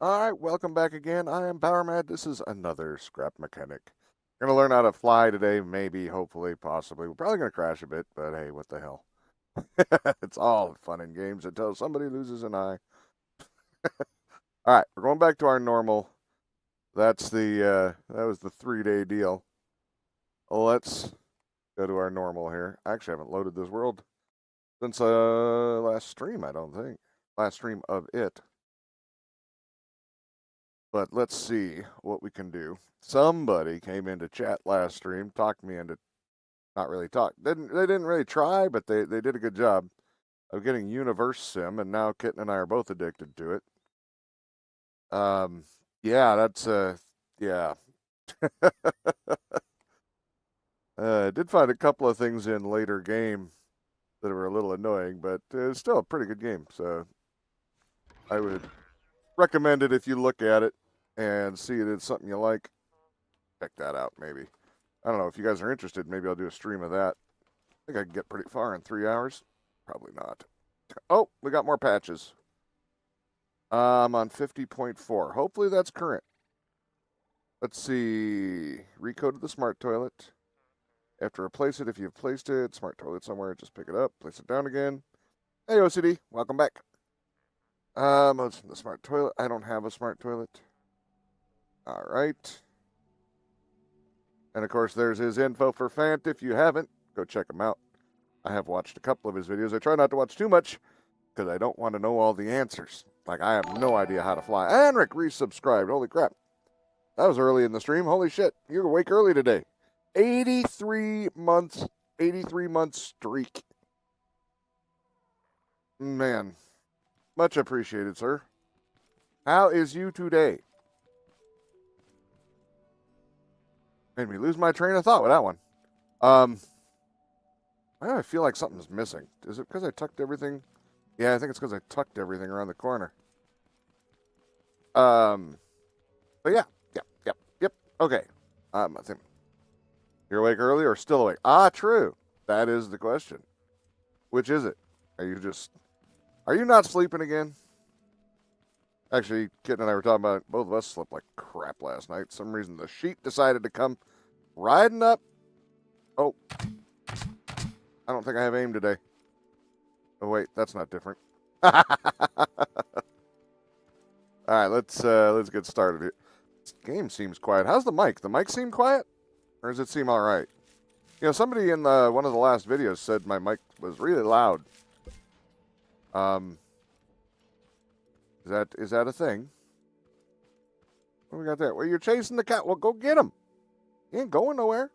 Alright, welcome back again. I am PowerMad. This is another scrap mechanic. Gonna learn how to fly today, maybe, hopefully, possibly. We're probably gonna crash a bit, but hey, what the hell. It's all fun and games until somebody loses an eye. Alright, we're going back to our normal. That was the 3-day deal. Let's go to our normal here. I actually haven't loaded this world since last stream, I don't think. Last stream of it. But let's see what we can do. Somebody came into chat last stream, talked me into not really talk. They didn't really try, but they did a good job of getting Universe Sim, and now Kitten and I are both addicted to it. Yeah, that's yeah. I did find a couple of things in later game that were a little annoying, but it's still a pretty good game. So I would recommend it if you look at it and see it as something you like. Check that out, maybe. I don't know if you guys are interested. Maybe I'll do a stream of that. I think I can get pretty far in 3 hours. Probably not. Oh, we got more patches. I'm on 50.4. Hopefully that's current. Let's see. Recoded the smart toilet. Have to replace it if you've placed it. Smart toilet somewhere. Just pick it up. Place it down again. Hey, OCD. Welcome back. Modes from the smart toilet. I don't have a smart toilet. All right. And of course, there's his info for Fant. If you haven't, go check him out. I have watched a couple of his videos. I try not to watch too much because I don't want to know all the answers. Like, I have no idea how to fly. Henrik resubscribed. Holy crap. That was early in the stream. Holy shit. You're awake early today. 83 months streak. Man. Much appreciated, sir. How is you today? Made me lose my train of thought with that one. I feel like something's missing. Is it because I tucked everything? Yeah, I think it's because I tucked everything around the corner. But yeah, yep. Okay. I think you're awake early or still awake? Ah, true. That is the question. Which is it? Are you not sleeping again? Actually, Kitten and I were talking about it. Both of us slept like crap last night. For some reason the sheep decided to come riding up. Oh. I don't think I have aim today. Oh wait, that's not different. All right, let's get started here. This game seems quiet. How's the mic? The mic seem quiet, or does it seem all right? You know, somebody in one of the last videos said my mic was really loud. Is that a thing? What do we got there? Well, you're chasing the cat. Well, go get him. He ain't going nowhere.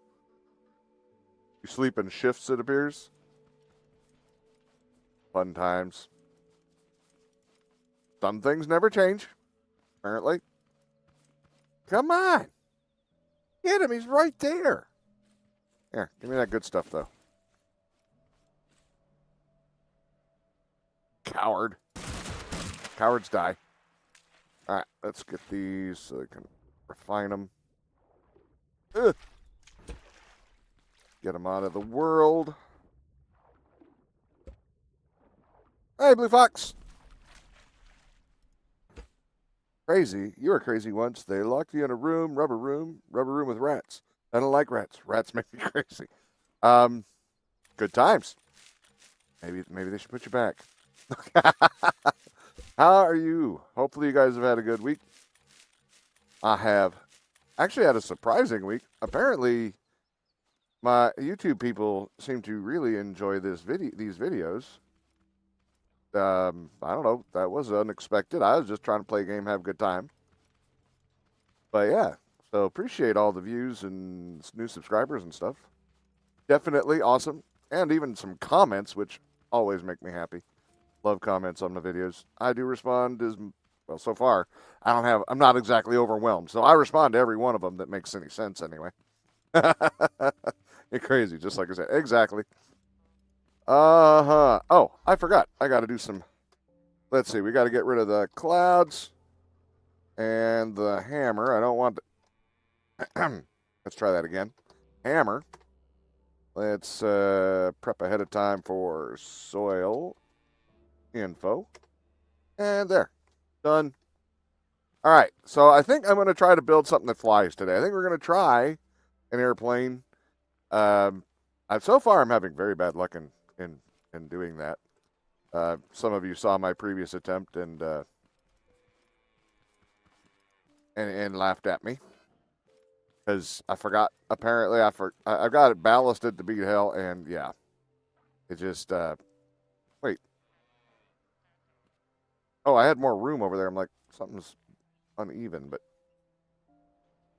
You sleep in shifts, it appears. Fun times. Some things never change, apparently. Come on. Get him. He's right there. Here, give me that good stuff, though. Coward. Cowards die. All right, let's get these so I can refine them. Ugh. Get them out of the world. Hey, Blue Fox. Crazy. You were crazy once. They locked you in a room, rubber room with rats. I don't like rats. Rats make me crazy. Good times. Maybe they should put you back. How are you? Hopefully you guys have had a good week. I have actually had a surprising week. Apparently, my YouTube people seem to really enjoy these videos. I don't know. That was unexpected. I was just trying to play a game, have a good time. But yeah, so appreciate all the views and new subscribers and stuff. Definitely awesome. And even some comments, which always make me happy. Love comments on the videos. I do respond as well so far. I'm not exactly overwhelmed. So I respond to every one of them that makes any sense anyway. You're crazy, just like I said. Exactly. Oh, I forgot. I got to do some. Let's see. We got to get rid of the clouds and the hammer. I don't want to. Let's try that again. Hammer. Let's prep ahead of time for soil info. And there. Done. All right, so I think I'm going to try to build something that flies today. I think we're going to try an airplane. Um, so far I'm having very bad luck in doing that. Some of you saw my previous attempt and laughed at me because I forgot. Apparently, I got it ballasted to beat hell, and yeah, it just wait. Oh, I had more room over there. I'm like something's uneven, but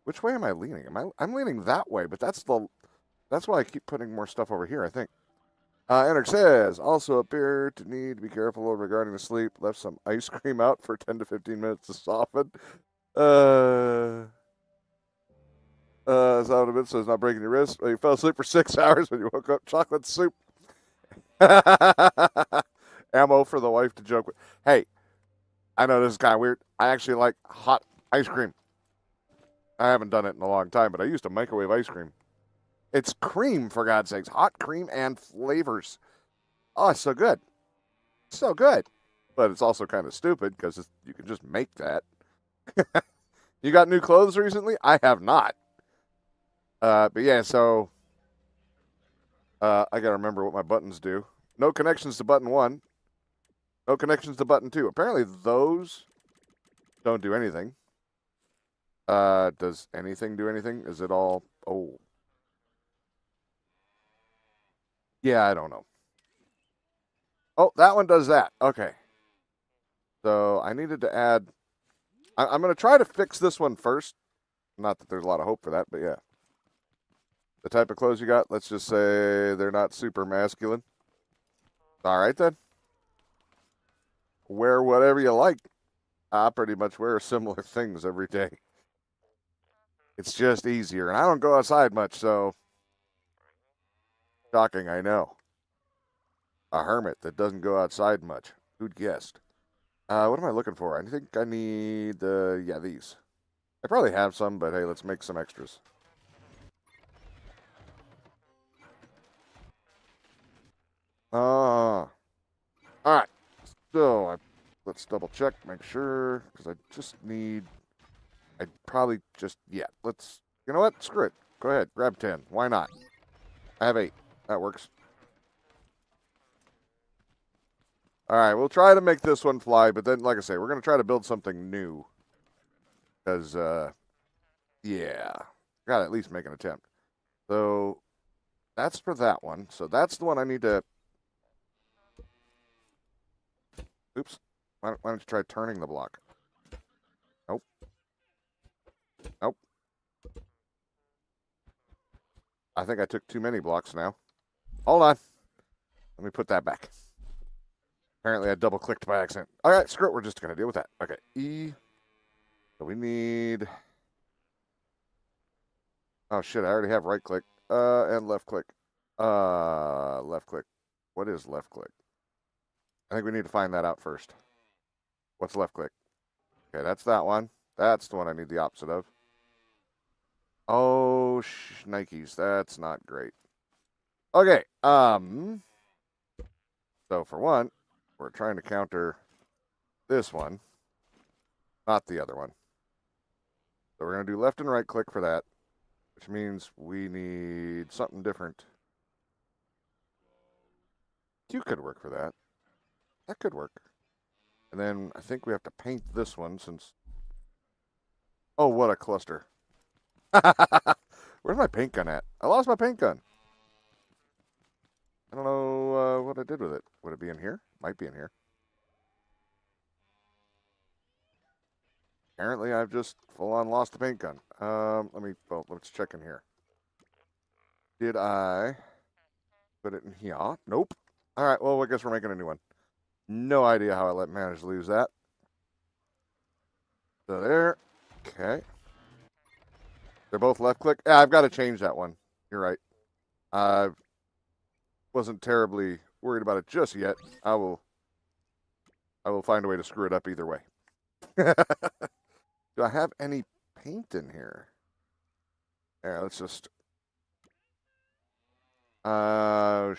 which way am I leaning? I'm leaning that way, but that's why I keep putting more stuff over here. I think. Enoch says, also appear to need to be careful regarding the sleep. Left some ice cream out for 10 to 15 minutes to soften. Sound a bit so it's not breaking your wrist. Well, you fell asleep for 6 hours when you woke up. Chocolate soup. Ammo for the wife to joke with. Hey, I know this is kind of weird. I actually like hot ice cream. I haven't done it in a long time, but I used to microwave ice cream. It's cream, for God's sakes. Hot cream and flavors. Oh, it's so good. So good. But it's also kind of stupid because you can just make that. You got new clothes recently? I have not. But yeah, so I got to remember what my buttons do. No connections to button 1. No connections to button 2. Apparently those don't do anything. Does anything do anything? Is it all... Oh. Yeah, I don't know. Oh, that one does that. Okay. So I needed to add... I'm going to try to fix this one first. Not that there's a lot of hope for that, but yeah. The type of clothes you got, let's just say they're not super masculine. All right, then. Wear whatever you like. I pretty much wear similar things every day. It's just easier. And I don't go outside much, so shocking, I know. A hermit that doesn't go outside much. Who'd guessed? What am I looking for? I think I need yeah, these. I probably have some, but hey, let's make some extras. All right. So let's double check, make sure, because I just need. I'd probably just yeah. Let's. You know what? Screw it. Go ahead. Grab 10. Why not? I have 8. That works. All right, we'll try to make this one fly, but then, like I say, we're going to try to build something new. Because, yeah, got to at least make an attempt. So that's for that one. So that's the one I need to. Oops. Why don't you try turning the block? Nope. Nope. I think I took too many blocks now. Hold on. Let me put that back. Apparently, I double clicked by accident. All right, screw it. We're just going to deal with that. Okay. E. So we need. Oh, shit. I already have right click and left click. Left click. What is left click? I think we need to find that out first. What's left click? Okay, that's that one. That's the one I need the opposite of. Oh, Nikes. That's not great. Okay. So for one, we're trying to counter this one, not the other one. So we're going to do left and right click for that, which means we need something different. You could work for that. That could work. And then I think we have to paint this one since... Oh, what a cluster. Where's my paint gun at? I lost my paint gun. I don't know what I did with it. Would it be in here? Might be in here. Apparently, I've just full-on lost the paint gun. Let's check in here. Did I put it in here? Nope. All right, well, I guess we're making a new one. No idea how I managed to lose that. So there. Okay. They're both left click. Yeah, I've got to change that one. You're right. I wasn't terribly worried about it just yet. I will find a way to screw it up either way. Do I have any paint in here? Yeah, let's just... shit. I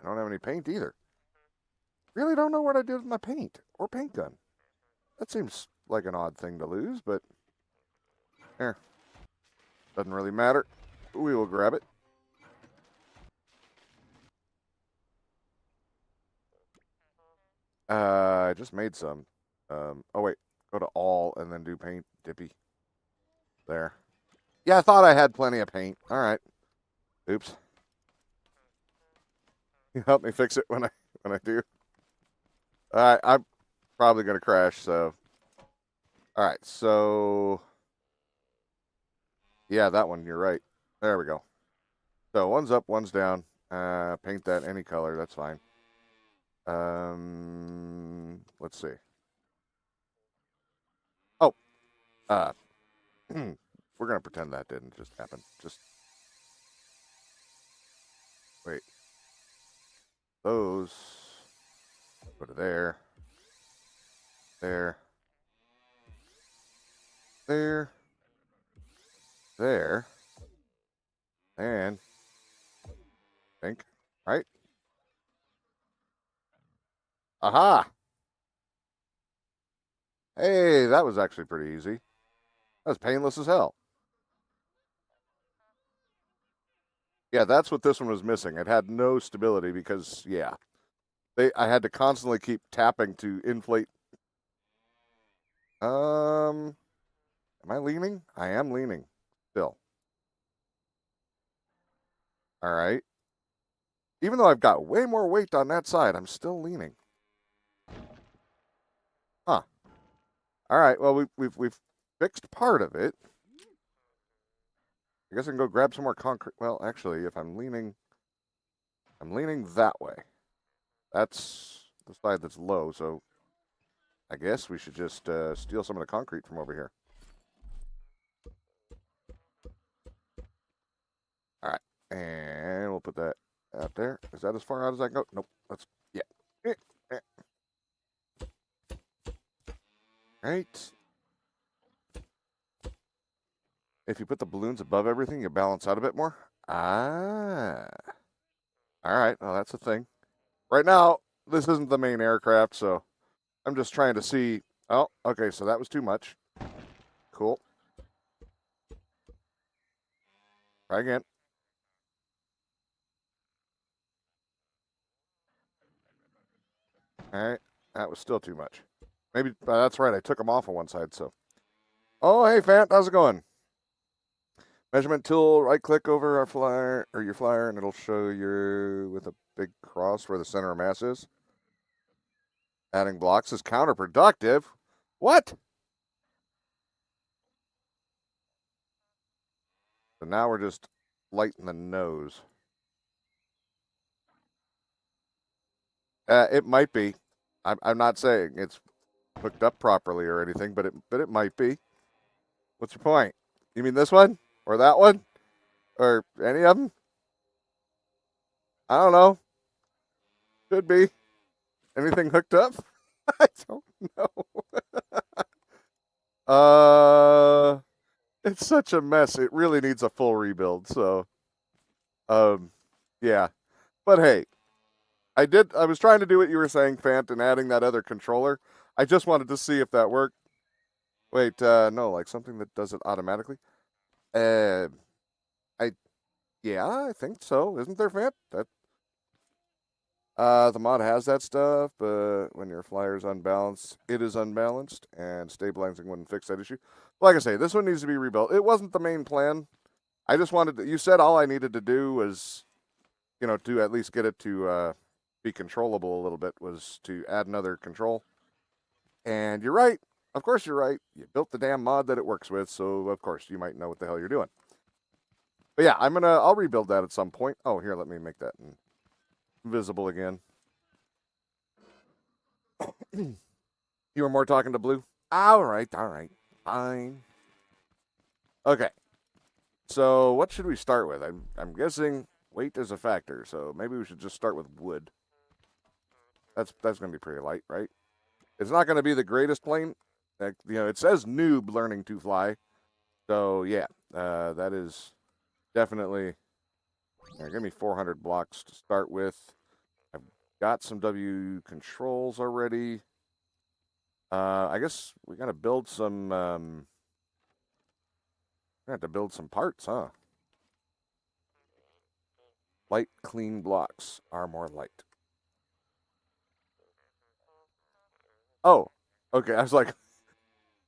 don't have any paint either. Really don't know what I did with my paint or paint gun. That seems like an odd thing to lose, but there. Doesn't really matter. We will grab it. I just made some. Oh wait, go to all and then do paint dippy. There. Yeah, I thought I had plenty of paint. All right. Oops. You help me fix it when I do. All right, I'm probably gonna crash. So, all right. So, yeah, that one. You're right. There we go. So one's up, one's down. Paint that any color. That's fine. Let's see. Oh, uh, we're gonna pretend that didn't just happen. Just wait. Those go to there, there, there, there, and pink. Right? Aha! Hey, that was actually pretty easy. That was painless as hell. Yeah, that's what this one was missing. It had no stability because, yeah, I had to constantly keep tapping to inflate. Am I leaning? I am leaning still. All right. Even though I've got way more weight on that side, I'm still leaning. Huh. All right. Well, we've fixed part of it. I guess I can go grab some more concrete. Well, actually, if I'm leaning that way. That's the side that's low, so I guess we should just steal some of the concrete from over here. All right. And we'll put that out there. Is that as far out as I can go? Nope. That's, yeah. Right. If you put the balloons above everything, you balance out a bit more. Ah. All right. Well, that's a thing. Right now, this isn't the main aircraft, so I'm just trying to see. Oh, okay. So that was too much. Cool. Try again. All right. That was still too much. Maybe that's right. I took them off on one side, so. Oh, hey, Fant. How's it going? Measurement tool, right click over our flyer or your flyer, and it'll show you with a big cross where the center of mass is. Adding blocks is counterproductive. What? So now we're just lighting the nose. It might be. I'm not saying it's hooked up properly or anything, but it might be. What's your point? You mean this one or that one or any of them? I don't know. Should be. Anything hooked up? I don't know. uh It's such a mess. It really needs a full rebuild. So, um, yeah. But hey, I was trying to do what you were saying, Fant, and adding that other controller. I just wanted to see if that worked. Wait, no, like something that does it automatically. Uh, I yeah, I think so. Isn't there, Fant? That the mod has that stuff, but when your flyer is unbalanced, it is unbalanced, and stabilizing wouldn't fix that issue. Like I say, this one needs to be rebuilt. It wasn't the main plan. I just wanted to, you said all I needed to do was, to at least get it to be controllable a little bit was to add another control. And you're right. Of course you're right. You built the damn mod that it works with, so of course you might know what the hell you're doing. But yeah, I'll rebuild that at some point. Oh, here, let me make that visible again. You were more talking to Blue? All right, fine. Okay. So what should we start with? I'm guessing weight is a factor, so maybe we should just start with wood. That's going to be pretty light, right? It's not going to be the greatest plane. It says noob learning to fly. So yeah, that is definitely. Give me 400 blocks to start with. I've got some W controls already. I guess we gotta build some. We have to build some parts, huh? Light, clean blocks are more light. Oh, okay. I was like,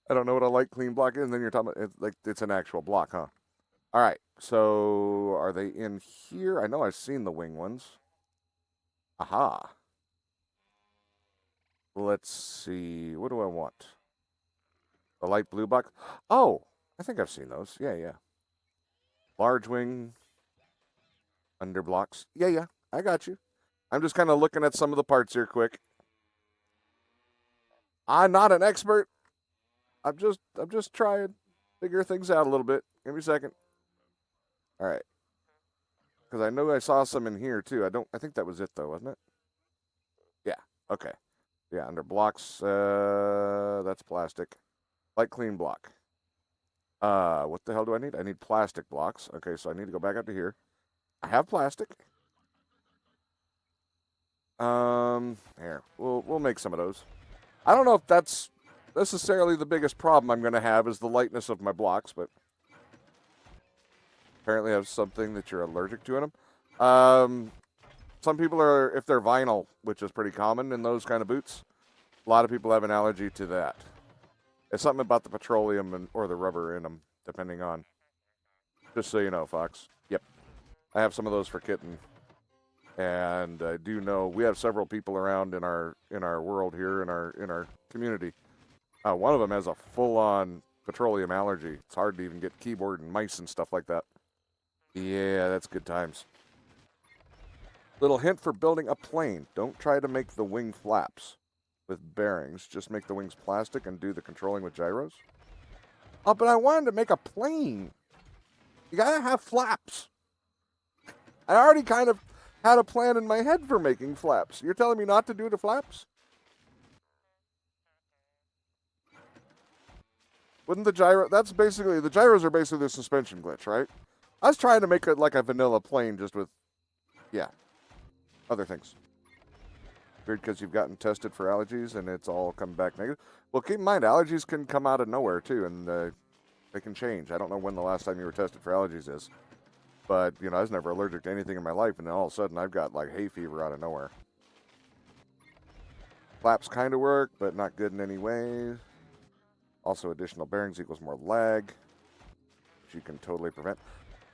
I don't know what a light, clean block is. And then you're talking about it's an actual block, huh? All right. So are they in here? I know I've seen the wing ones. Aha. Let's see. What do I want? The light blue box. Oh, I think I've seen those. Yeah, yeah. Large wing under blocks. Yeah, yeah. I got you. I'm just kind of looking at some of the parts here quick. I'm not an expert. I'm just trying to figure things out a little bit. Give me a second. All right. Because I know I saw some in here too. I think that was it though, wasn't it? Yeah. Okay. Yeah, under blocks, that's plastic. Light clean block. What the hell do I need? I need plastic blocks. Okay, so I need to go back up to here. I have plastic. Here. We'll make some of those. I don't know if that's necessarily the biggest problem I'm going to have is the lightness of my blocks, but apparently I have something that you're allergic to in them. Some people are, if they're vinyl, which is pretty common in those kind of boots, a lot of people have an allergy to that. It's something about the petroleum or the rubber in them, depending on. Just so you know, Fox. Yep. I have some of those for kitten. And I do know we have several people around in our world here in our community. One of them has a full-on petroleum allergy. It's hard to even get keyboard and mice and stuff like that. Yeah, that's good times. Little hint for building a plane. Don't try to make the wing flaps with bearings. Just make the wings plastic and do the controlling with gyros. Oh, but I wanted to make a plane. You gotta have flaps. I already kind of had a plan in my head for making flaps. You're telling me not to do the flaps? Wouldn't the gyro... That's basically... The gyros are basically the suspension glitch, right? I was trying to make it like a vanilla plane just with... Yeah. Other things. Weird because you've gotten tested for allergies and it's all come back negative. Well, keep in mind, allergies can come out of nowhere, too, and they can change. I don't know when the last time you were tested for allergies is. But, you know, I was never allergic to anything in my life, and then all of a sudden I've got, like, hay fever out of nowhere. Flaps kind of work, but not good in any way. Also, additional bearings equals more lag, which you can totally prevent.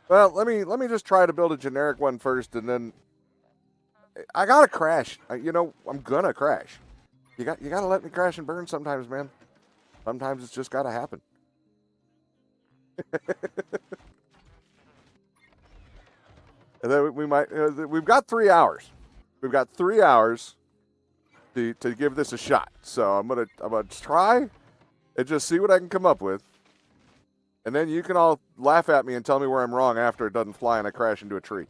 Well, let me just try to build a generic one first, and then I gotta crash. I'm gonna crash. You gotta let me crash and burn sometimes, man. Sometimes it's just gotta happen. And then we might. We've got 3 hours. We've got 3 hours to give this a shot. So I'm gonna try and just see what I can come up with. And then you can all laugh at me and tell me where I'm wrong after it doesn't fly and I crash into a tree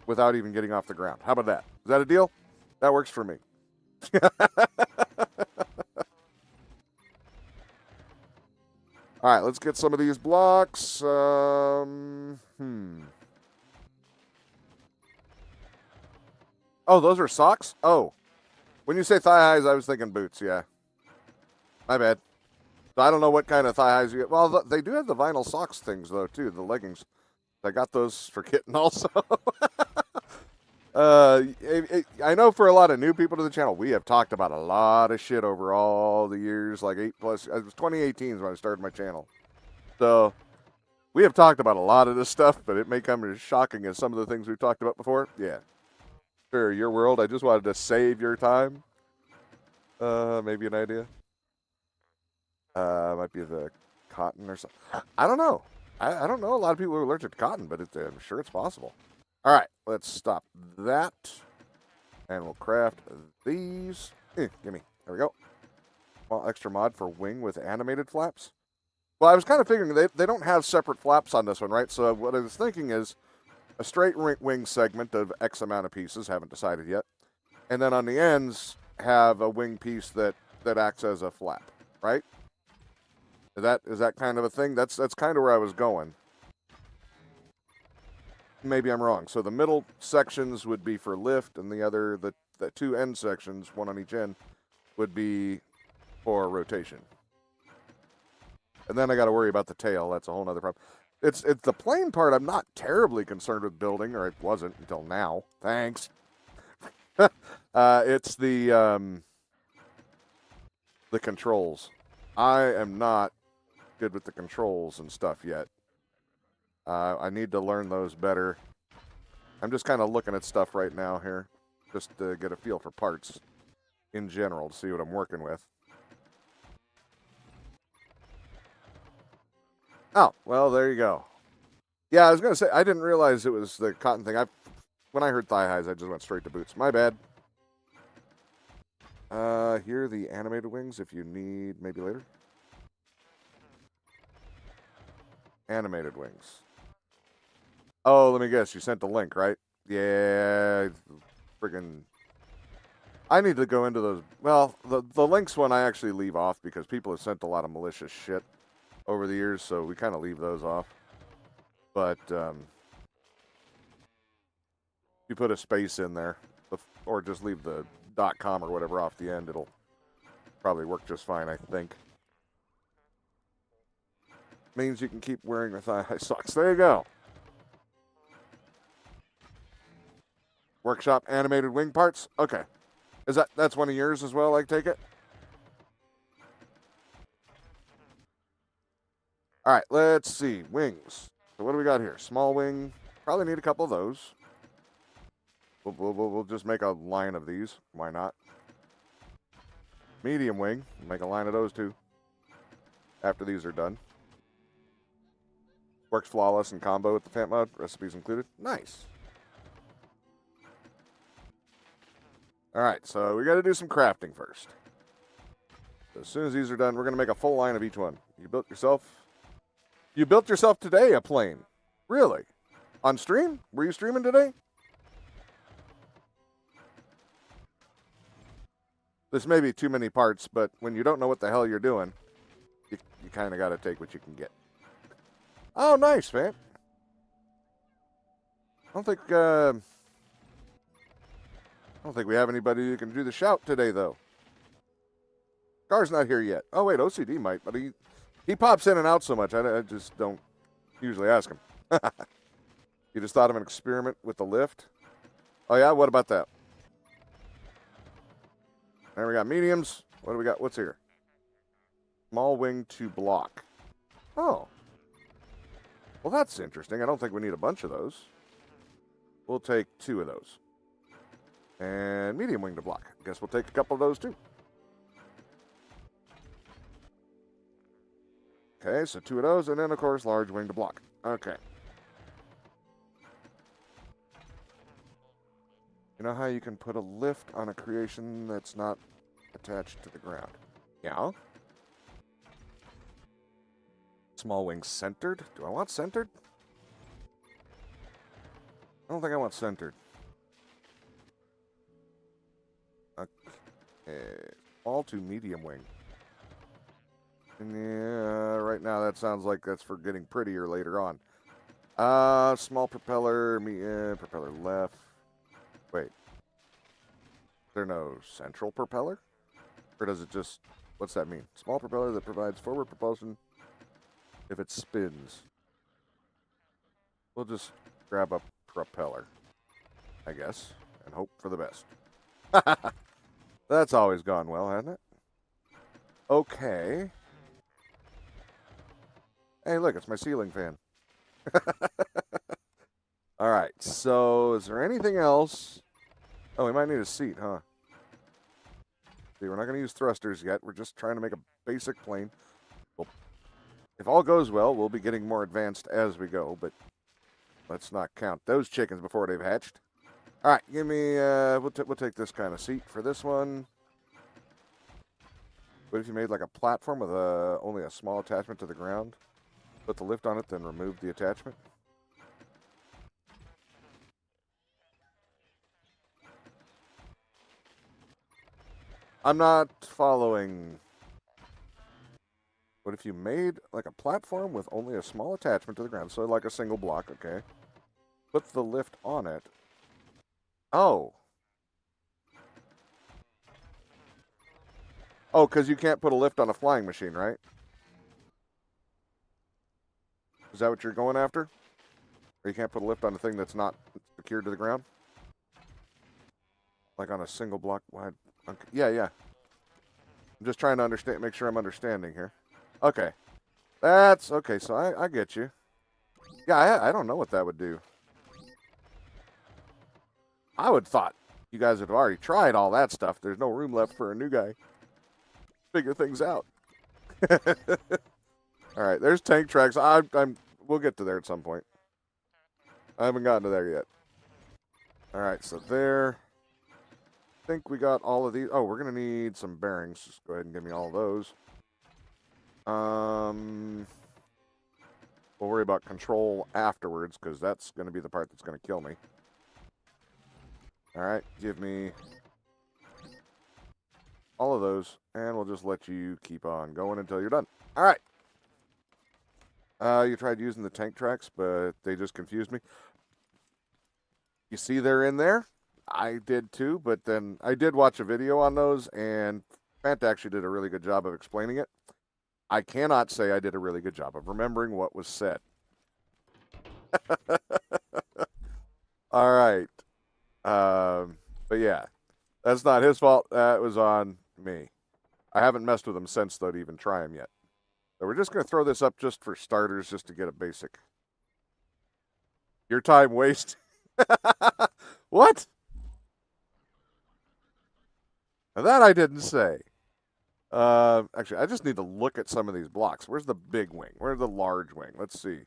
without even getting off the ground. How about that? Is that a deal? That works for me. All right, let's get some of these blocks. Oh, those are socks? Oh. When you say thigh highs, I was thinking boots, yeah. My bad. So I don't know what kind of thigh highs you get. Well, they do have the vinyl socks things, though, too, the leggings. I got those for kitten also. I know for a lot of new people to the channel, we have talked about a lot of shit over all the years, like 8+. It was 2018 when I started my channel. So we have talked about a lot of this stuff, but it may come as shocking as some of the things we've talked about before. Yeah. Sure, your world. I just wanted to save your time. Maybe an idea. Might be the cotton or something. I don't know. I don't know. A lot of people are allergic to cotton, but I'm sure it's possible. All right, let's stop that. And we'll craft these. Gimme. There we go. Well, extra mod for wing with animated flaps. Well, I was kind of figuring they don't have separate flaps on this one, right? So what I was thinking is a straight wing segment of X amount of pieces. Haven't decided yet. And then on the ends, have a wing piece that acts as a flap, right? Is that kind of a thing? That's kind of where I was going. Maybe I'm wrong. So the middle sections would be for lift, and the 2 end sections, one on each end, would be for rotation. And then I got to worry about the tail. That's a whole other problem. It's the plane part I'm not terribly concerned with building, or it wasn't until now. Thanks. It's the controls. I am not good with the controls and stuff yet. I need to learn those better. I'm just kind of looking at stuff right now here, just to get a feel for parts in general, to see what I'm working with. Oh, well, there you go. Yeah, I was going to say, I didn't realize it was the cotton thing. When I heard thigh highs, I just went straight to boots. My bad. Here are the animated wings if you need, maybe later. Animated wings. Oh, let me guess. You sent the link, right? Yeah, friggin'. I need to go into those. Well, the links one I actually leave off because people have sent a lot of malicious shit over the years, so we kind of leave those off. But you put a space in there, or just leave the .com or whatever off the end, it'll probably work just fine, I think. Means you can keep wearing the thigh-high socks. There you go. Workshop animated wing parts? Okay. That's one of yours as well, I take it? All right, let's see. Wings. So what do we got here? Small wing. Probably need a couple of those. We'll just make a line of these. Why not? Medium wing. Make a line of those too. After these are done. Works flawless in combo with the Fant mod. Recipes included. Nice. All right, so we got to do some crafting first. So as soon as these are done, we're going to make a full line of each one. You built yourself today a plane. Really? On stream? Were you streaming today? This may be too many parts, but when you don't know what the hell you're doing, you kind of got to take what you can get. Oh, nice, man. I don't think we have anybody who can do the shout today, though. Gar's not here yet. Oh, wait, OCD might, but he pops in and out so much, I just don't usually ask him. You just thought of an experiment with the lift? Oh, yeah? What about that? There we got mediums. What do we got? What's here? Small wing to block. Oh. Well, that's interesting. I don't think we need a bunch of those. We'll take 2 of those. And medium wing to block. I guess we'll take a couple of those too. Okay, so 2 of those, and then, of course, large wing to block. Okay. You know how you can put a lift on a creation that's not attached to the ground? Yeah. Small wing centered? Do I want centered? I don't think I want centered. Okay. All to medium wing. Yeah, right now that sounds like that's for getting prettier later on. Small propeller, propeller left. Wait. Is there no central propeller? Or does it just, what's that mean? Small propeller that provides forward propulsion if it spins. We'll just grab a propeller, I guess, and hope for the best. That's always gone well, hasn't it? Okay. Hey, look, it's my ceiling fan. All right, so is there anything else? Oh, we might need a seat, huh? See, we're not going to use thrusters yet. We're just trying to make a basic plane. Well, if all goes well, we'll be getting more advanced as we go, but let's not count those chickens before they've hatched. All right, give me, we'll take this kind of seat for this one. What if you made like a platform with only a small attachment to the ground? Put the lift on it, then remove the attachment? I'm not following. What if you made like a platform with only a small attachment to the ground? So like a single block, okay. Put the lift on it. Oh. Oh, because you can't put a lift on a flying machine, right? Is that what you're going after? Or you can't put a lift on a thing that's not secured to the ground? Like on a single block wide? Okay. Yeah, yeah. I'm just trying to understand, make sure I'm understanding here. Okay. That's, okay, so I get you. Yeah, I don't know what that would do. I would thought you guys would have already tried all that stuff. There's no room left for a new guy. Figure things out. All right, there's tank tracks. We'll get to there at some point. I haven't gotten to there yet. All right, so there. I think we got all of these. Oh, we're gonna need some bearings. Just go ahead and give me all of those. We'll worry about control afterwards because that's gonna be the part that's gonna kill me. All right, give me all of those, and we'll just let you keep on going until you're done. All right. You tried using the tank tracks, but they just confused me. You see they're in there? I did too, but then I did watch a video on those, and Fant actually did a really good job of explaining it. I cannot say I did a really good job of remembering what was said. All right. But yeah, that's not his fault. That was on me. I haven't messed with them since, though, to even try them yet. So we're just going to throw this up just for starters, just to get a basic. Your time waste. What? Now that I didn't say. Actually, I just need to look at some of these blocks. Where's the big wing? Where's the large wing? Let's see.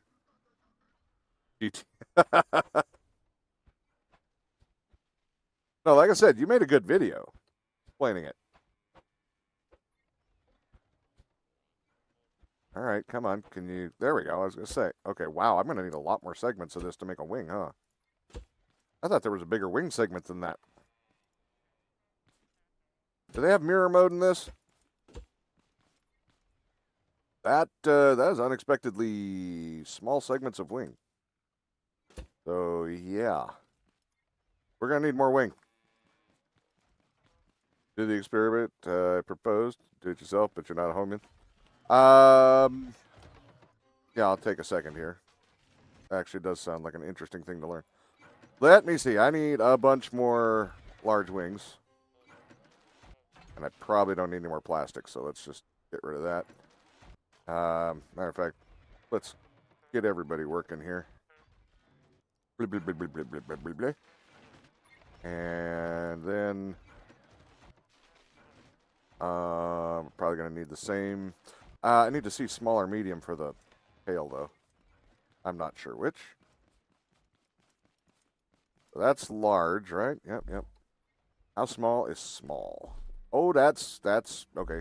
No, like I said, you made a good video explaining it. All right, come on. Can you? There we go. I was going to say. Okay, wow. I'm going to need a lot more segments of this to make a wing, huh? I thought there was a bigger wing segment than that. Do they have mirror mode in this? That is unexpectedly small segments of wing. So, yeah. We're going to need more wing. Do the experiment I proposed. Do it yourself, but you're not a homeman. Yeah, I'll take a second here. Actually, does sound like an interesting thing to learn. Let me see. I need a bunch more large wings. And I probably don't need any more plastic, so let's just get rid of that. Matter of fact, let's get everybody working here. Blah, blah, blah, blah, blah, blah, blah, blah. And then probably going to need the same. I need to see small or medium for the tail, though. I'm not sure which. So that's large, right? Yep, yep. How small is small? Oh, that's okay.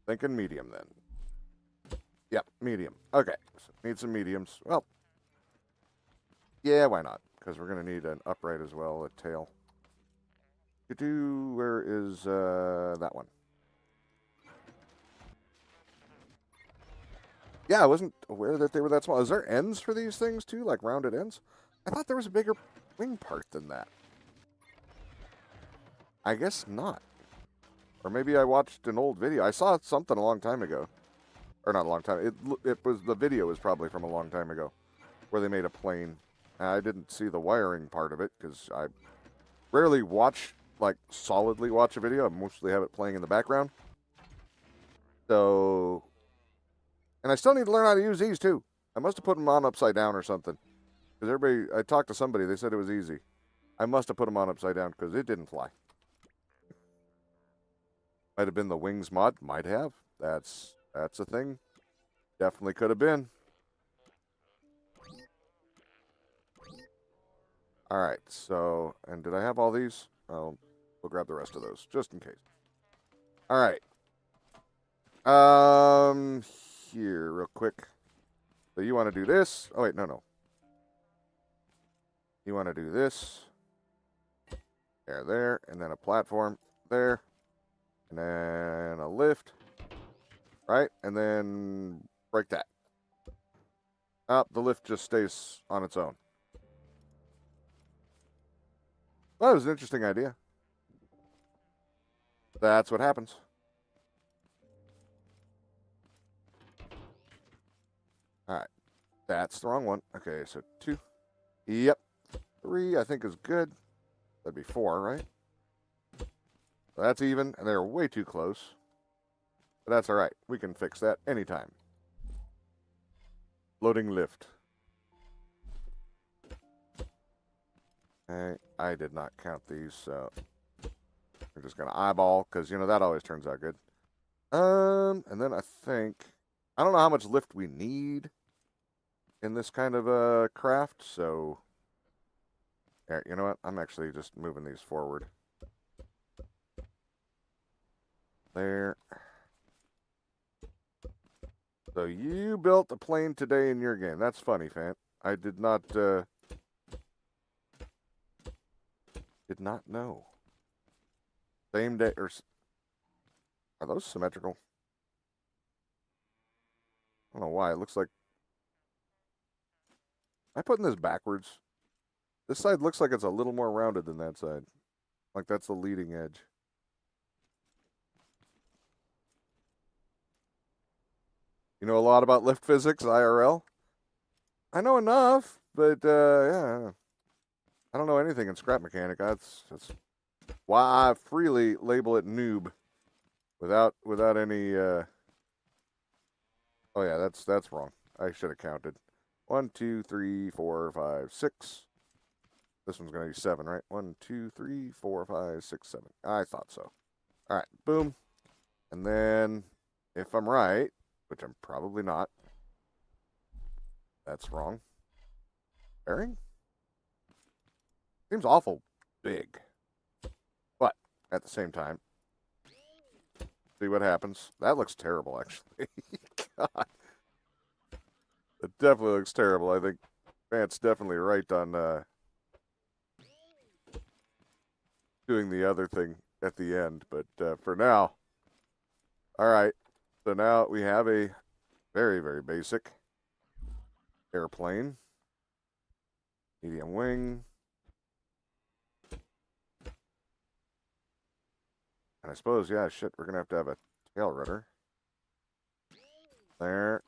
Thinking medium then. Yep, medium. Okay, so need some mediums. Well, yeah, why not? Because we're going to need an upright as well, a tail. Where is that one? Yeah, I wasn't aware that they were that small. Is there ends for these things too, like rounded ends? I thought there was a bigger wing part than that. I guess not. Or maybe I watched an old video. I saw something a long time ago. Or not a long time. It was, the video was probably from a long time ago where they made a plane. I didn't see the wiring part of it because I rarely watch, like solidly watch a video. I mostly have it playing in the background. So, and I still need to learn how to use these too. I must have put them on upside down or something. Because everybody, I talked to somebody, they said it was easy. I must have put them on upside down because it didn't fly. Might have been the wings mod. Might have. That's a thing. Definitely could have been. All right. So, and did I have all these? Oh, we'll grab the rest of those just in case. All right. Here, real quick. So you want to do this? Oh wait, no. You want to do this? There, and then a platform there, and then a lift, right? And then break that. Oh, the lift just stays on its own. Well, that was an interesting idea. That's what happens. All right. That's the wrong one. Okay, so 2. Yep. 3, I think, is good. That'd be 4, right? So that's even, and they're way too close. But that's all right. We can fix that anytime. Loading lift. Okay, I did not count these, so we're just going to eyeball, because, you know, that always turns out good. And then I think, I don't know how much lift we need in this kind of a craft, so, yeah, you know what? I'm actually just moving these forward. There. So you built a plane today in your game. That's funny, Fant. I did not know. Same day, or are those symmetrical? I don't know why. It looks like, am I putting this backwards? This side looks like it's a little more rounded than that side. Like that's the leading edge. You know a lot about lift physics, IRL? I know enough, but yeah. I don't know anything in scrap mechanic. That's why I freely label it noob without any oh yeah, that's wrong. I should have counted. 1, 2, 3, 4, 5, 6. This one's gonna be 7, right? 1, 2, 3, 4, 5, 6, 7. I thought so. All right, boom. And then, if I'm right, which I'm probably not, that's wrong. Bearing? Seems awful big. But, at the same time, see what happens. That looks terrible, actually. God. It definitely looks terrible. I think Fant's definitely right on doing the other thing at the end. But for now, all right. So now we have a very, very basic airplane. Medium wing. And I suppose, yeah, shit, we're going to have a tail rudder. There.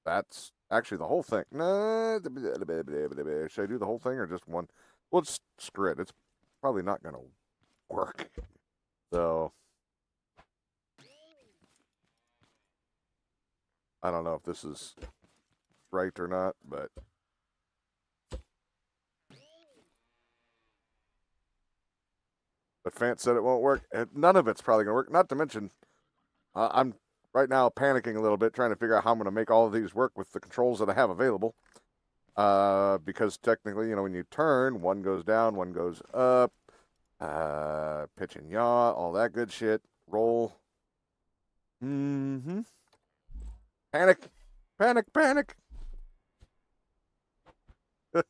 That's actually the whole thing. No, should I do the whole thing or just one? Well, just screw it. It's probably not going to work. So, I don't know if this is right or not, but Fant said it won't work. And none of it's probably going to work. Not to mention, I'm right now panicking a little bit, trying to figure out how I'm going to make all of these work with the controls that I have available. Because technically, you know, when you turn, one goes down, one goes up, pitch and yaw, all that good shit. Roll. Mm-hmm. Panic. Panic, panic. All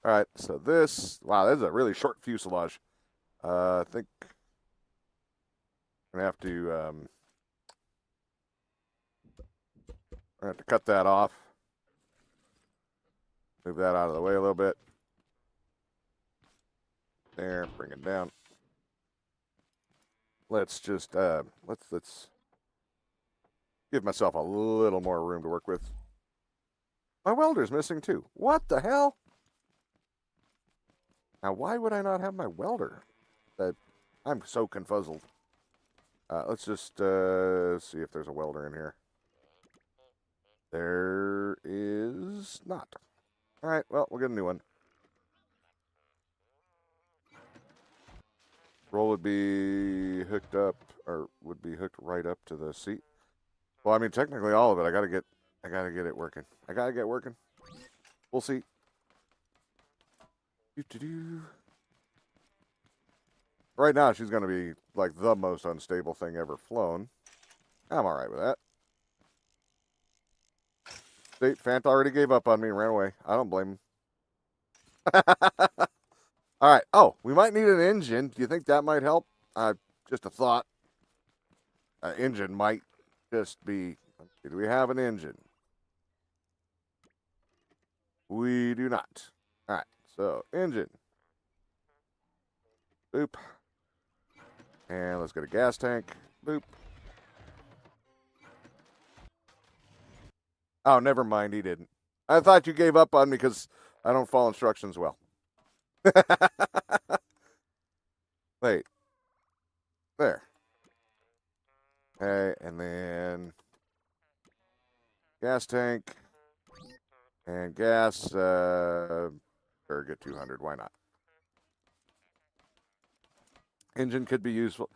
right, so this, wow, this is a really short fuselage. I think I'm gonna have to cut that off. Move that out of the way a little bit. There, bring it down. Let's just let's give myself a little more room to work with. My welder's missing too. What the hell? Now, why would I not have my welder? I'm so confuzzled. Let's just see if there's a welder in here. There is not. All right, well, we'll get a new one. Roll would be hooked up, or would be hooked right up to the seat. Well, I mean, technically all of it. I gotta get it working. I gotta get working. We'll see. Doo-doo-doo. Right now, she's gonna be like the most unstable thing ever flown. I'm all right with that. See, Fant already gave up on me and ran away. I don't blame him. All right. Oh, we might need an engine. Do you think that might help? Just a thought. Engine might just be. Do we have an engine? We do not. All right. So engine. Boop. And let's get a gas tank. Boop. Oh, never mind. He didn't. I thought you gave up on me because I don't follow instructions well. Wait. There. Okay, and then gas tank and gas. Or get 200. Why not? Engine could be useful.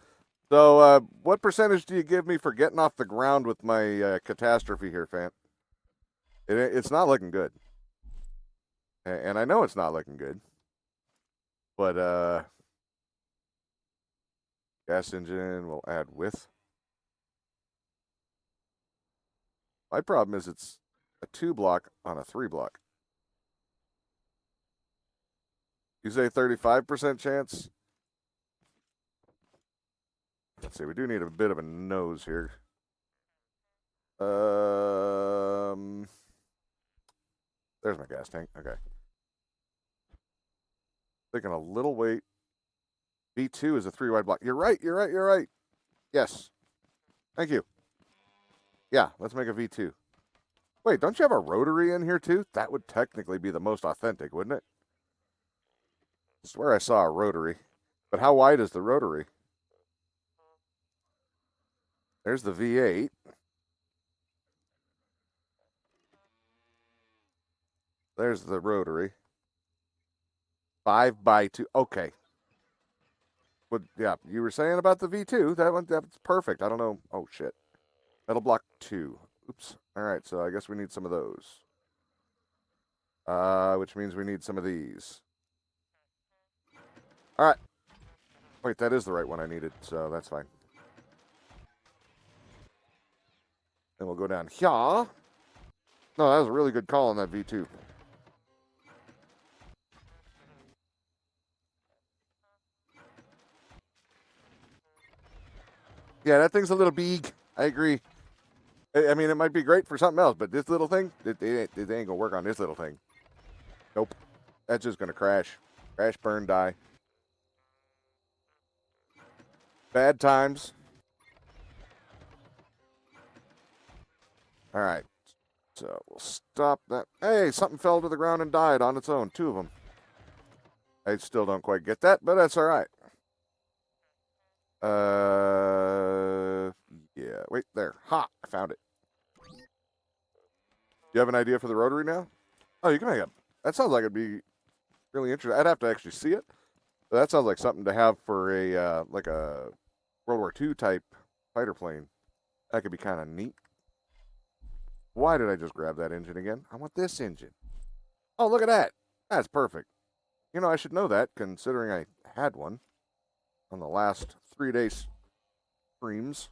So, what percentage do you give me for getting off the ground with my catastrophe here, Fant? It's not looking good. And I know it's not looking good. But, gas engine will add width. My problem is it's a 2 block on a 3 block. You say 35% chance? Let's see, we do need a bit of a nose here. There's my gas tank. Okay. Taking a little weight. V2 is a 3 wide block. You're right. Yes. Thank you. Yeah, let's make a V2. Wait, don't you have a rotary in here too? That would technically be the most authentic, wouldn't it? I swear I saw a rotary. But how wide is the rotary? There's the V8. There's the rotary. 5x2. Okay. But yeah, you were saying about the V2. That's perfect. I don't know. Oh, shit. Metal block 2. Oops. All right, so I guess we need some of those. Which means we need some of these. All right. Wait, that is the right one I needed, so that's fine. Then we'll go down here. No, that was a really good call on that V2. Yeah, that thing's a little big. I agree. I mean, it might be great for something else, but this little thing, it ain't going to work on this little thing. Nope. That's just going to crash. Crash, burn, die. Bad times. All right. So we'll stop that. Hey, something fell to the ground and died on its own. 2 of them. I still don't quite get that, but that's all right. Yeah. Wait, there. Ha! I found it. You have an idea for the rotary now? Oh, you can make it. That sounds like it'd be really interesting. I'd have to actually see it. But that sounds like something to have for a like a World War II type fighter plane. That could be kind of neat. Why did I just grab that engine again? I want this engine. Oh, look at that. That's perfect. You know, I should know that considering I had one on the last 3 days streams.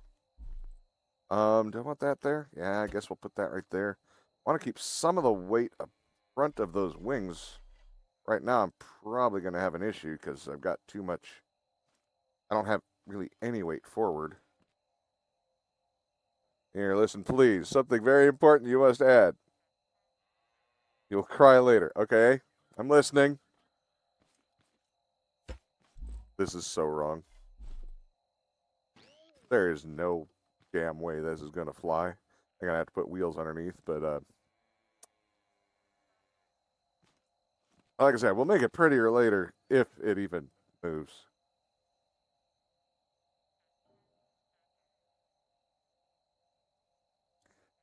Do I want that there? Yeah, I guess we'll put that right there. I want to keep some of the weight up front of those wings. Right now, I'm probably going to have an issue because I've got too much. I don't have really any weight forward. Here, listen, please. Something very important you must add. You'll cry later. Okay? I'm listening. This is so wrong. There is no damn way this is going to fly. I'm going to have to put wheels underneath, but like I said, we'll make it prettier later if it even moves.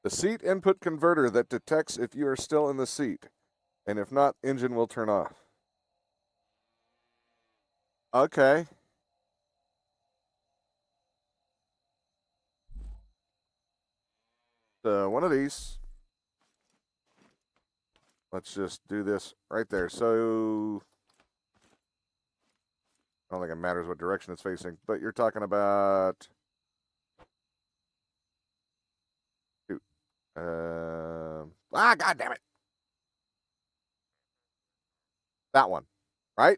The seat input converter that detects if you are still in the seat, and if not, engine will turn off. Okay. So one of these. Let's just do this right there. So I don't think it matters what direction it's facing, but you're talking about. Shoot. God damn it. That one, right?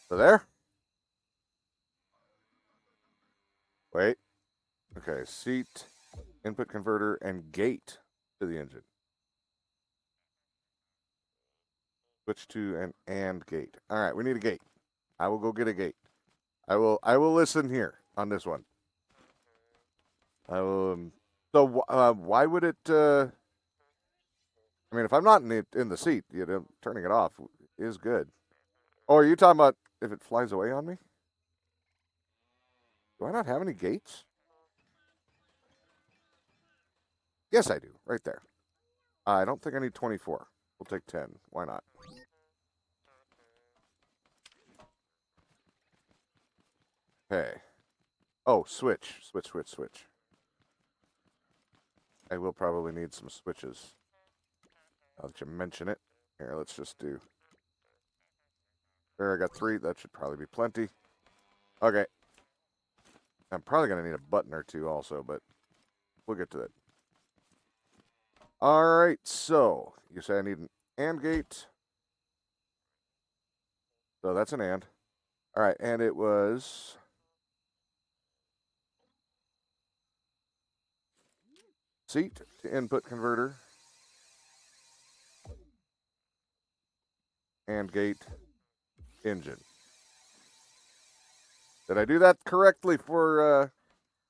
So there. Wait. Okay. Seat, input converter, and gate to the engine. Switch to an and gate. All right. We need a gate. I will go get a gate. I will listen here on this one. So why would it? I mean, if I'm not in the seat, turning it off is good. Oh, are you talking about if it flies away on me? Do I not have any gates? Yes, I do. Right there. I don't think I need 24. We'll take 10. Why not? Okay. Oh, switch. Switch, switch, switch. I will probably need some switches. Now that you mention it. Here, let's just do. There, I got 3. That should probably be plenty. Okay. I'm probably going to need a button or 2 also, but we'll get to that. All right, so you say I need an AND gate. So that's an AND. All right, and it was seat to input converter, AND gate, engine. Did I do that correctly for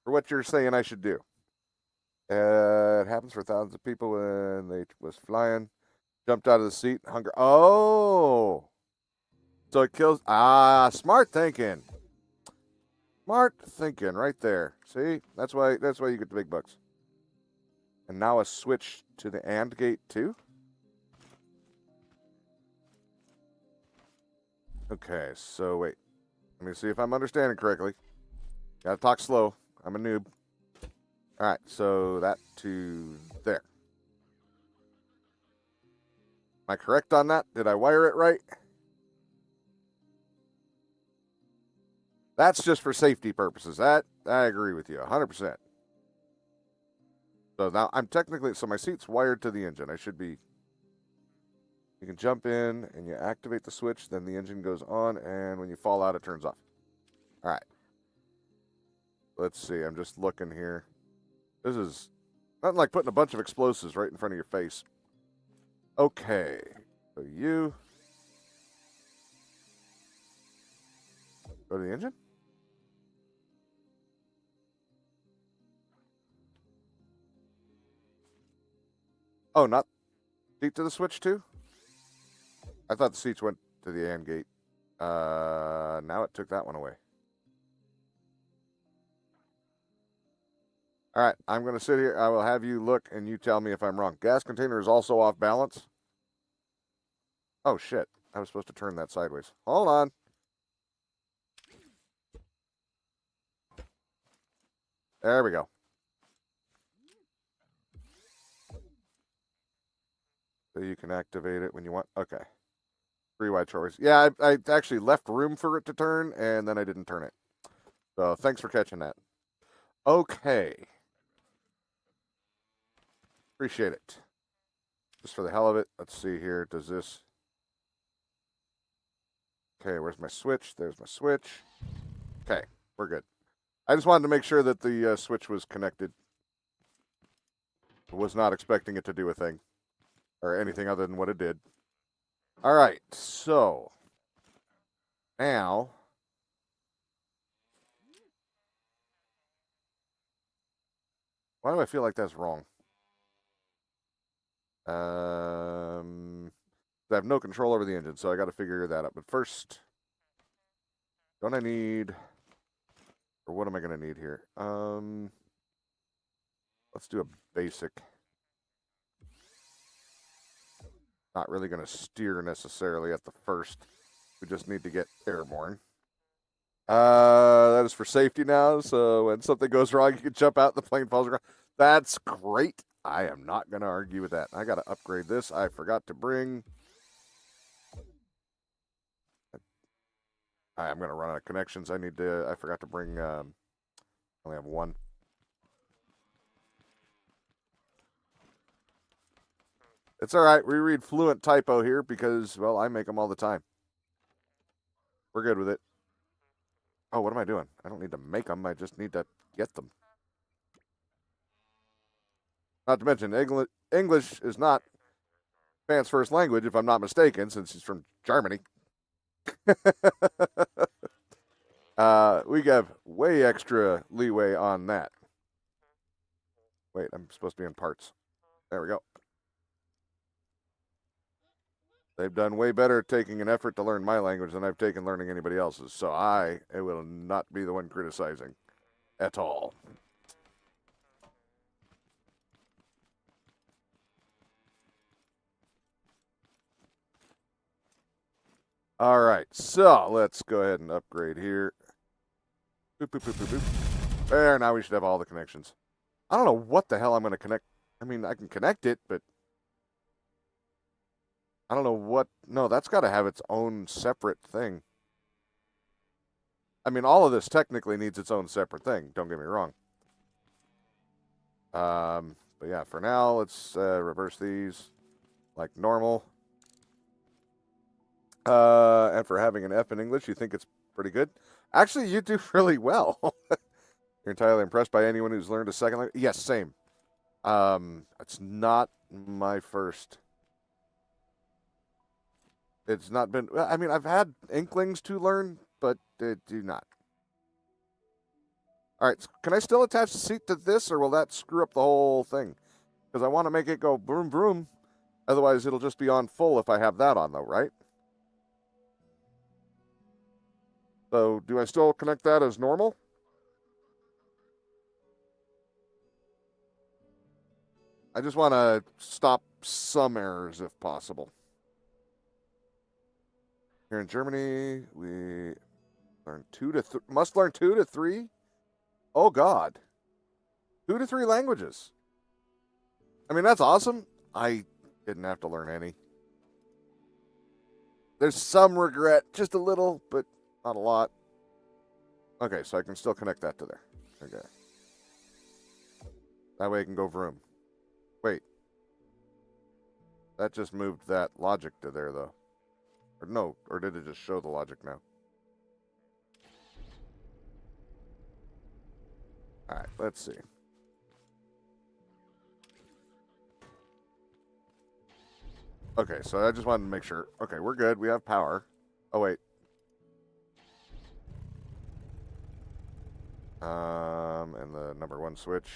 what you're saying I should do? It happens for thousands of people when they was flying, jumped out of the seat, hunger. Oh, so it kills. Smart thinking. Smart thinking, right there. See, that's why you get the big bucks. And now a switch to the AND gate too. Okay, so wait. Let me see if I'm understanding correctly. Gotta talk slow. I'm a noob. All right, so that to there. Am I correct on that? Did I wire it right? That's just for safety purposes. That I agree with you 100%. So now I'm technically, so my seat's wired to the engine. I should be, you can jump in and you activate the switch, then the engine goes on, and when you fall out, it turns off. All right. Let's see. I'm just looking here. This is nothing like putting a bunch of explosives right in front of your face. Okay. So you go to the engine. Oh, not seat to the switch too? I thought the seats went to the AND gate. Now it took that one away. All right, I'm going to sit here. I will have you look, and you tell me if I'm wrong. Gas container is also off balance. Oh, shit. I was supposed to turn that sideways. Hold on. There we go. So you can activate it when you want. Okay. 3 wide shoulders. Yeah, I actually left room for it to turn, and then I didn't turn it. So thanks for catching that. Okay. Appreciate it. Just for the hell of it, let's see here. Does this... Okay, where's my switch? There's my switch. Okay, we're good. I just wanted to make sure that the switch was connected. I was not expecting it to do a thing. Or anything other than what it did. All right, so... Now... Why do I feel like that's wrong? I have no control over the engine, so I got to figure that out. But first, don't I need, or what am I going to need here? Let's do a basic. Not really going to steer necessarily at the first. We just need to get airborne. That is for safety now. So when something goes wrong, you can jump out. The plane falls around. That's great. I am not going to argue with that. I got to upgrade this. I forgot to bring. I'm going to run out of connections. I forgot to bring, I only have 1. It's all right. We read fluent typo here because, well, I make them all the time. We're good with it. Oh, what am I doing? I don't need to make them. I just need to get them. Not to mention, English is not Fant's first language, if I'm not mistaken, since he's from Germany. We have way extra leeway on that. Wait, I'm supposed to be in parts. There we go. They've done way better at taking an effort to learn my language than I've taken learning anybody else's. So I will not be the one criticizing at all. All right, so let's go ahead and upgrade here. Boop, boop, boop, boop, boop. There, now we should have all the connections. I don't know what the hell I'm going to connect. I mean, I can connect it, but I don't know what. No, that's got to have its own separate thing. I mean, all of this technically needs its own separate thing. Don't get me wrong. But yeah, for now, let's reverse these like normal. And for having an F in English, you think it's pretty good? Actually, you do really well. You're entirely impressed by anyone who's learned a second language? Yes, same. It's not my first. It's not been. I mean, I've had inklings to learn, but do not. All right, can I still attach the seat to this, or will that screw up the whole thing? Because I want to make it go broom broom. Otherwise, it'll just be on full if I have that on, though, right? So, do I still connect that as normal? I just want to stop some errors if possible. Here in Germany, we must learn 2 to 3. Oh God, 2 to 3 languages. I mean, that's awesome. I didn't have to learn any. There's some regret, just a little, but not a lot. Okay, so I can still connect that to there. Okay. That way I can go vroom. Wait. That just moved that logic to there, though. Or no, or did it just show the logic now? All right, let's see. Okay, so I just wanted to make sure. Okay, we're good. We have power. Oh, wait. And the number 1 switch.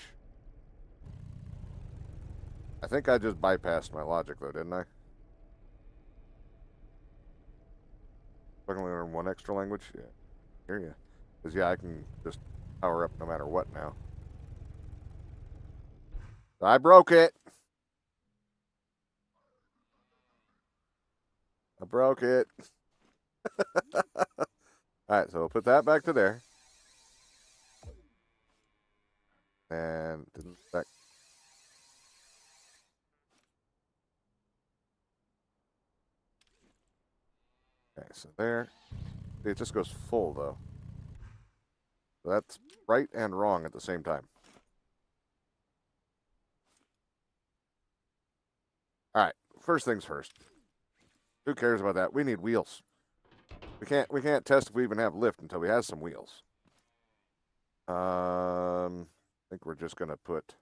I think I just bypassed my logic, though, didn't I? I can learn 1 extra language? Yeah. Hear ya. Because, yeah, I can just power up no matter what now. I broke it. I broke it. All right, so we'll put that back to there. And back. Okay, so there. It just goes full, though. So that's right and wrong at the same time. All right, first things first. Who cares about that? We need wheels. We can't test if we even have lift until we have some wheels. I think we're just gonna put.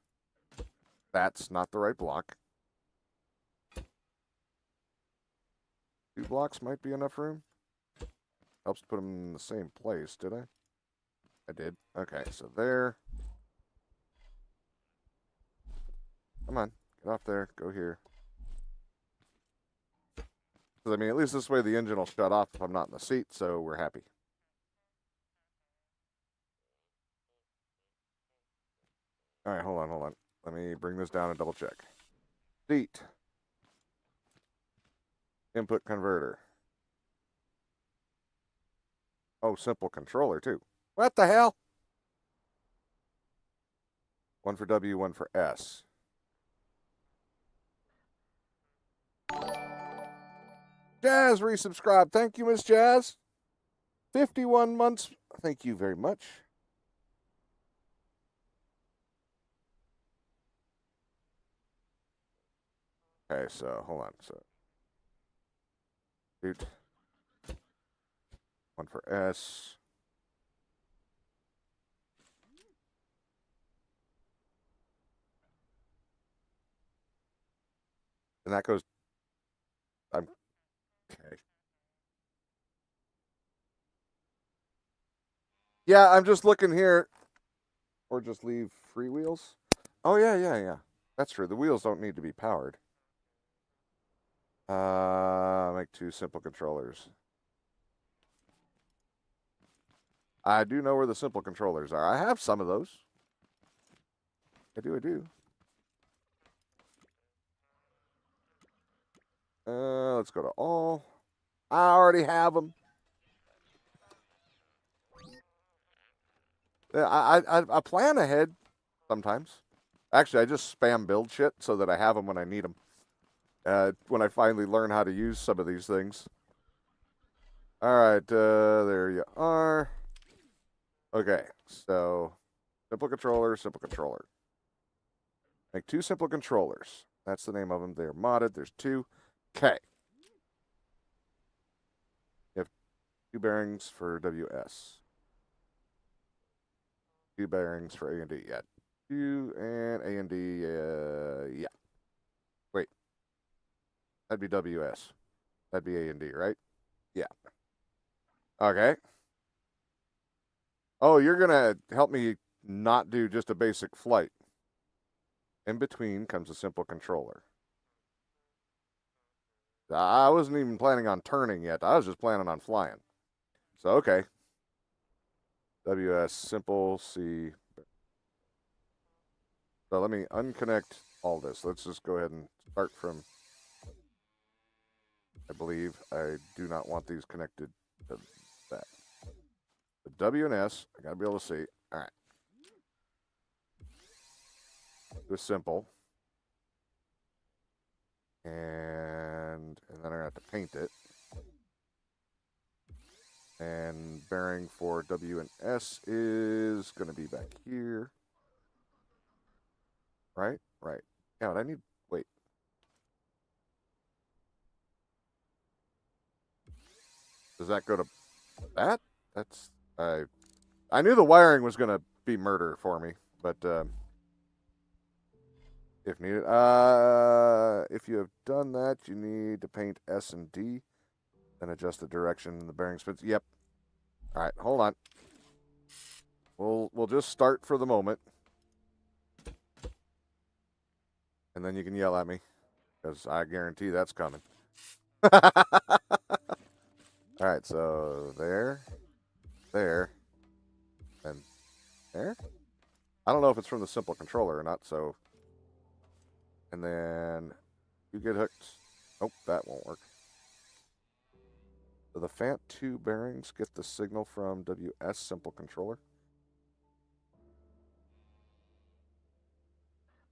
That's not the right block. 2 blocks might be enough room. Helps to put them in the same place. Did I? I did. Okay, so there. Come on, get off there. Go here. I mean, at least this way the engine will shut off if I'm not in the seat, so we're happy. All right, hold on. Let me bring this down and double check. Seat. Input converter. Oh, simple controller, too. What the hell? 1 for W, 1 for S. Jazz resubscribed. Thank you, Miss Jazz. 51 months. Thank you very much. Okay, so hold on. So, dude, 1 for S. And that goes. I'm okay. Yeah, I'm just looking here, or just leave free wheels. Oh, yeah, yeah, yeah. That's true. The wheels don't need to be powered. Make 2 simple controllers. I do know where the simple controllers are. I have some of those. I do, I do. Let's go to all. I already have them. Yeah, I plan ahead sometimes. Actually, I just spam build shit so that I have them when I need them. When I finally learn how to use some of these things. All right, there you are. Okay, so simple controller, simple controller. Make 2 simple controllers. That's the name of them. They're modded. There's 2. Okay. You have 2 bearings for WS. 2 bearings for A and D. Yeah. 2 and A and D. Yeah. Wait. That'd be WS. That'd be A and D, right? Yeah. Okay. Oh, you're going to help me not do just a basic flight. In between comes a simple controller. I wasn't even planning on turning yet. I was just planning on flying. So, okay. WS, simple, C. So let me unconnect all this. Let's just go ahead and start from, I believe I do not want these connected to that. The W and S, I gotta be able to see. All right. Do a simple. And then I'm gonna have to paint it. And bearing for W and S is gonna be back here. Right? Right. Yeah, but I need, wait. Does that go to that? That's, I knew the wiring was gonna be murder for me, but if needed. If you have done that, you need to paint S and D, then adjust the direction and the bearing spins. Yep. All right, hold on. We'll just start for the moment, and then you can yell at me, because I guarantee that's coming. All right, so there, and there. I don't know if it's from the simple controller or not. So, and then you get hooked. Oh, that won't work. So the Fant 2 bearings get the signal from WS simple controller.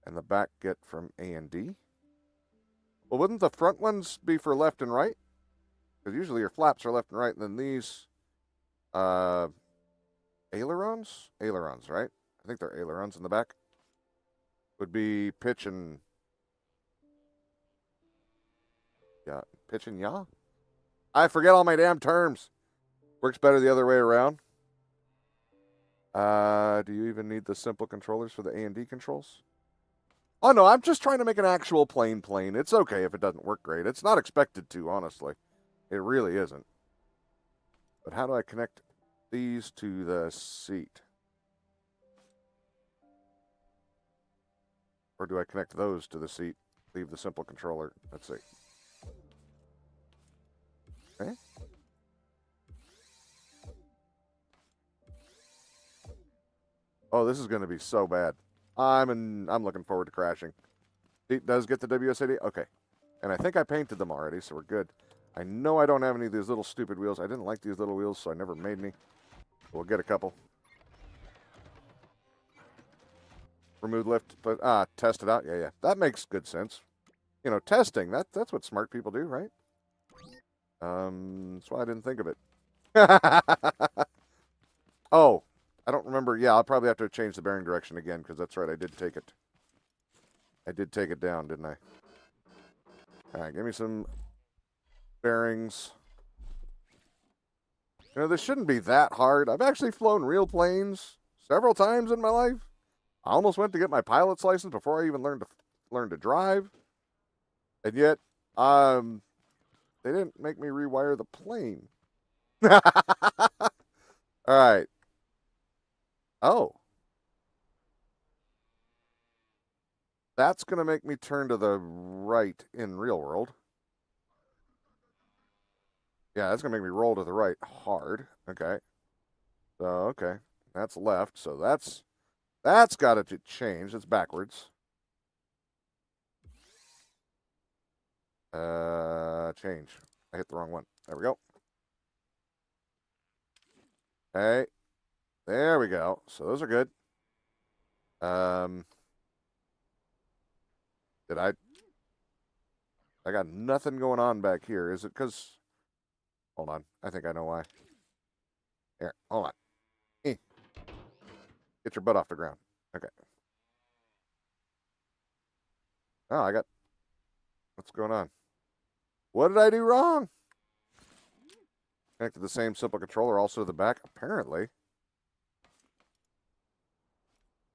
And the back get from A and D. Well, wouldn't the front ones be for left and right? Because usually your flaps are left and right, and then these ailerons? Ailerons, right? I think they're ailerons in the back. Would be pitch and yeah, pitch and yaw. I forget all my damn terms. Works better the other way around. Do you even need the simple controllers for the A and D controls? Oh no, I'm just trying to make an actual plane. It's okay if it doesn't work great. It's not expected to, honestly. It really isn't. But how do I connect these to the seat? Or do I connect those to the seat? Leave the simple controller. Let's see. Okay. Oh, this is going to be so bad. I'm looking forward to crashing. It does get the WSAD? Okay. And I think I painted them already, so we're good. I know I don't have any of these little stupid wheels. I didn't like these little wheels, so I never made any. We'll get a couple. Remove lift, but test it out. Yeah, yeah. That makes good sense. You know, testing, that's what smart people do, right? That's why I didn't think of it. Oh, I don't remember. Yeah, I'll probably have to change the bearing direction again, because that's right, I did take it. I did take it down, didn't I? All right, give me some bearings. You know, this shouldn't be that hard. I've actually flown real planes several times in my life. I almost went to get my pilot's license before I even learned to drive. And yet, they didn't make me rewire the plane. All right. Oh. That's going to make me turn to the right in real world. Yeah, that's going to make me roll to the right hard. Okay. So, okay. That's left. So that's got to change. It's backwards. Change. I hit the wrong one. There we go. Okay. There we go. So those are good. Did I got nothing going on back here. Is it because, hold on. I think I know why. Here, hold on. Eh. Get your butt off the ground. Okay. Oh, what's going on? What did I do wrong? Connected the same simple controller also to the back. Apparently.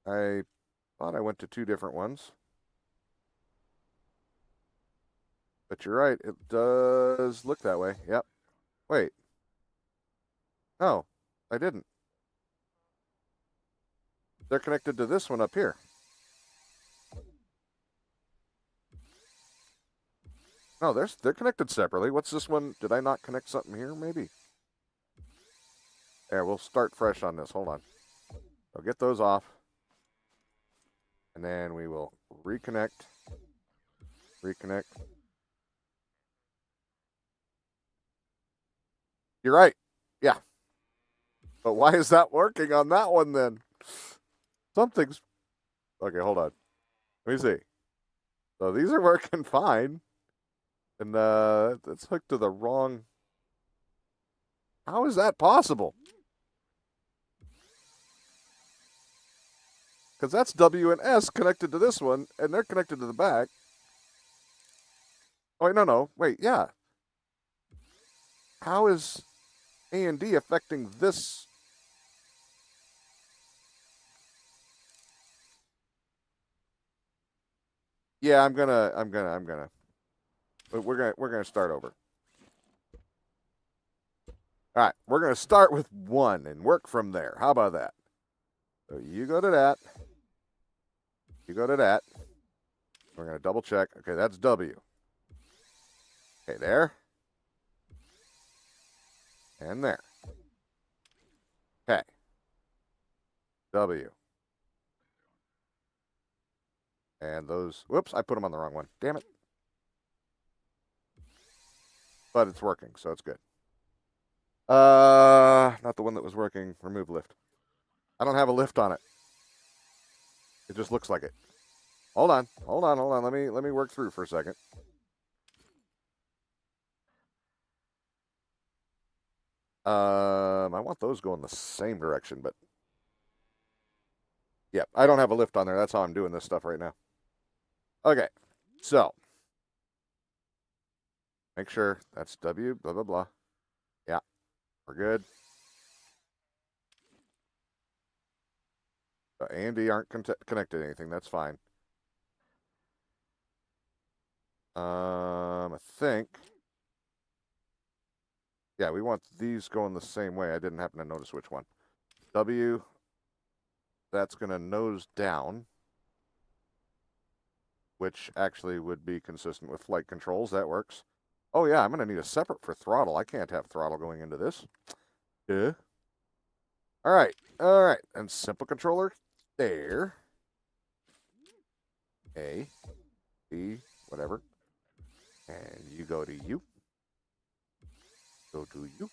I thought I went to two different ones. But you're right. It does look that way. Yep. Wait. No, I didn't. They're connected to this one up here. No, they're connected separately. What's this one? Did I not connect something here? Maybe. There, we'll start fresh on this. Hold on. I'll get those off. And then we will reconnect. Reconnect. You're right. Yeah. But why is that working on that one then? Something's... Okay, hold on. Let me see. So these are working fine. And it's hooked to the wrong... How is that possible? Because that's W and S connected to this one, and they're connected to the back. Oh, wait, no. Wait, yeah. How is A and D affecting this? Yeah, I'm gonna. We're gonna start over. All right, we're gonna start with one and work from there. How about that? So you go to that. You go to that. We're gonna double check. Okay, that's W. Okay, there. And there. Okay. W. And those. Whoops, I put them on the wrong one. Damn it. But it's working, so it's good. Not the one that was working. Remove lift. I don't have a lift on it. It just looks like it. Hold on. Let me work through for a second. I want those going the same direction, but yeah, I don't have a lift on there. That's how I'm doing this stuff right now. Okay, so make sure that's W, blah, blah, blah. Yeah, we're good. A and D aren't connected to anything. That's fine. I think. Yeah, we want these going the same way. I didn't happen to notice which one. W, that's going to nose down, which actually would be consistent with flight controls. That works. Oh, yeah, I'm going to need a separate for throttle. I can't have throttle going into this. Yeah. All right. And simple controller there. A, B, whatever. And you go to U. Go to U.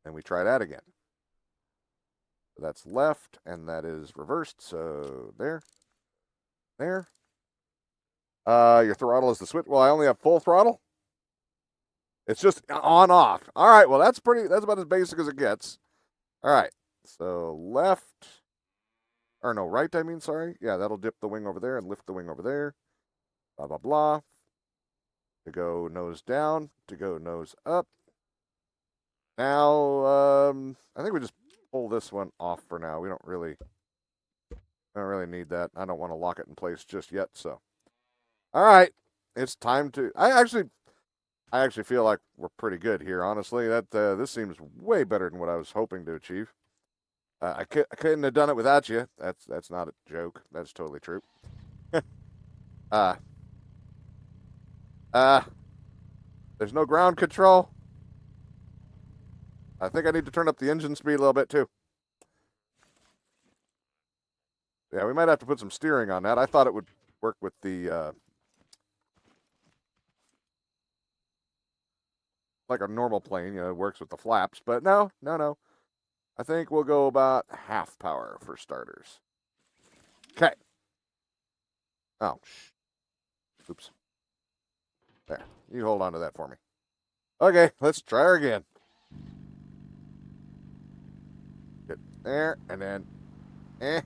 And we try that again. So that's left, and that is reversed. So there. There. Your throttle is the switch. Well, I only have full throttle. It's just on off. All right. Well, that's about as basic as it gets. All right. So left. Or no, right, I mean, sorry. Yeah, that'll dip the wing over there and lift the wing over there. Blah, blah, blah. To go nose down. To go nose up. Now, I think we just pull this one off for now. We don't really need that. I don't want to lock it in place just yet, so. All right. It's time to... I actually feel like we're pretty good here, honestly. This seems way better than what I was hoping to achieve. I couldn't have done it without you. That's not a joke. That's totally true. Uh, uh, there's no ground control. I think I need to turn up the engine speed a little bit too. Yeah, we might have to put some steering on that. I thought it would work with the, like a normal plane, you know, it works with the flaps, but no, no, no. I think we'll go about half power for starters. Okay. Oh, oops. There. You hold on to that for me. Okay, let's try her again. Get there, and then, I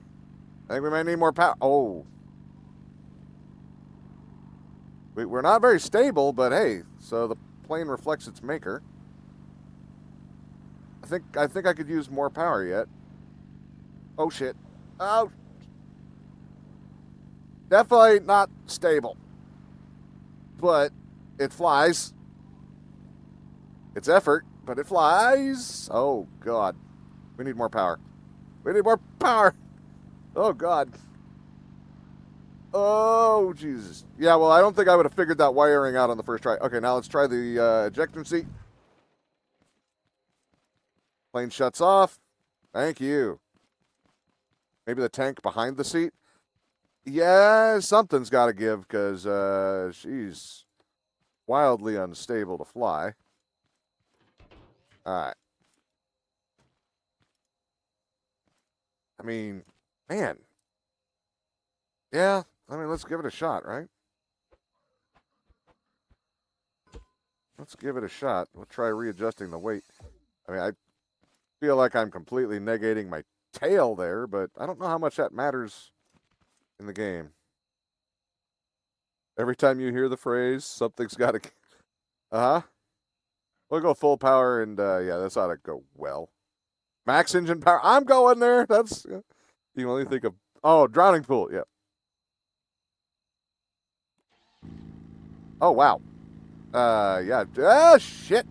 think we might need more power. Oh. We're not very stable, but hey, so the plane reflects its maker. I think I could use more power yet. Oh shit. Oh. Definitely not stable. But it flies. It's effort, but it flies. Oh god. We need more power. We need more power. Oh god. Oh Jesus. Yeah, well, I don't think I would have figured that wiring out on the first try. Okay, now let's try the ejection seat. Plane shuts off. Thank you. Maybe the tank behind the seat. Yeah, something's got to give because she's wildly unstable to fly. All right. I mean, man. Yeah, I mean, let's give it a shot, right? Let's give it a shot. We'll try readjusting the weight. I mean, I feel like I'm completely negating my tail there, but I don't know how much that matters in the game. Every time you hear the phrase, something's got to. Uh huh. We'll go full power, and yeah, that's ought to go well. Max engine power. I'm going there. That's you can only think of. Oh, drowning pool. Yeah. Oh wow. Yeah. Ah, shit.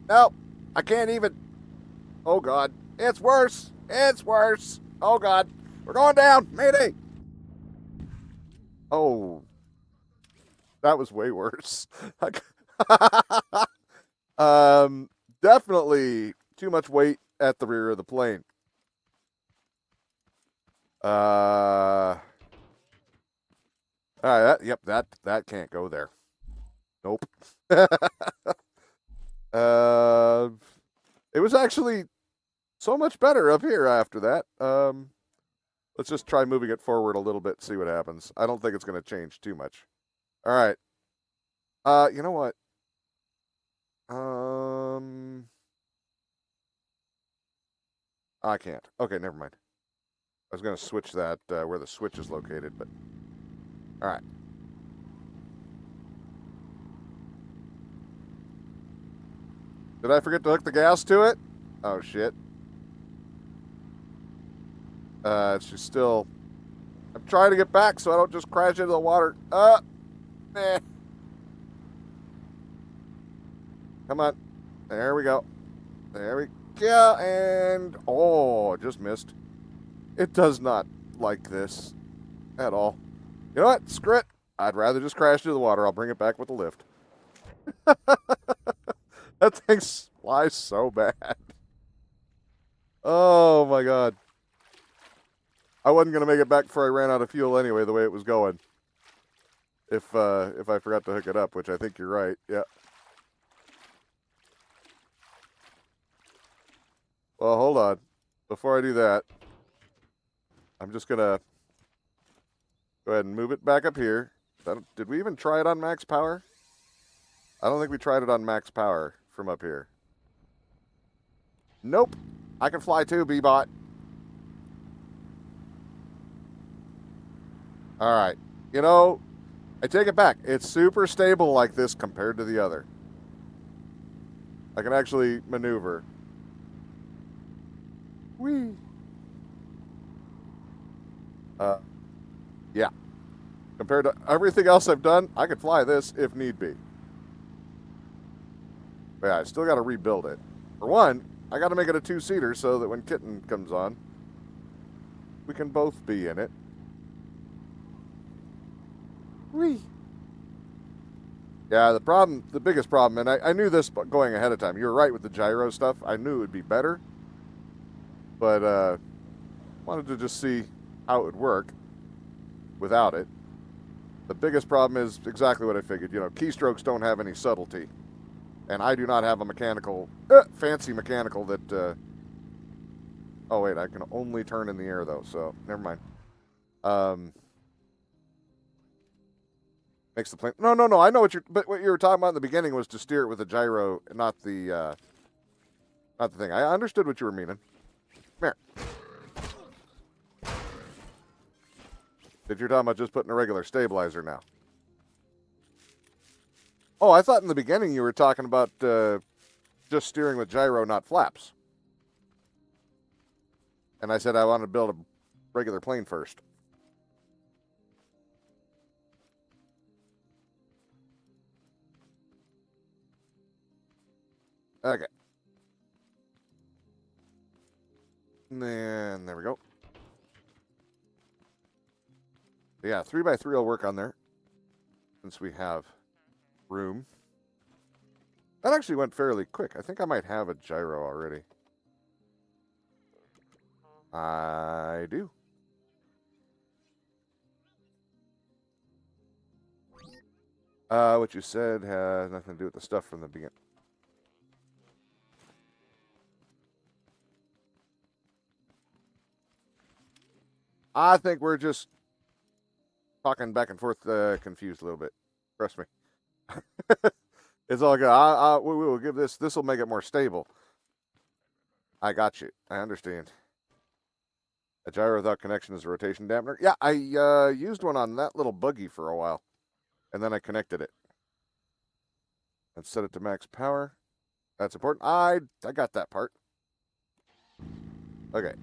No, I can't even. Oh god, it's worse. It's worse. Oh god, we're going down. Mayday. Oh, that was way worse. Definitely too much weight at the rear of the plane. All right. Yep. That can't go there. Nope. uh, it was actually so much better up here after that. Let's just try moving it forward a little bit, see what happens. I don't think it's going to change too much. All right. You know what? I can't. Okay, never mind. I was going to switch that where the switch is located, but all right. Did I forget to hook the gas to it? Oh shit. It's just still. I'm trying to get back so I don't just crash into the water. Eh. Come on. There we go. There we go. And oh, just missed. It does not like this at all. You know what? Screw it. I'd rather just crash into the water. I'll bring it back with the lift. That thing flies so bad. Oh my god. I wasn't gonna make it back before I ran out of fuel anyway, the way it was going. If I forgot to hook it up, which I think you're right. Yeah. Well, hold on. Before I do that, I'm just gonna go ahead and move it back up here. Did we even try it on max power? I don't think we tried it on max power from up here. Nope. I can fly too, B-Bot. All right. You know, I take it back. It's super stable like this compared to the other. I can actually maneuver. Whee. Yeah. Compared to everything else I've done, I could fly this if need be. But yeah, I still got to rebuild it. For one, I got to make it a two-seater so that when Kitten comes on, we can both be in it. Whee! Yeah, the biggest problem, and I knew this going ahead of time. You were right with the gyro stuff. I knew it would be better, but wanted to just see how it would work without it. The biggest problem is exactly what I figured. You know, keystrokes don't have any subtlety, and I do not have a mechanical, fancy mechanical that. Oh wait, I can only turn in the air though, so never mind. Makes the plane. No, no, no. I know what you're. But what you were talking about in the beginning was to steer it with a gyro, not the thing. I understood what you were meaning. Come here. If you're talking about just putting a regular stabilizer now. Oh, I thought in the beginning you were talking about just steering with gyro, not flaps. And I said I wanted to build a regular plane first. Okay. And then there we go. Yeah, 3x3 will work on there since we have room. That actually went fairly quick. I think I might have a gyro already. I do. What you said has nothing to do with the stuff from the beginning. I think we're just talking back and forth, confused a little bit. Trust me. It's all good. We will give this. This will make it more stable. I got you. I understand. A gyro without connection is a rotation dampener. Yeah, I used one on that little buggy for a while, and then I connected it and set it to max power. That's important. I got that part. Okay.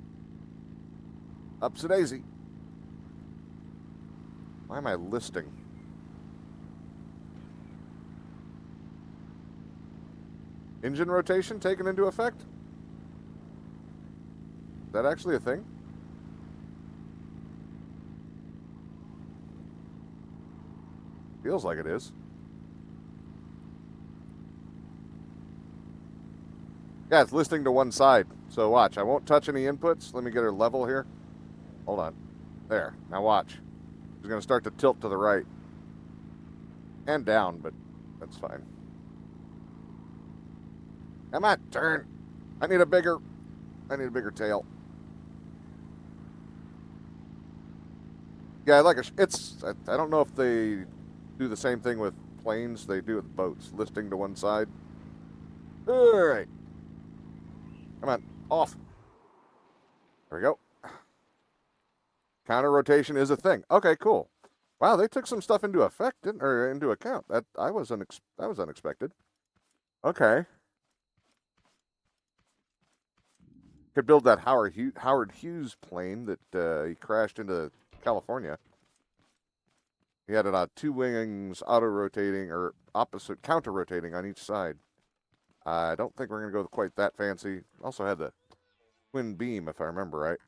Ups a daisy. Why am I listing? Engine rotation taken into effect? Is that actually a thing? Feels like it is. Yeah, it's listing to one side. So watch. I won't touch any inputs. Let me get her level here. Hold on. There. Now watch. She's going to start to tilt to the right. And down, but that's fine. Come on, turn. I need a bigger tail. Yeah, I like I don't know if they do the same thing with planes. They do with boats. Listing to one side. All right. Come on. Off. There we go. Counter rotation is a thing. Okay, cool. Wow, they took some stuff into effect, into account. That was unexpected. Okay. Could build that Howard Hughes plane that he crashed into California. He had it on two wings, auto-rotating, or opposite, counter-rotating on each side. I don't think we're going to go quite that fancy. Also had the twin beam, if I remember right.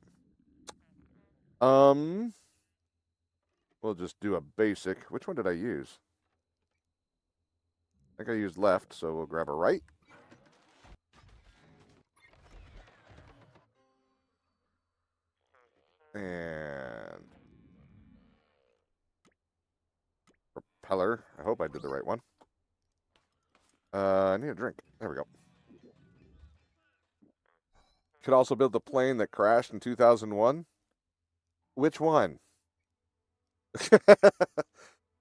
We'll just do a basic. Which one did I use? I think I used left, so we'll grab a right. And propeller. I hope I did the right one. I need a drink. There we go. Could also build the plane that crashed in 2001. Which one?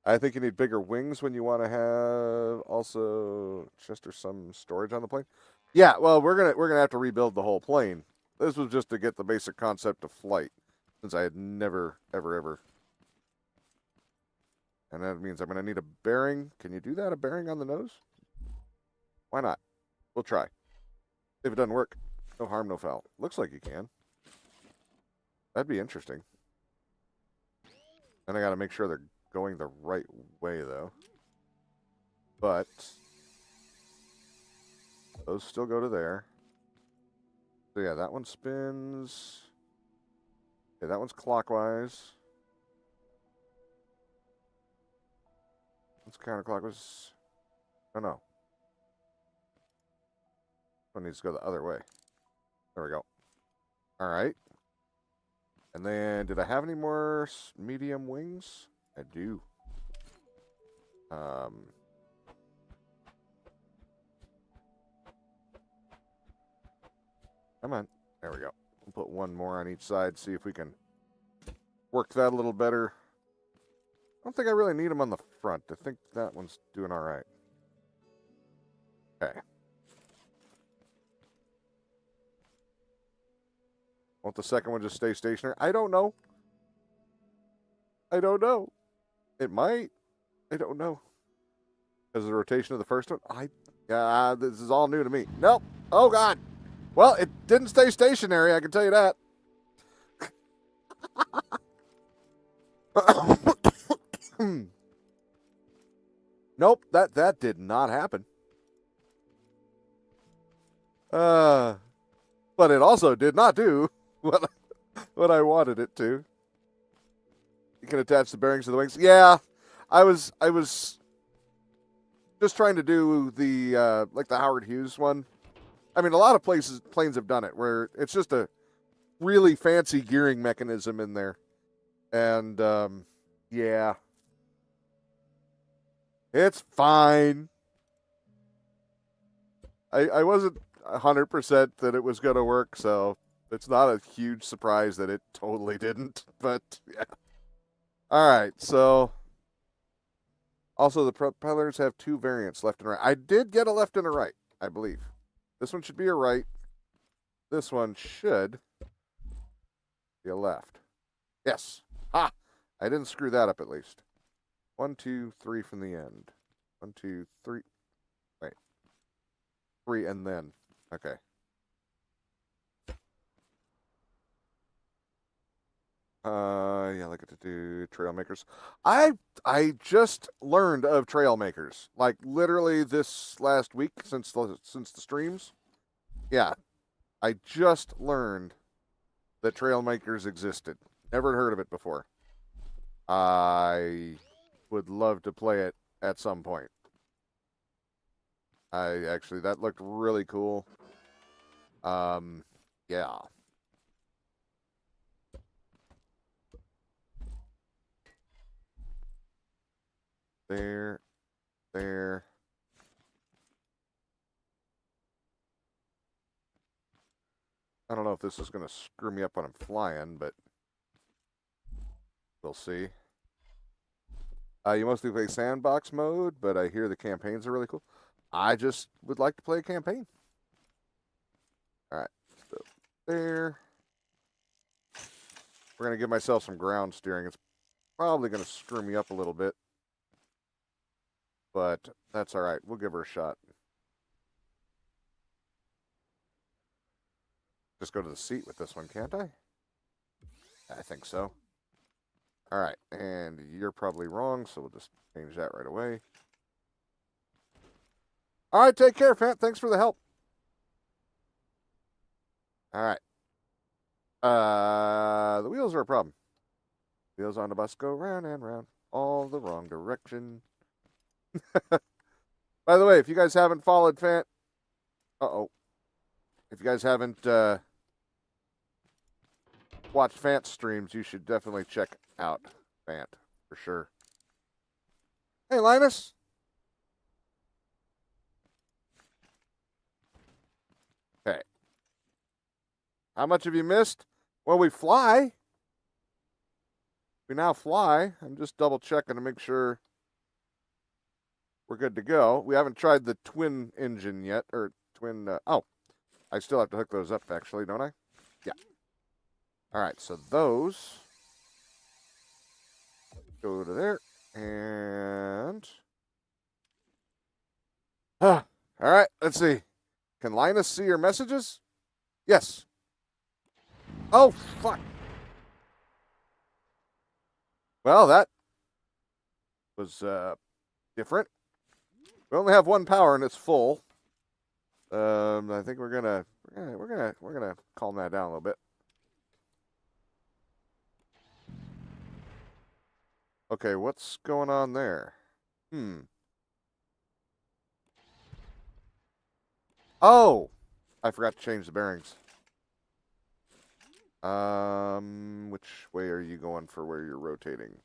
I think you need bigger wings when you want to have also just or some storage on the plane. Yeah, well, we're gonna have to rebuild the whole plane. This was just to get the basic concept of flight, since I had never ever. And that means I'm gonna need a bearing. Can you do that? A bearing on the nose? Why not? We'll try. If it doesn't work, no harm, no foul. Looks like you can. That'd be interesting. And I got to make sure they're going the right way, though. But those still go to there. So yeah, that one spins. Okay, that one's clockwise. It's counterclockwise. Oh, no. One needs to go the other way. There we go. All right. And then, did I have any more medium wings? I do. Come on. There we go. We'll put one more on each side, see if we can work that a little better. I don't think I really need them on the front. I think that one's doing all right. Okay. Won't the second one just stay stationary? I don't know. I don't know. It might. I don't know. Because of the rotation of the first one? This is all new to me. Nope. Oh, God. Well, it didn't stay stationary, I can tell you that. Nope, that did not happen. But it also did not do what I wanted it to. You can attach the bearings to the wings. Yeah, I was just trying to do the like the Howard Hughes one. I mean, a lot of planes have done it where it's just a really fancy gearing mechanism in there, and yeah, it's fine. I wasn't 100% that it was going to work, so it's not a huge surprise that it totally didn't. But yeah. All right, so also the propellers have two variants, left and right. I did get a left and a right, I believe. This one should be a right. This one should be a left. Yes. Ha! I didn't screw that up at least. 1, 2, 3 from the end. 1, 2, 3. Wait. 3 and then. Okay. Yeah, look at the do trail makers. I just learned of trail makers, like literally this last week since the streams. Yeah, I just learned that trail makers existed. Never heard of it before. I would love to play it at some point. That looked really cool. Yeah. There. I don't know if this is going to screw me up when I'm flying, but we'll see. You mostly play sandbox mode, but I hear the campaigns are really cool. I just would like to play a campaign. All right. So there. We're going to give myself some ground steering. It's probably going to screw me up a little bit, but that's all right. We'll give her a shot. Just go to the seat with this one, can't I? I think so. All right, and you're probably wrong, so we'll just change that right away. All right, take care, Fant. Thanks for the help. All right. The wheels are a problem. Wheels on the bus go round and round, all the wrong direction. By the way, if you guys haven't followed Fant, if you guys haven't watched Fant streams, you should definitely check out Fant for sure. Hey, Linus. Okay. How much have you missed? Well, we fly. We now fly. I'm just double checking to make sure we're good to go. We haven't tried the twin engine yet, or twin. I still have to hook those up, actually, don't I? Yeah. All right, so those go to there, and all right. Let's see. Can Linus see your messages? Yes. Oh, fuck. Well, that was different. We only have one power and it's full. I think we're gonna calm that down a little bit. Okay, what's going on there? Oh! I forgot to change the bearings. Which way are you going for where you're rotating?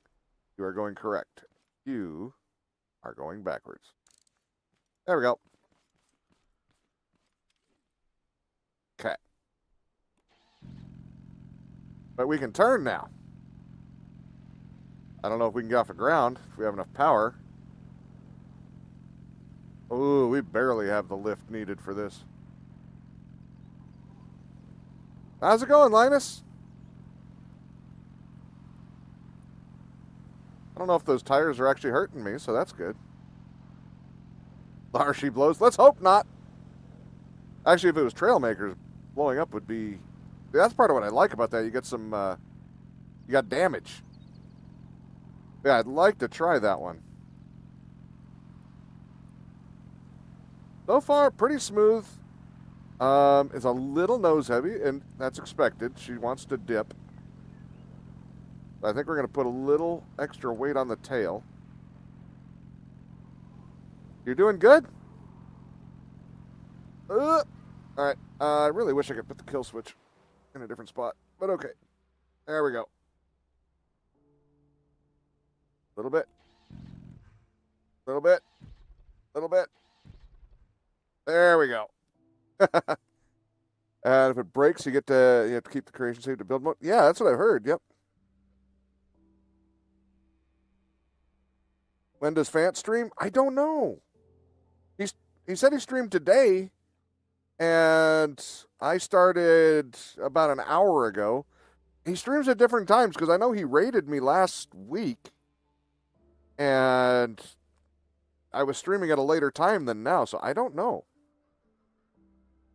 You are going correct. You are going backwards. There we go. Okay. But we can turn now. I don't know if we can get off the ground if we have enough power. Ooh, we barely have the lift needed for this. How's it going, Linus? I don't know if those tires are actually hurting me, so that's good. The Hershey blows. Let's hope not. Actually, if it was Trailmakers, blowing up would be... That's part of what I like about that. You get some... you got damage. Yeah, I'd like to try that one. So far, pretty smooth. It's a little nose heavy, and that's expected. She wants to dip. I think we're going to put a little extra weight on the tail. You're doing good? All right. I really wish I could put the kill switch in a different spot, but okay. There we go. Little bit. Little bit. Little bit. There we go. And if it breaks, you have to keep the creation save to build mode. Yeah, that's what I've heard. Yep. When does Fant stream? I don't know. He said he streamed today, and I started about an hour ago. He streams at different times because I know he raided me last week, and I was streaming at a later time than now, so I don't know.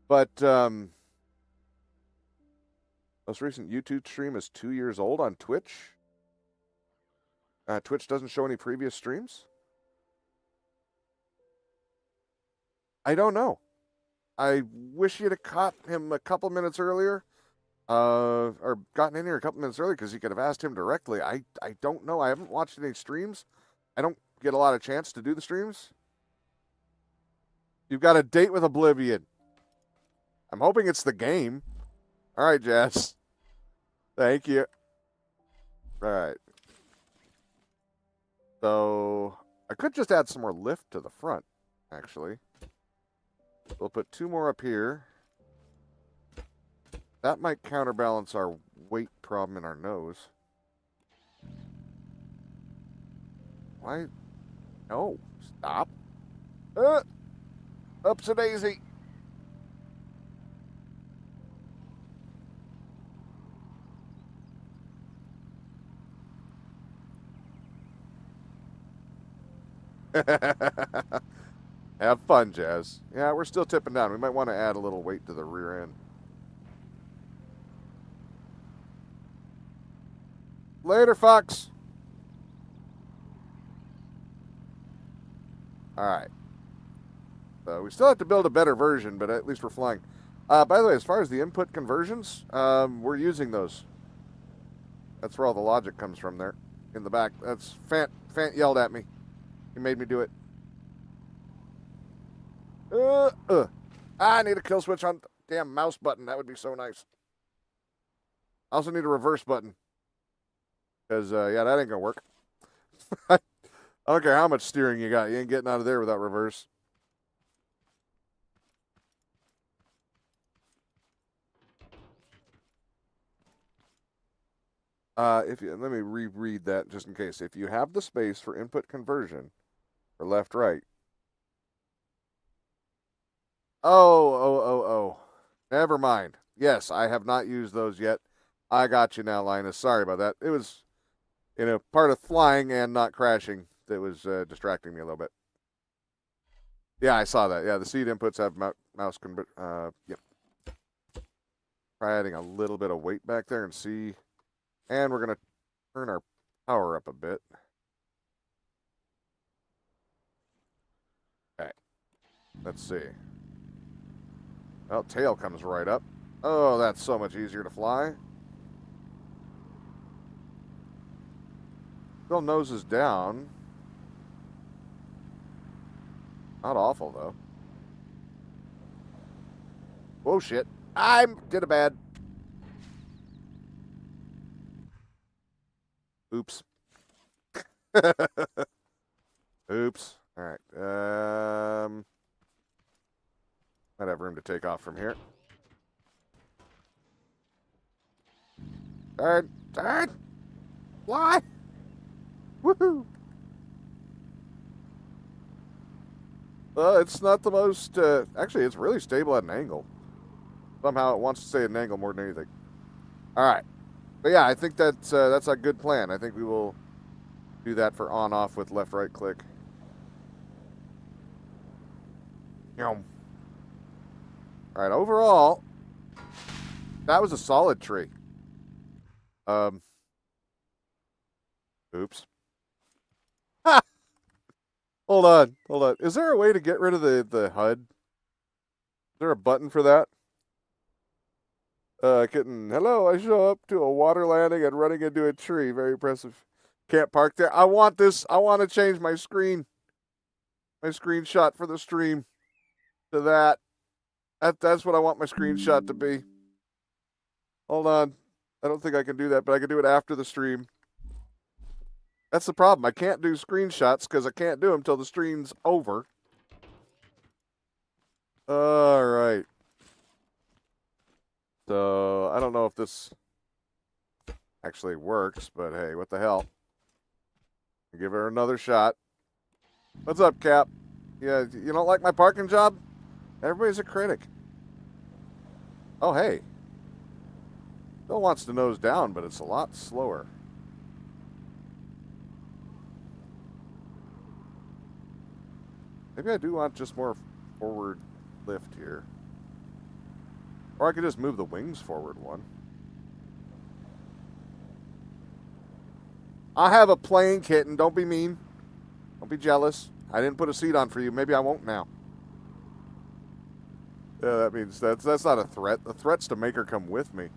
But most recent YouTube stream is 2 years old on Twitch. Twitch doesn't show any previous streams. I don't know. I wish you'd have caught him a couple minutes earlier, or gotten in here a couple minutes earlier because you could have asked him directly. I don't know. I haven't watched any streams. I don't get a lot of chance to do the streams. You've got a date with Oblivion. I'm hoping it's the game. All right, Jess. Thank you. All right. So I could just add some more lift to the front, actually. We'll put 2 more up here. That might counterbalance our weight problem in our nose. Why? No. Stop. Upsy-daisy. Have fun, Jazz. Yeah, we're still tipping down. We might want to add a little weight to the rear end. Later, Fox. All right. So we still have to build a better version, but at least we're flying. By the way, as far as the input conversions, we're using those. That's where all the logic comes from there in the back. That's Fant. Fant yelled at me. He made me do it. I need a kill switch on the damn mouse button. That would be so nice. I also need a reverse button. Because, yeah, that ain't going to work. I don't care how much steering you got. You ain't getting out of there without reverse. Let me reread that just in case. If you have the space for input conversion for left, right. Oh. Never mind. Yes, I have not used those yet. I got you now, Linus. Sorry about that. It was, part of flying and not crashing that was distracting me a little bit. Yeah, I saw that. Yeah, the seat inputs have mouse convert. Yep. Try adding a little bit of weight back there and see. And we're going to turn our power up a bit. Okay. Let's see. Well, tail comes right up. Oh, that's so much easier to fly. Still nose is down. Not awful, though. Whoa, shit. I did a bad. Oops. Oops. All right. Might have room to take off from here. Turn. Turn. Fly. Woohoo. It's not the most. Actually, it's really stable at an angle. Somehow it wants to stay at an angle more than anything. All right. But yeah, I think that's a good plan. I think we will do that for on-off with left-right click. All right. Overall, that was a solid tree. Oops. Ha! Hold on. Hold on. Is there a way to get rid of the HUD? Is there a button for that? Kitten. Hello, I show up to a water landing and running into a tree. Very impressive. Can't park there. I want this. I want to change my screen. My screenshot for the stream to that. That's what I want my screenshot to be. Hold on. I don't think I can do that, but I can do it after the stream. That's the problem. I can't do screenshots because I can't do them till the stream's over. All right. So I don't know if this actually works, but hey, what the hell? Give her another shot. What's up, Cap? Yeah, you don't like my parking job? Everybody's a critic. Oh, hey. Still wants to nose down, but it's a lot slower. Maybe I do want just more forward lift here. Or I could just move the wings forward one. I have a plane, Kitten. Don't be mean. Don't be jealous. I didn't put a seat on for you. Maybe I won't now. Yeah, that means that's not a threat. The threat's to make her come with me.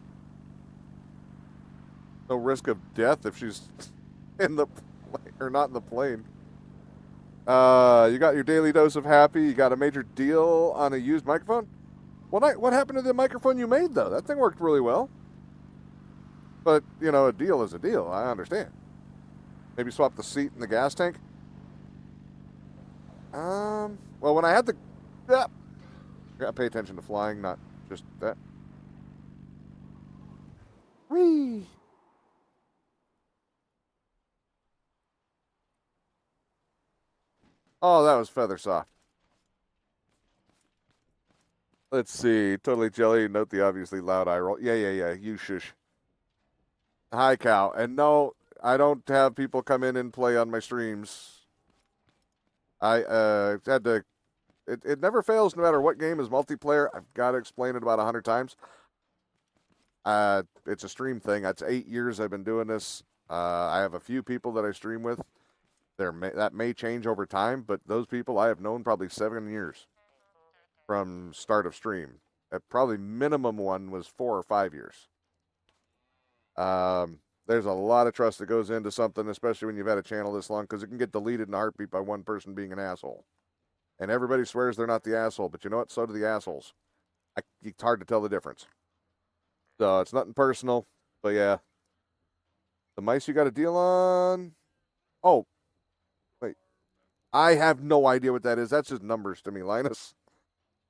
No risk of death if she's in the plane, or not in the plane. You got your daily dose of happy. You got a major deal on a used microphone. What happened to the microphone you made though? That thing worked really well. But you know, a deal is a deal. I understand. Maybe swap the seat in the gas tank. Well, when I had the, yeah, gotta pay attention to flying, not just that. Whee! Oh, that was feather soft. Let's see. Totally jelly. Note the obviously loud eye roll. Yeah. You shush. Hi, cow. And no, I don't have people come in and play on my streams. I had to. It never fails, no matter what game is multiplayer. I've got to explain it about 100 times. It's a stream thing. That's 8 years I've been doing this. I have a few people that I stream with. That may change over time, but those people I have known probably 7 years from start of stream. Probably minimum one was 4 or 5 years. There's a lot of trust that goes into something, especially when you've had a channel this long, because it can get deleted in a heartbeat by one person being an asshole. And everybody swears they're not the asshole, but you know what? So do the assholes. It's hard to tell the difference. So it's nothing personal, but yeah. The mice you got a deal on? Oh, wait. I have no idea what that is. That's just numbers to me, Linus.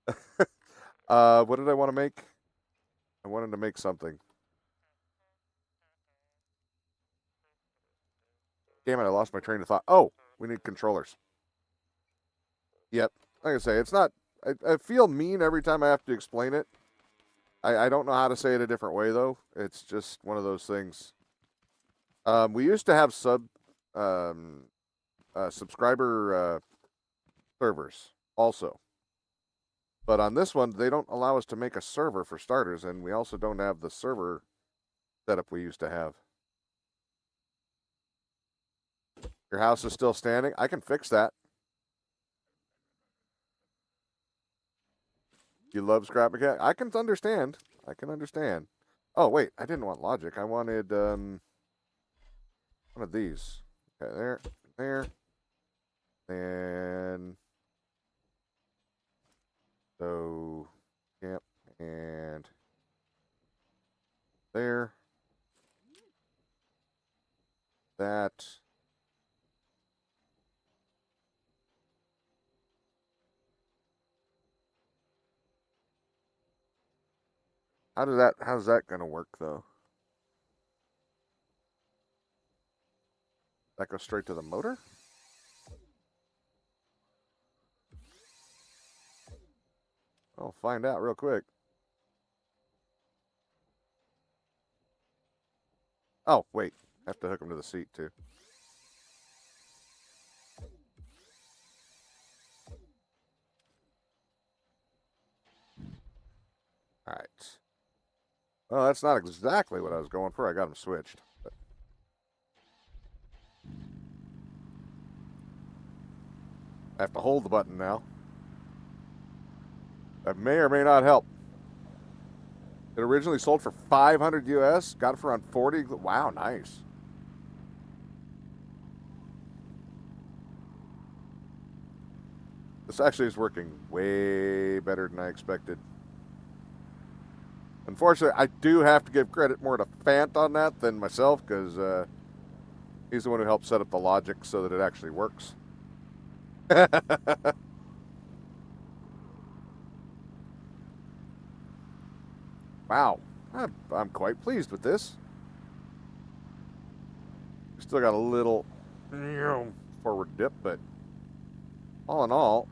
What did I want to make? I wanted to make something. Damn it, I lost my train of thought. Oh, we need controllers. Yep. Like I say, it's not. I feel mean every time I have to explain it. I don't know how to say it a different way, though. It's just one of those things. We used to have subscriber servers also. But on this one, they don't allow us to make a server for starters, and we also don't have the server setup we used to have. Your house is still standing? I can fix that. You love Scrap Mechanic? I can understand. I can understand. Oh, wait. I didn't want logic. I wanted one of these. Okay, there. And So, yep, and there. That. How's that gonna work though? That goes straight to the motor? I'll find out real quick. Oh, wait. I have to hook them to the seat too. All right. Well, that's not exactly what I was going for. I got them switched. But I have to hold the button now. That may or may not help. It originally sold for 500 US. Got it for around 40. Wow, nice. This actually is working way better than I expected. Unfortunately, I do have to give credit more to Fant on that than myself because he's the one who helped set up the logic so that it actually works. Wow. I'm quite pleased with this. Still got a little forward dip, but all in all,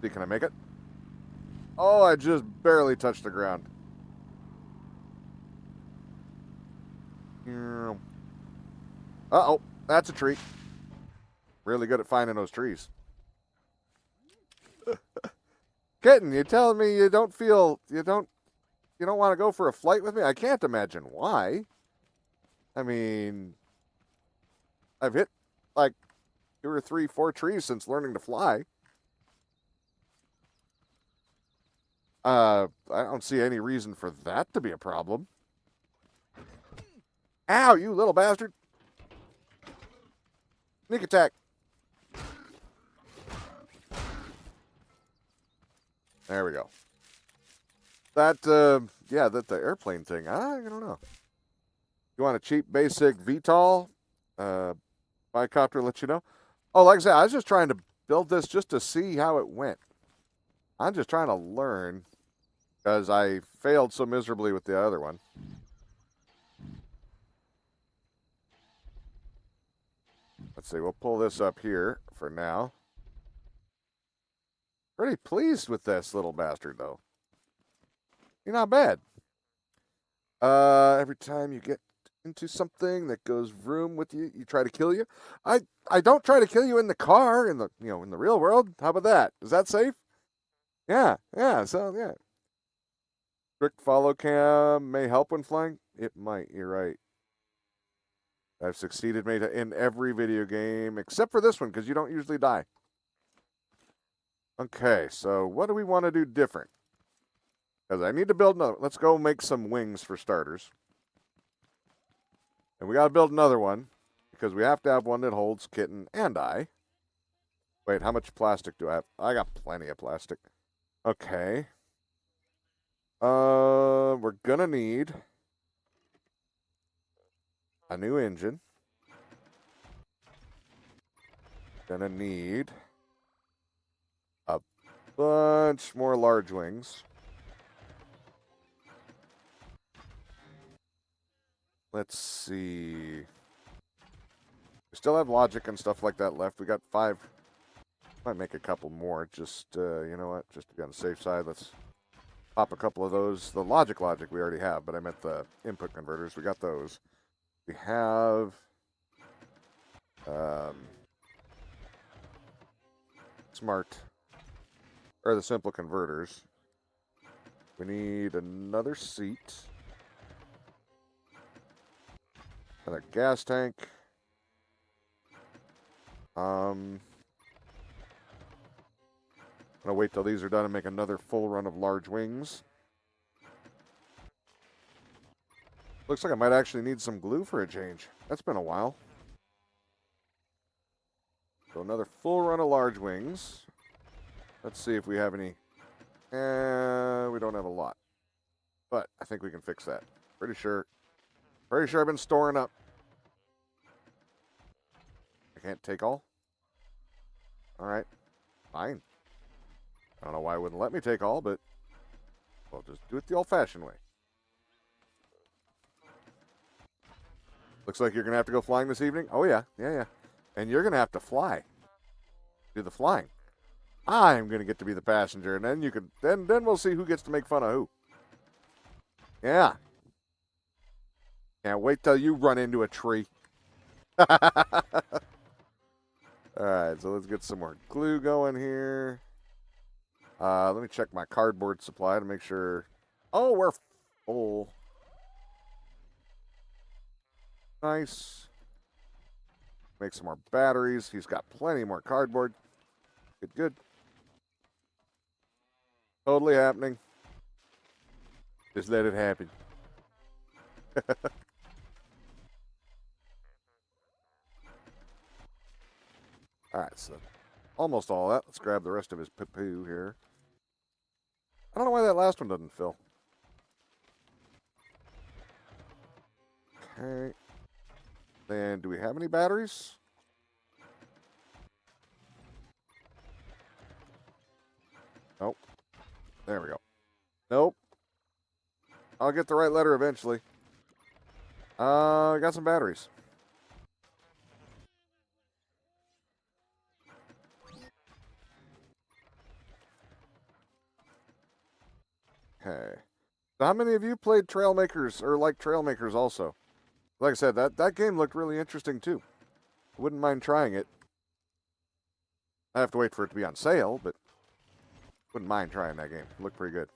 see, can I make it? Oh, I just barely touched the ground. Uh-oh, that's a tree. Really good at finding those trees. Kitten, you telling me you don't want to go for a flight with me? I can't imagine why. I mean, I've hit like 2 or 3, 4 trees since learning to fly. I don't see any reason for that to be a problem. Ow, you little bastard. Sneak attack. There we go. That, yeah, the airplane thing, I don't know. You want a cheap, basic VTOL? Bicopter let you know. Oh, like I said, I was just trying to build this just to see how it went. I'm just trying to learn because I failed so miserably with the other one. Let's see, we'll pull this up here for now. Pretty pleased with this little bastard, though. You're not bad. Every time you get into something that goes vroom with you, you try to kill you. I don't try to kill you in the car in the real world. How about that? Is that safe? Yeah, yeah. So yeah. Strict follow cam may help when flying. It might. You're right. I've succeeded mate in every video game except for this one because you don't usually die. Okay, so what do we want to do different? Because I need to build another. Let's go make some wings for starters. And we got to build another one because we have to have one that holds Kitten and I. Wait, how much plastic do I have? I got plenty of plastic. Okay. We're gonna need a new engine. Gonna need a bunch more large wings. Let's see. We still have logic and stuff like that left. We got 5. Might make a couple more. Just, you know what? Just to be on the safe side, let's pop a couple of those. The logic we already have, but I meant the input converters. We got those. We have smart, or the simple converters. We need another seat. Another gas tank. I'm gonna wait till these are done and make another full run of large wings. Looks like I might actually need some glue for a change. That's been a while. So another full run of large wings. Let's see if we have any And we don't have a lot. But I think we can fix that. Pretty sure. Pretty sure I've been storing up. I can't take all? Alright. Fine. I don't know why it wouldn't let me take all, but we'll just do it the old-fashioned way. Looks like you're going to have to go flying this evening. Oh, yeah. Yeah. And you're going to have to fly. Do the flying. I'm going to get to be the passenger, and then you can then we'll see who gets to make fun of who. Yeah. Can't wait till you run into a tree. All right, so let's get some more glue going here. Let me check my cardboard supply to make sure. Oh, we're full. Nice. Make some more batteries. He's got plenty more cardboard. Good. Totally happening. Just let it happen. All right, so almost all that. Let's grab the rest of his poo here. I don't know why that last one doesn't fill. Okay. Then, do we have any batteries? Nope. There we go. Nope. I'll get the right letter eventually. I got some batteries. Okay. So how many of you played Trailmakers or like Trailmakers also? Like I said, that game looked really interesting too. I wouldn't mind trying it. I have to wait for it to be on sale, but wouldn't mind trying that game. It looked pretty good.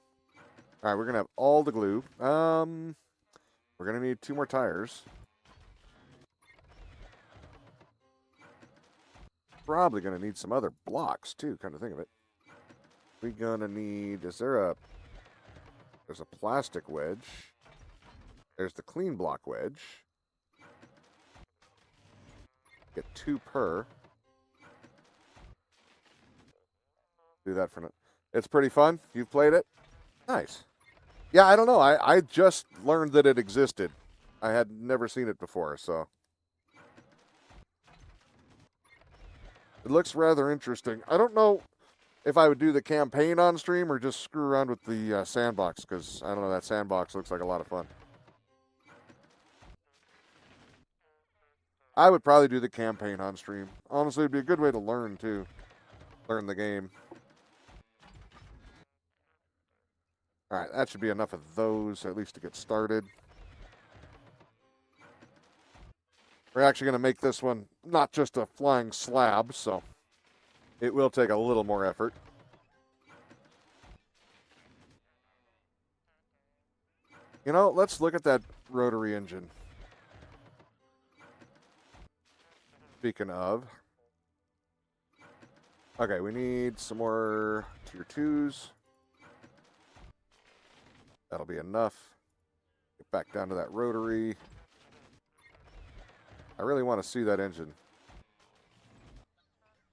All right, we're gonna have all the glue. We're gonna need 2 more tires. Probably gonna need some other blocks too. Kind of think of it. We're gonna need. There's a plastic wedge. There's the clean block wedge. Get 2 per. Do that for now. It's pretty fun. You've played it? Nice. Yeah, I don't know. I just learned that it existed. I had never seen it before, so. It looks rather interesting. I don't know if I would do the campaign on stream or just screw around with the sandbox, because, I don't know, that sandbox looks like a lot of fun. I would probably do the campaign on stream. Honestly, it'd be a good way to learn, too. Learn the game. All right, that should be enough of those, at least to get started. We're actually going to make this one not just a flying slab, so it will take a little more effort. You know, let's look at that rotary engine. Speaking of. Okay, we need some more tier 2s. That'll be enough. Get back down to that rotary. I really want to see that engine.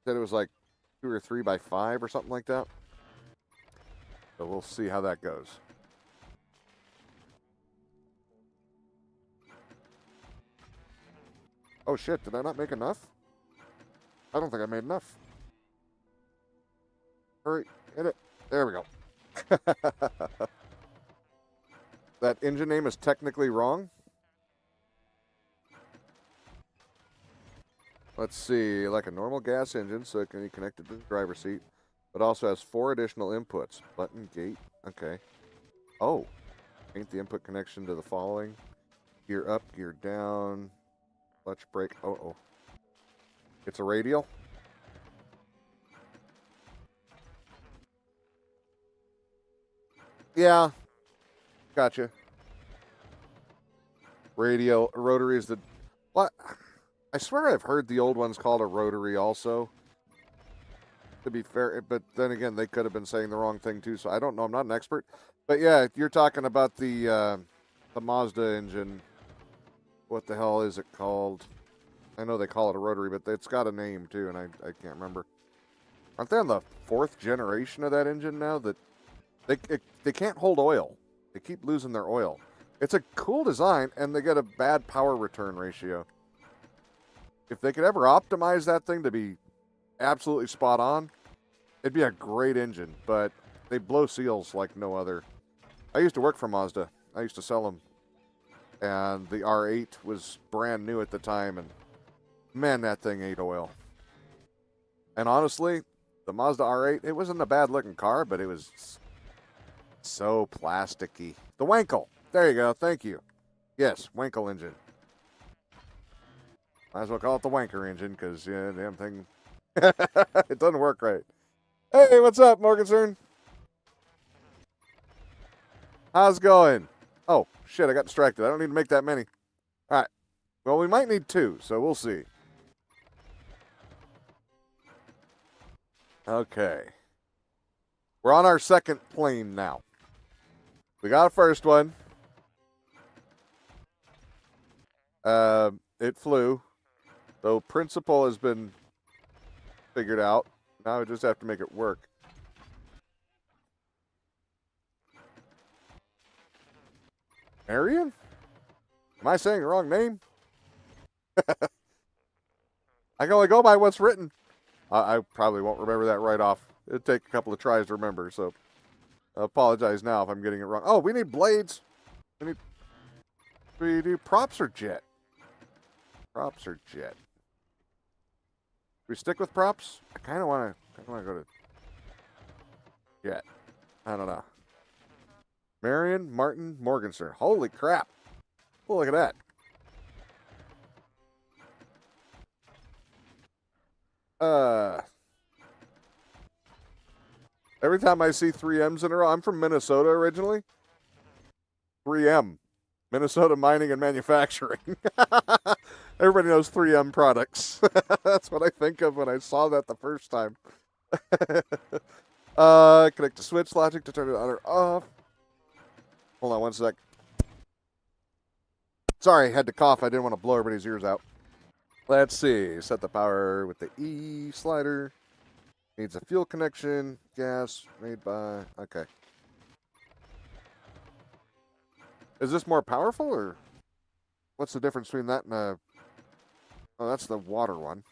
Said it was like 2 or 3 by 5 or something like that. So we'll see how that goes. Oh shit, did I not make enough? I don't think I made enough. Hurry, hit it. There we go. That engine name is technically wrong. Let's see, like a normal gas engine, so it can be connected to the driver's seat, but also has 4 additional inputs. Button, gate, okay. Oh, paint the input connection to the following. Gear up, gear down, clutch, brake, oh. It's a radial. Yeah, gotcha. Radio, rotary is the, what? I swear I've heard the old ones called a rotary also. To be fair, but then again, they could have been saying the wrong thing too, so I don't know. I'm not an expert. But yeah, you're talking about the Mazda engine. What the hell is it called? I know they call it a rotary, but it's got a name too, and I can't remember. Aren't they on the 4th generation of that engine now? That They can't hold oil. They keep losing their oil. It's a cool design, and they get a bad power return ratio. If they could ever optimize that thing to be absolutely spot on, it'd be a great engine. But they blow seals like no other. I used to work for Mazda. I used to sell them, and the R8 was brand new at the time, and man, that thing ate oil. And honestly, the Mazda R8, it wasn't a bad looking car, but it was so plasticky. The Wankel. There you go. Thank you. Yes, Wankel engine. Might as well call it the Wanker engine because, yeah, damn thing. It doesn't work right. Hey, what's up, Morgenstern? How's it going? Oh, shit, I got distracted. I don't need to make that many. All right. Well, we might need two, so we'll see. Okay. We're on our second plane now. We got a first one. It flew. So principle has been figured out. Now we just have to make it work. Marion? Am I saying the wrong name? I can only go by what's written. I probably won't remember that right off. It'd take a couple of tries to remember, so I apologize now if I'm getting it wrong. Oh, we need blades. We do props or jet? Props or jet? Do we stick with props? I kind of want to go to jet. I don't know. Marion Martin Morgenstern. Holy crap. Oh, look at that. Every time I see 3Ms in a row, I'm from Minnesota originally. 3M. Minnesota Mining and Manufacturing. Everybody knows 3M products. That's what I think of when I saw that the first time. Connect to switch logic to turn it on or off. Hold on one sec. Sorry, I had to cough. I didn't want to blow everybody's ears out. Let's see. Set the power with the E slider. Needs a fuel connection. Gas made by... Okay. Is this more powerful, or what's the difference between that and a... Oh, that's the water one.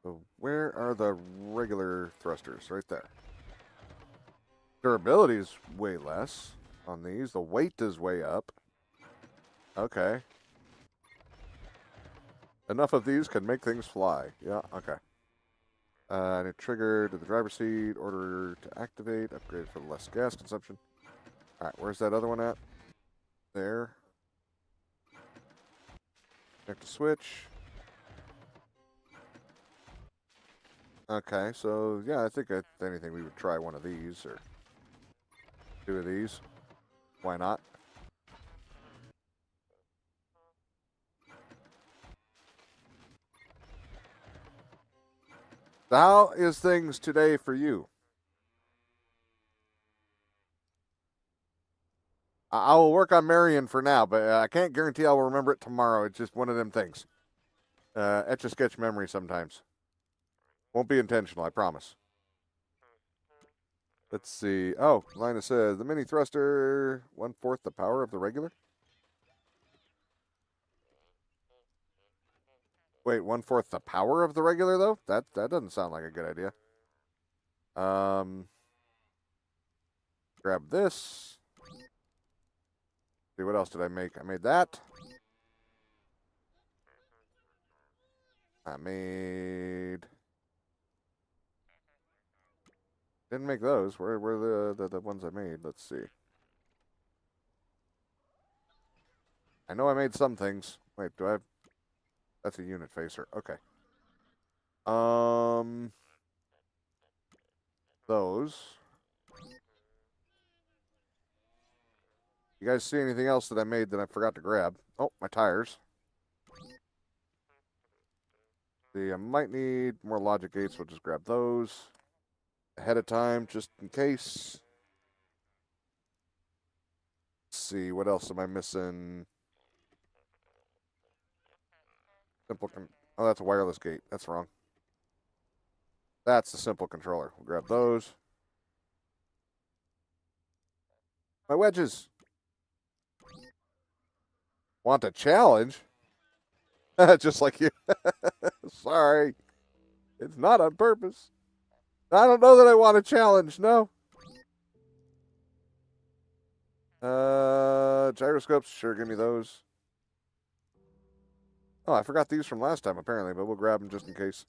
So where are the regular thrusters? Right there. Durability is way less on these. The weight is way up. Okay. Enough of these can make things fly. Yeah, okay. New trigger to the driver's seat. Order to activate. Upgrade for less gas consumption. All right, where's that other one at? There. Connect to switch. Okay, so yeah, I think if anything we would try one of these or two of these. Why not? So how is things today for you? I will work on Marion for now, but I can't guarantee I will remember it tomorrow. It's just one of them things. Etch a sketch memory sometimes. Won't be intentional, I promise. Let's see. Oh, Linus says the mini thruster, 1/4 the power of the regular. Wait, 1/4 the power of the regular though? That doesn't sound like a good idea. Grab this. See, what else did I make? I made that. I made... Didn't make those. Where were the ones I made? Let's see. I know I made some things. Wait, do I have... That's a unit facer. Okay. Those. You guys see anything else that I made that I forgot to grab? Oh, my tires. See, I might need more logic gates. We'll just grab those ahead of time, just in case. Let's see, what else am I missing? Simple. Oh, that's a wireless gate. That's wrong. That's the simple controller. We'll grab those. My wedges. Want a challenge? Just like you. Sorry. It's not on purpose. I don't know that I want a challenge. No. Gyroscopes. Sure, give me those. Oh, I forgot these from last time, apparently, but we'll grab them just in case.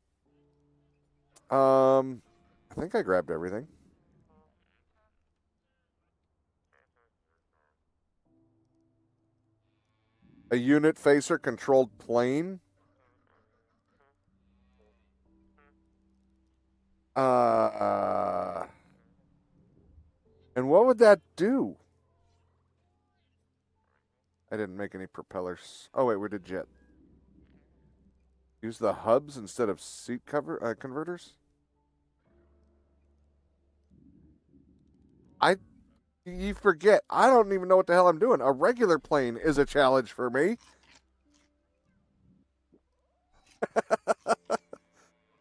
I think I grabbed everything. A unit facer controlled plane. And what would that do? I didn't make any propellers. Oh, wait, we did jet. Use the hubs instead of seat cover converters? You forget. I don't even know what the hell I'm doing. A regular plane is a challenge for me.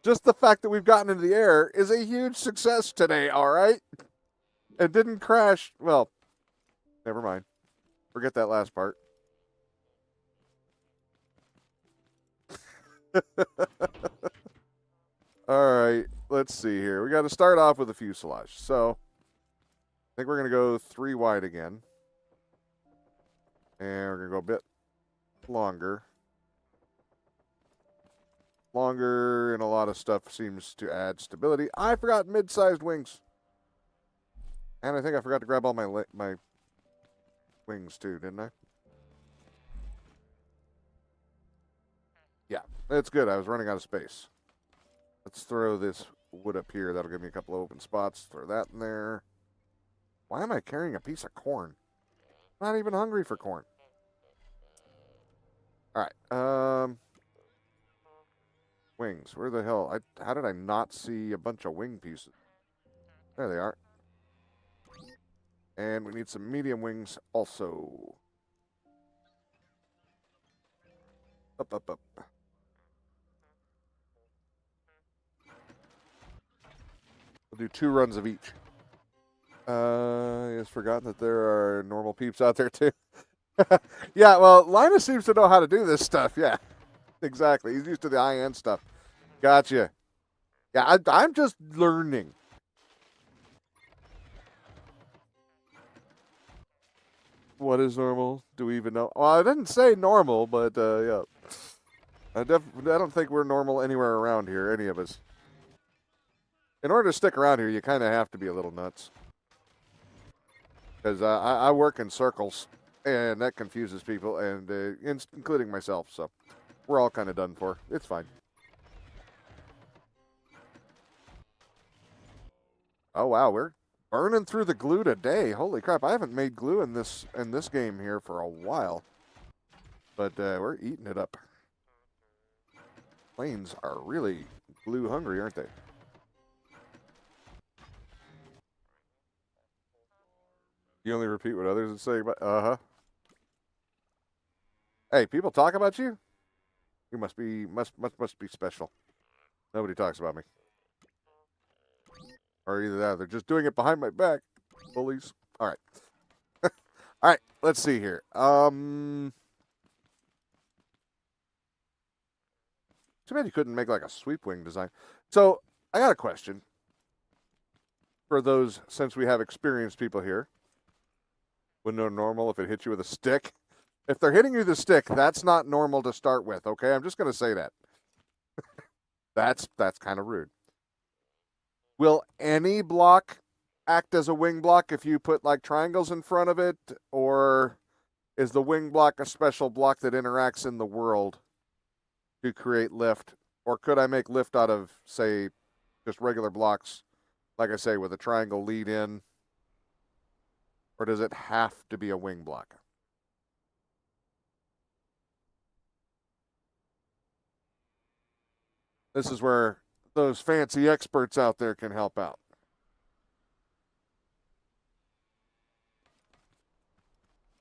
Just the fact that we've gotten into the air is a huge success today, all right? It didn't crash. Well, never mind. Forget that last part. All right, let's see here. We got to start off with a fuselage. So I think we're going to go 3 wide again. And we're going to go a bit longer. Longer, and a lot of stuff seems to add stability. I forgot mid-sized wings. And I think I forgot to grab all my wings too, didn't I? Yeah, that's good. I was running out of space. Let's throw this wood up here. That'll give me a couple of open spots. Throw that in there. Why am I carrying a piece of corn? I'm not even hungry for corn. All right. Wings. Where the hell? How did I not see a bunch of wing pieces? There they are. And we need some medium wings also. Up, up, up. We'll do 2 runs of each. I just forgotten that there are normal peeps out there too. Yeah, well, Linus seems to know how to do this stuff. Yeah, exactly. He's used to the high-end stuff. Gotcha. Yeah, I'm just learning. What is normal? Do we even know? Well, I didn't say normal, but yeah. I don't think we're normal anywhere around here, any of us. In order to stick around here, you kind of have to be a little nuts. Because I work in circles, and that confuses people, and including myself. So we're all kind of done for. It's fine. Oh wow, we're burning through the glue today. Holy crap! I haven't made glue in this game here for a while, but we're eating it up. Planes are really glue hungry, aren't they? You only repeat what others say about. Hey, people talk about you. You must be special. Nobody talks about me. Or either that, or they're just doing it behind my back. Bullies. All right. All right. Let's see here. Too bad you couldn't make like a sweep wing design. So I got a question for those, since we have experienced people here. Wouldn't know normal if it hit you with a stick. If they're hitting you with a stick, that's not normal to start with. Okay, I'm just going to say that. That's kind of rude. Will any block act as a wing block if you put like triangles in front of it, or is the wing block a special block that interacts in the world to create lift? Or could I make lift out of, say, just regular blocks, like I say, with a triangle lead in? Or does it have to be a wing block? This is where those fancy experts out there can help out.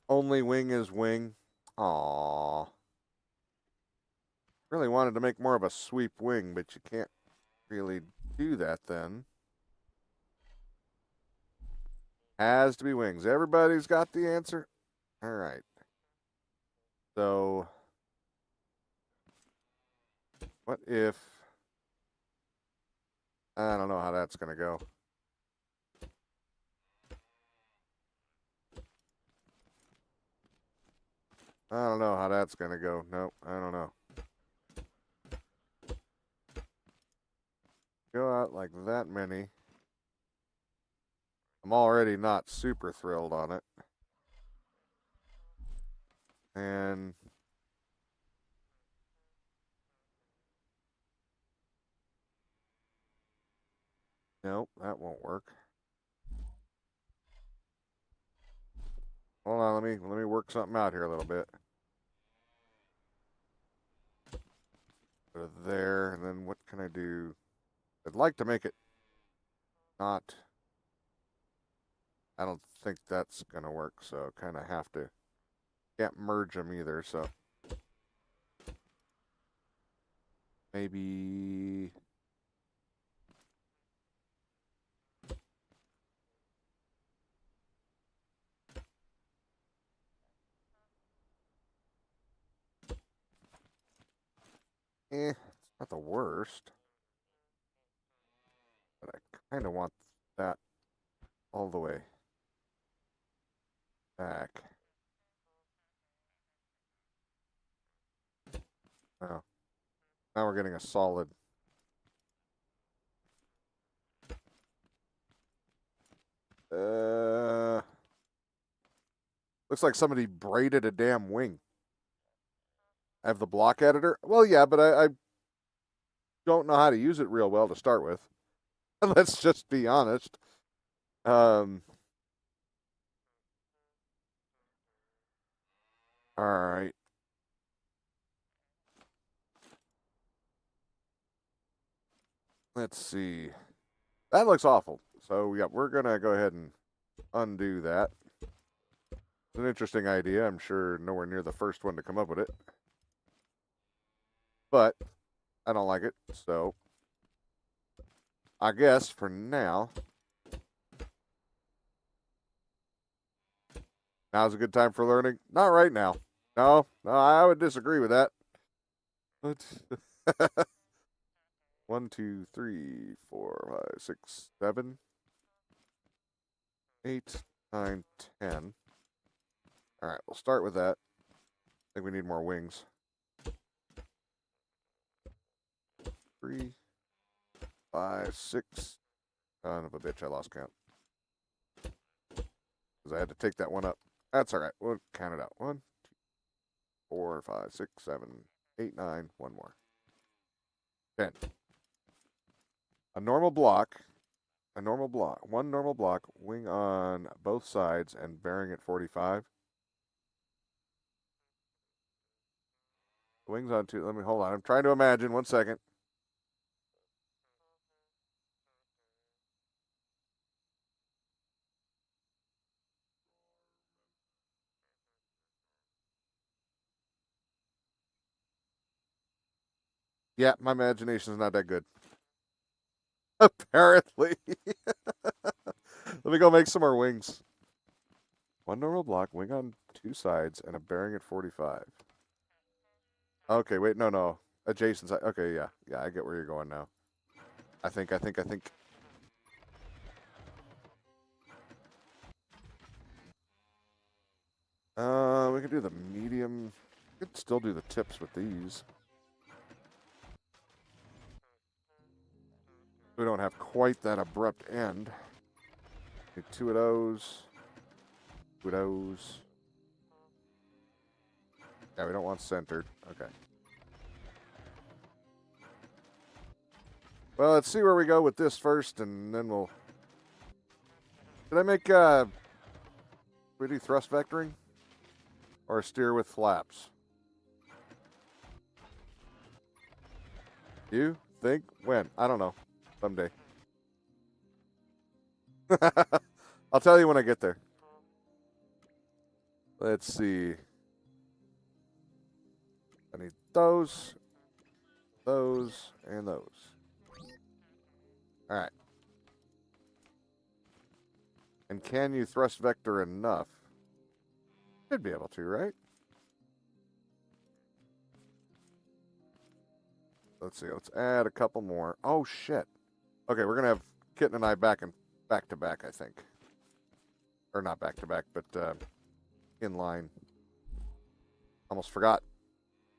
Only wing is wing. Aww. Really wanted to make more of a sweep wing, but you can't really do that then has to be wings. Everybody's got the answer? All right. So, what if... I don't know how that's going to go. I don't know how that's going to go. Nope, I don't know. Go out like that many. I'm already not super thrilled on it. And nope, that won't work. Hold on, let me work something out here a little bit. Put it there, and then what can I do? I'd like to make it not. I don't think that's gonna work, so kind of have to. Can't merge them either, so maybe. It's not the worst, but I kind of want that all the way back. Oh, now we're getting a solid. Looks like somebody braided a damn wing. I have the block editor. Well, yeah, but I don't know how to use it real well to start with. Let's just be honest. All right. Let's see. That looks awful. So yeah, we're gonna go ahead and undo that. It's an interesting idea. I'm sure nowhere near the first one to come up with it. But I don't like it. So I guess for now, now's a good time for learning. Not right now. No, I would disagree with that. But 1, 2, 3, 4, 5, 6, 7, 8, 9, 10. All right, we'll start with that. I think we need more wings. 3, 5, 6. Son of a bitch, I lost count. Because I had to take that one up. That's all right. We'll count it out. 1, 2, 4, 5, 6, 7, 8, 9. One more. 10. A normal block. One normal block, wing on both sides and bearing at 45. Wings on two. Let me hold on. I'm trying to imagine. 1 second. Yeah, my imagination is not that good. Apparently. Let me go make some more wings. One normal block, wing on two sides, and a bearing at 45. Okay, wait, no. Adjacent side. Okay, yeah. Yeah, I get where you're going now. I think. We could do the medium. We could still do the tips with these. We don't have quite that abrupt end. Need 2 of those. 2 of those. Yeah, we don't want centered. Okay. Well, let's see where we go with this first, and then we'll... Did I make, we do thrust vectoring? Or steer with flaps? You think? When? I don't know. Someday. I'll tell you when I get there. Let's see. I need those, and those. All right. And can you thrust vector enough? Should be able to, right? Let's see. Let's add a couple more. Oh, shit. Okay, we're going to have Kitten and I back to back, I think. Or not back to back, but in line. Almost forgot.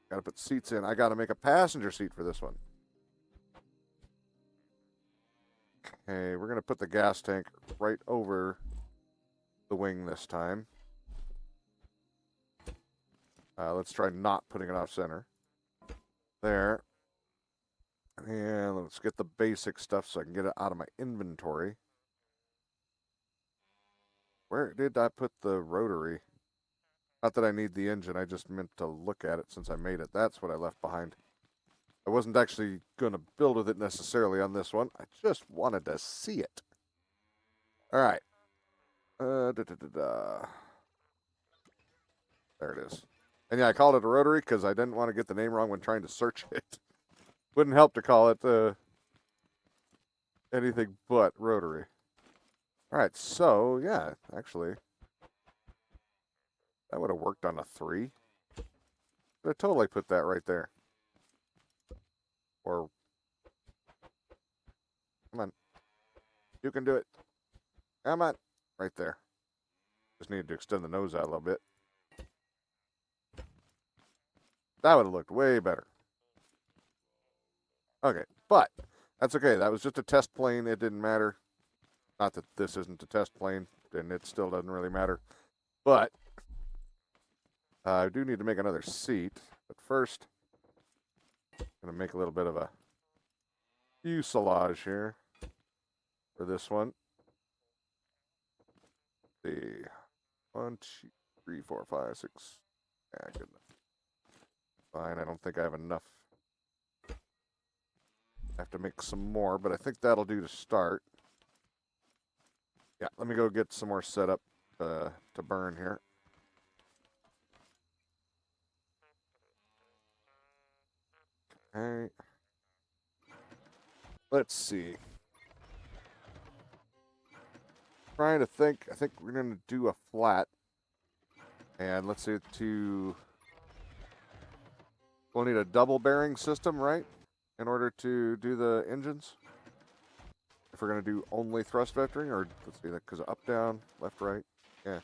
Got to put seats in. I got to make a passenger seat for this one. Okay, we're going to put the gas tank right over the wing this time. Let's try not putting it off center. There. And let's get the basic stuff so I can get it out of my inventory. Where did I put the rotary? Not that I need the engine, I just meant to look at it since I made it. That's what I left behind. I wasn't actually going to build with it necessarily on this one. I just wanted to see it. All right. There it is. And yeah, I called it a rotary because I didn't want to get the name wrong when trying to search it. Wouldn't help to call it anything but rotary. All right, so yeah, actually, that would have worked on a 3. Could have totally put that right there. Or, come on, you can do it. Come on, right there. Just needed to extend the nose out a little bit. That would have looked way better. Okay, but that's okay. That was just a test plane. It didn't matter. Not that this isn't a test plane, and it still doesn't really matter. But I do need to make another seat. But first, I'm going to make a little bit of a fuselage here for this one. Let's see. 1, 2, 3, 4, 5, 6. Yeah, good enough. Fine, I don't think I have enough. I have to make some more, but I think that'll do to start. Yeah, let me go get some more set up to burn here. Okay. Let's see. Trying to think. I think we're going to do a flat. And let's see, we'll need a double bearing system, right? In order to do the engines. If we're going to do only thrust vectoring, or let's see that, because up, down, left, right. Yeah.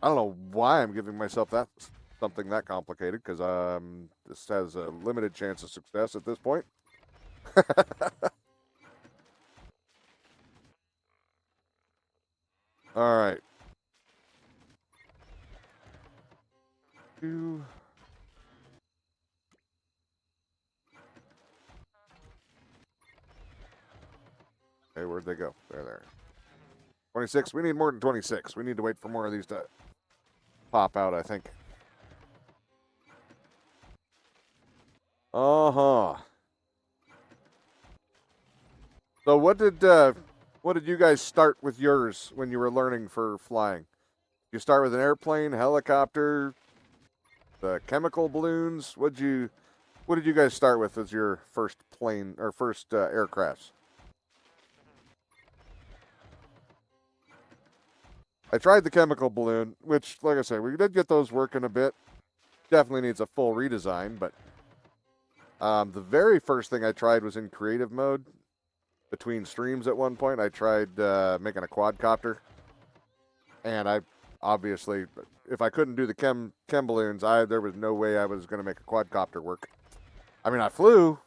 I don't know why I'm giving myself something that complicated, because this has a limited chance of success at this point. All right. Okay, where'd they go? There. 26. We need more than 26. We need to wait for more of these to pop out, I think. Uh-huh. So what did you guys start with yours when you were learning for flying? You start with an airplane, helicopter, the chemical balloons. What did you guys start with as your first plane or first aircrafts? I tried the chemical balloon, which, like I said, we did get those working a bit. Definitely needs a full redesign, but the very first thing I tried was in creative mode. Between streams at one point, I tried making a quadcopter. And I obviously, if I couldn't do the chem balloons, there was no way I was going to make a quadcopter work. I mean, I flew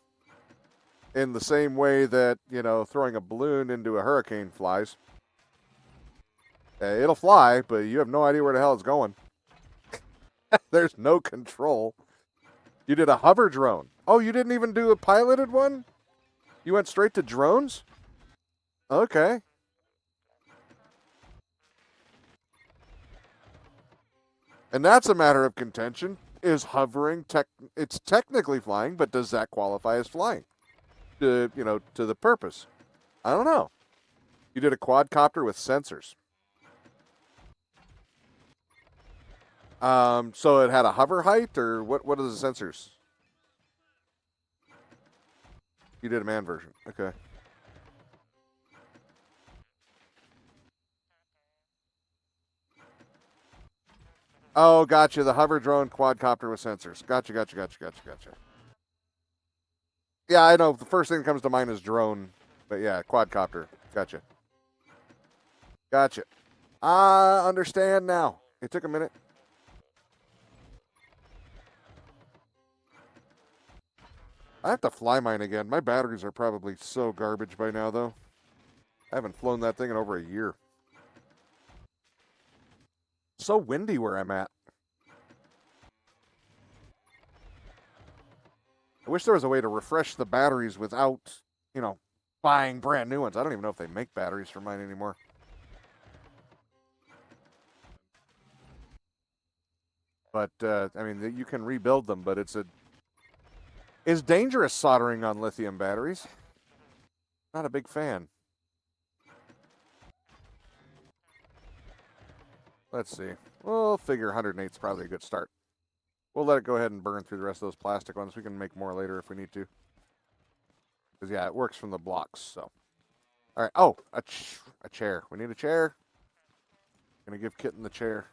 in the same way that, throwing a balloon into a hurricane flies. It'll fly, but you have no idea where the hell it's going. There's no control. You did a hover drone. Oh, you didn't even do a piloted one? You went straight to drones? Okay. And that's a matter of contention. Is hovering it's technically flying, but does that qualify as flying? To the purpose. I don't know. You did a quadcopter with sensors. So it had a hover height, or what are the sensors? You did a man version. Okay. Oh, gotcha. The hover drone quadcopter with sensors. Gotcha, gotcha, gotcha, gotcha, gotcha. Yeah, I know. The first thing that comes to mind is drone, but yeah, quadcopter. Gotcha. Gotcha. I understand now. It took a minute. I have to fly mine again. My batteries are probably so garbage by now, though. I haven't flown that thing in over a year. So windy where I'm at. I wish there was a way to refresh the batteries without, you know, buying brand new ones. I don't even know if they make batteries for mine anymore. But I mean, you can rebuild them, but it's dangerous soldering on lithium batteries. Not a big fan. Let's see. We'll figure 108 is probably a good start. We'll let it go ahead and burn through the rest of those plastic ones. We can make more later if we need to. Because, yeah, it works from the blocks, so. All right. Oh, a chair. We need a chair. Gonna give Kitten the chair.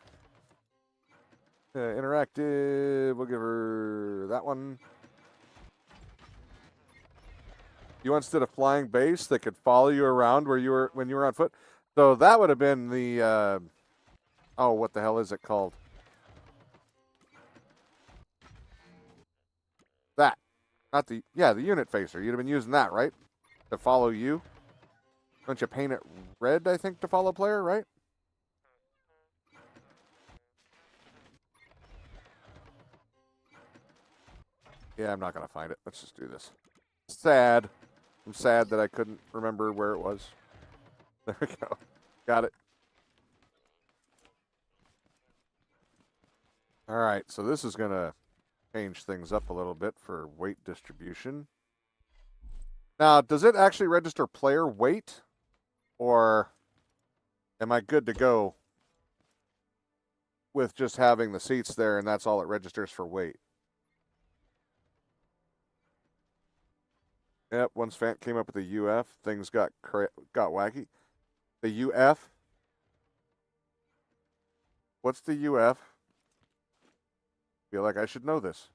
Interactive. We'll give her that one. You instead of flying base that could follow you around when you were on foot. So that would have been the oh, what the hell is it called? That. Not the the unit facer. You'd have been using that, right? To follow you. Don't you paint it red, I think, to follow player, right? Yeah, I'm not gonna find it. Let's just do this. Sad. I'm sad that I couldn't remember where it was. There we go. Got it. All right, so this is going to change things up a little bit for weight distribution. Now, does it actually register player weight, or am I good to go with just having the seats there and that's all it registers for weight? Yep, once Fant came up with the UF, things got wacky. The UF? What's the UF? Feel like I should know this.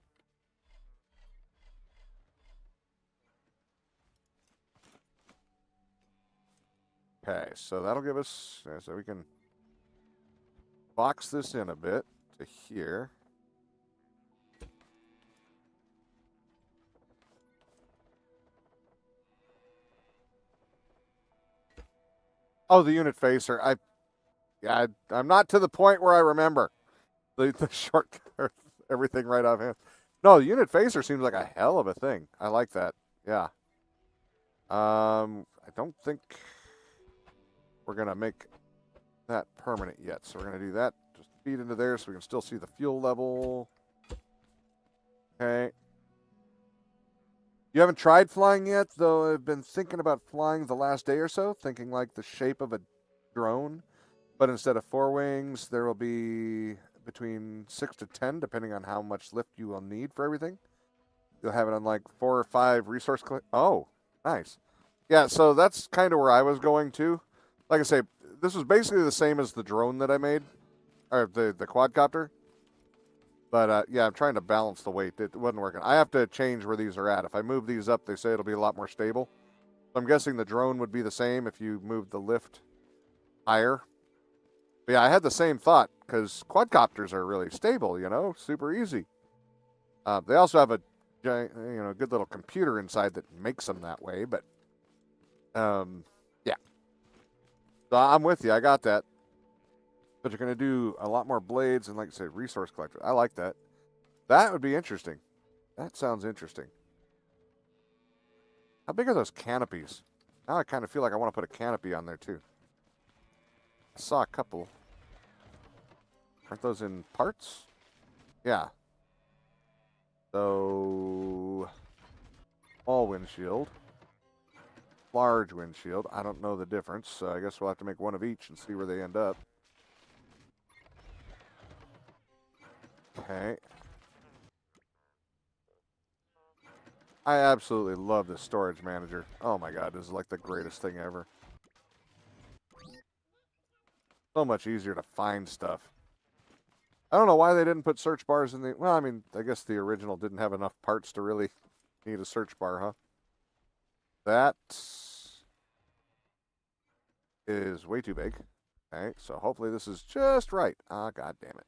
Okay, so that'll give us, so we can box this in a bit to here. Oh, the unit facer. I'm not to the point where I remember the shortcut, everything right offhand. No, the unit facer seems like a hell of a thing. I like that. Yeah. I don't think we're gonna make that permanent yet, so we're gonna do that. Just feed into there so we can still see the fuel level. Okay. You haven't tried flying yet, though. I've been thinking about flying the last day or so, thinking like the shape of a drone. But instead of 4 wings, there will be between 6 to 10, depending on how much lift you will need for everything. You'll have it on like 4 or 5 resource. Oh, nice. Yeah, so that's kind of where I was going to. Like I say, this was basically the same as the drone that I made, or the quadcopter. But yeah, I'm trying to balance the weight. It wasn't working. I have to change where these are at. If I move these up, they say it'll be a lot more stable. So I'm guessing the drone would be the same if you moved the lift higher. But yeah, I had the same thought because quadcopters are really stable, super easy. They also have a giant, good little computer inside that makes them that way. But yeah, so I'm with you. I got that. But you're going to do a lot more blades and, like I said, resource collector. I like that. That would be interesting. That sounds interesting. How big are those canopies? Now I kind of feel like I want to put a canopy on there too. I saw a couple. Aren't those in parts? Yeah. So, small windshield. Large windshield. I don't know the difference, so I guess we'll have to make one of each and see where they end up. Okay. I absolutely love this storage manager. Oh my god, this is like the greatest thing ever. So much easier to find stuff. I don't know why they didn't put search bars in the... Well, I mean, I guess the original didn't have enough parts to really need a search bar, huh? That is way too big. Okay, so hopefully this is just right. Ah, god damn it.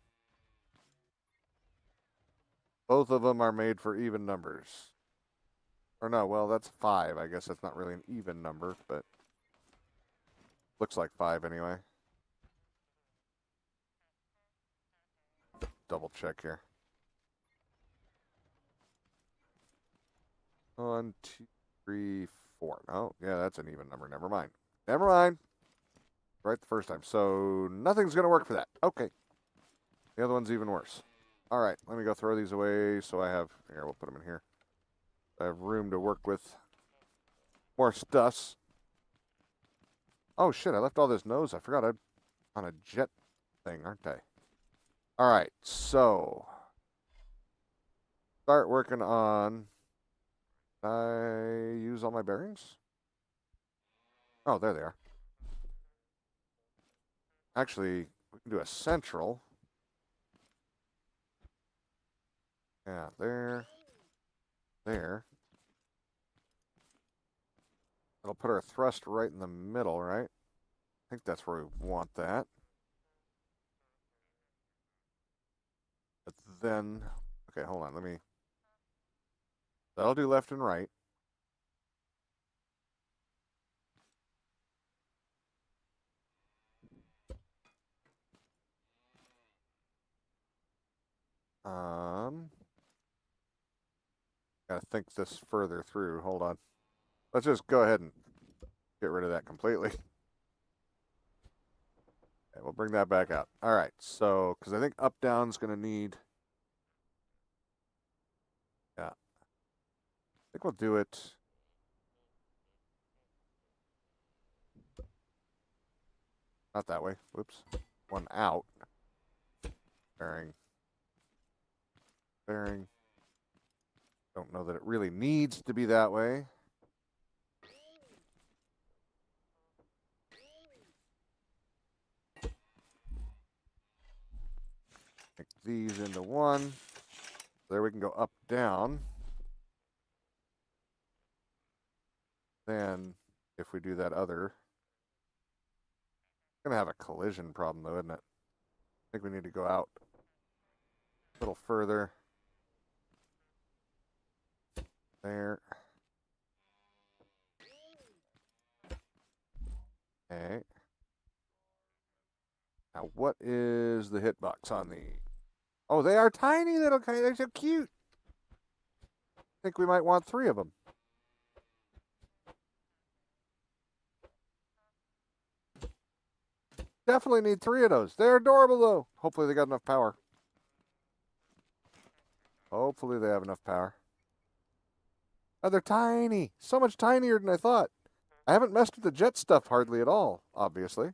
Both of them are made for even numbers. Or no, well, that's 5. I guess that's not really an even number, but looks like 5 anyway. Double check here. 1, 2, 3, 4. No, yeah, that's an even number. Never mind. Never mind. Right the first time. So nothing's going to work for that. Okay. The other one's even worse. All right, let me go throw these away so I have... Here, we'll put them in here. I have room to work with more stuffs. Oh, shit, I left all this nose. I forgot I'm on a jet thing, aren't I? All right, so... Start working on... I use all my bearings? Oh, there they are. Actually, we can do a central. Yeah, there. There. It'll put our thrust right in the middle, right? I think that's where we want that. But then... Okay, hold on, let me... That'll do left and right. Gotta think this further through. Hold on. Let's just go ahead and get rid of that completely. Okay, we'll bring that back out. All right, so, because I think up-down's going to need... Yeah. I think we'll do it... Not that way. Whoops. One out. Bearing. Bearing. Don't know that it really needs to be that way. Make these into one. There we can go up, down. Then, if we do that other... It's going to have a collision problem, though, isn't it? I think we need to go out a little further. There. Okay. Now, what is the hitbox on the... Oh, they are tiny little... They're so cute. I think we might want 3 of them. Definitely need 3 of those. They're adorable, though. Hopefully they got enough power. Hopefully they have enough power. Oh, they're tiny. So much tinier than I thought. I haven't messed with the jet stuff hardly at all, obviously.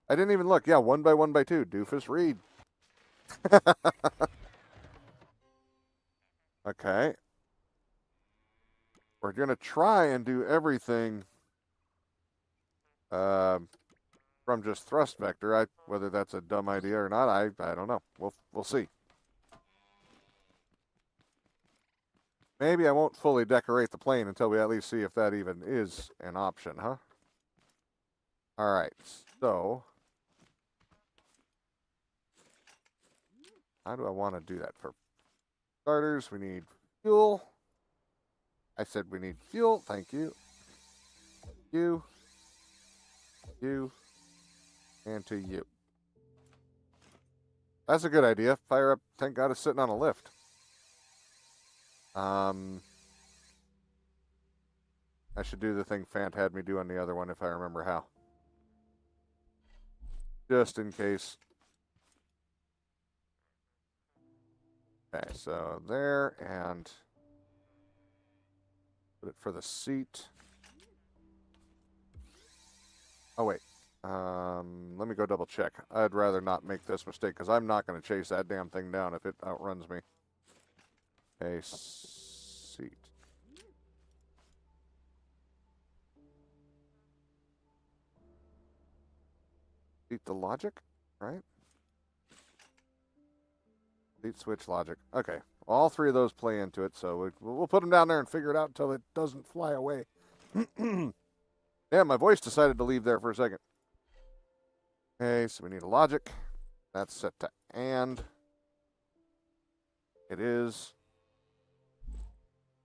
I didn't even look. Yeah, 1 by 1 by 2. Doofus, read. Okay. We're going to try and do everything from just thrust vector. Whether that's a dumb idea or not, I don't know. We'll see. Maybe I won't fully decorate the plane until we at least see if that even is an option, huh? All right, so how do I want to do that? For starters, we need fuel. I said we need fuel. Thank you. You. And to you. That's a good idea. Fire up. Thank God it's sitting on a lift. I should do the thing Fant had me do on the other one if I remember how. Just in case. Okay, so there, and put it for the seat. Oh, wait. Let me go double check. I'd rather not make this mistake because I'm not going to chase that damn thing down if it outruns me. Okay, seat. Beat the logic, right? Beat switch logic. Okay. All three of those play into it, so we'll put them down there and figure it out until it doesn't fly away. Yeah, my voice decided to leave there for a second. Okay, so we need a logic. That's set to and. It is.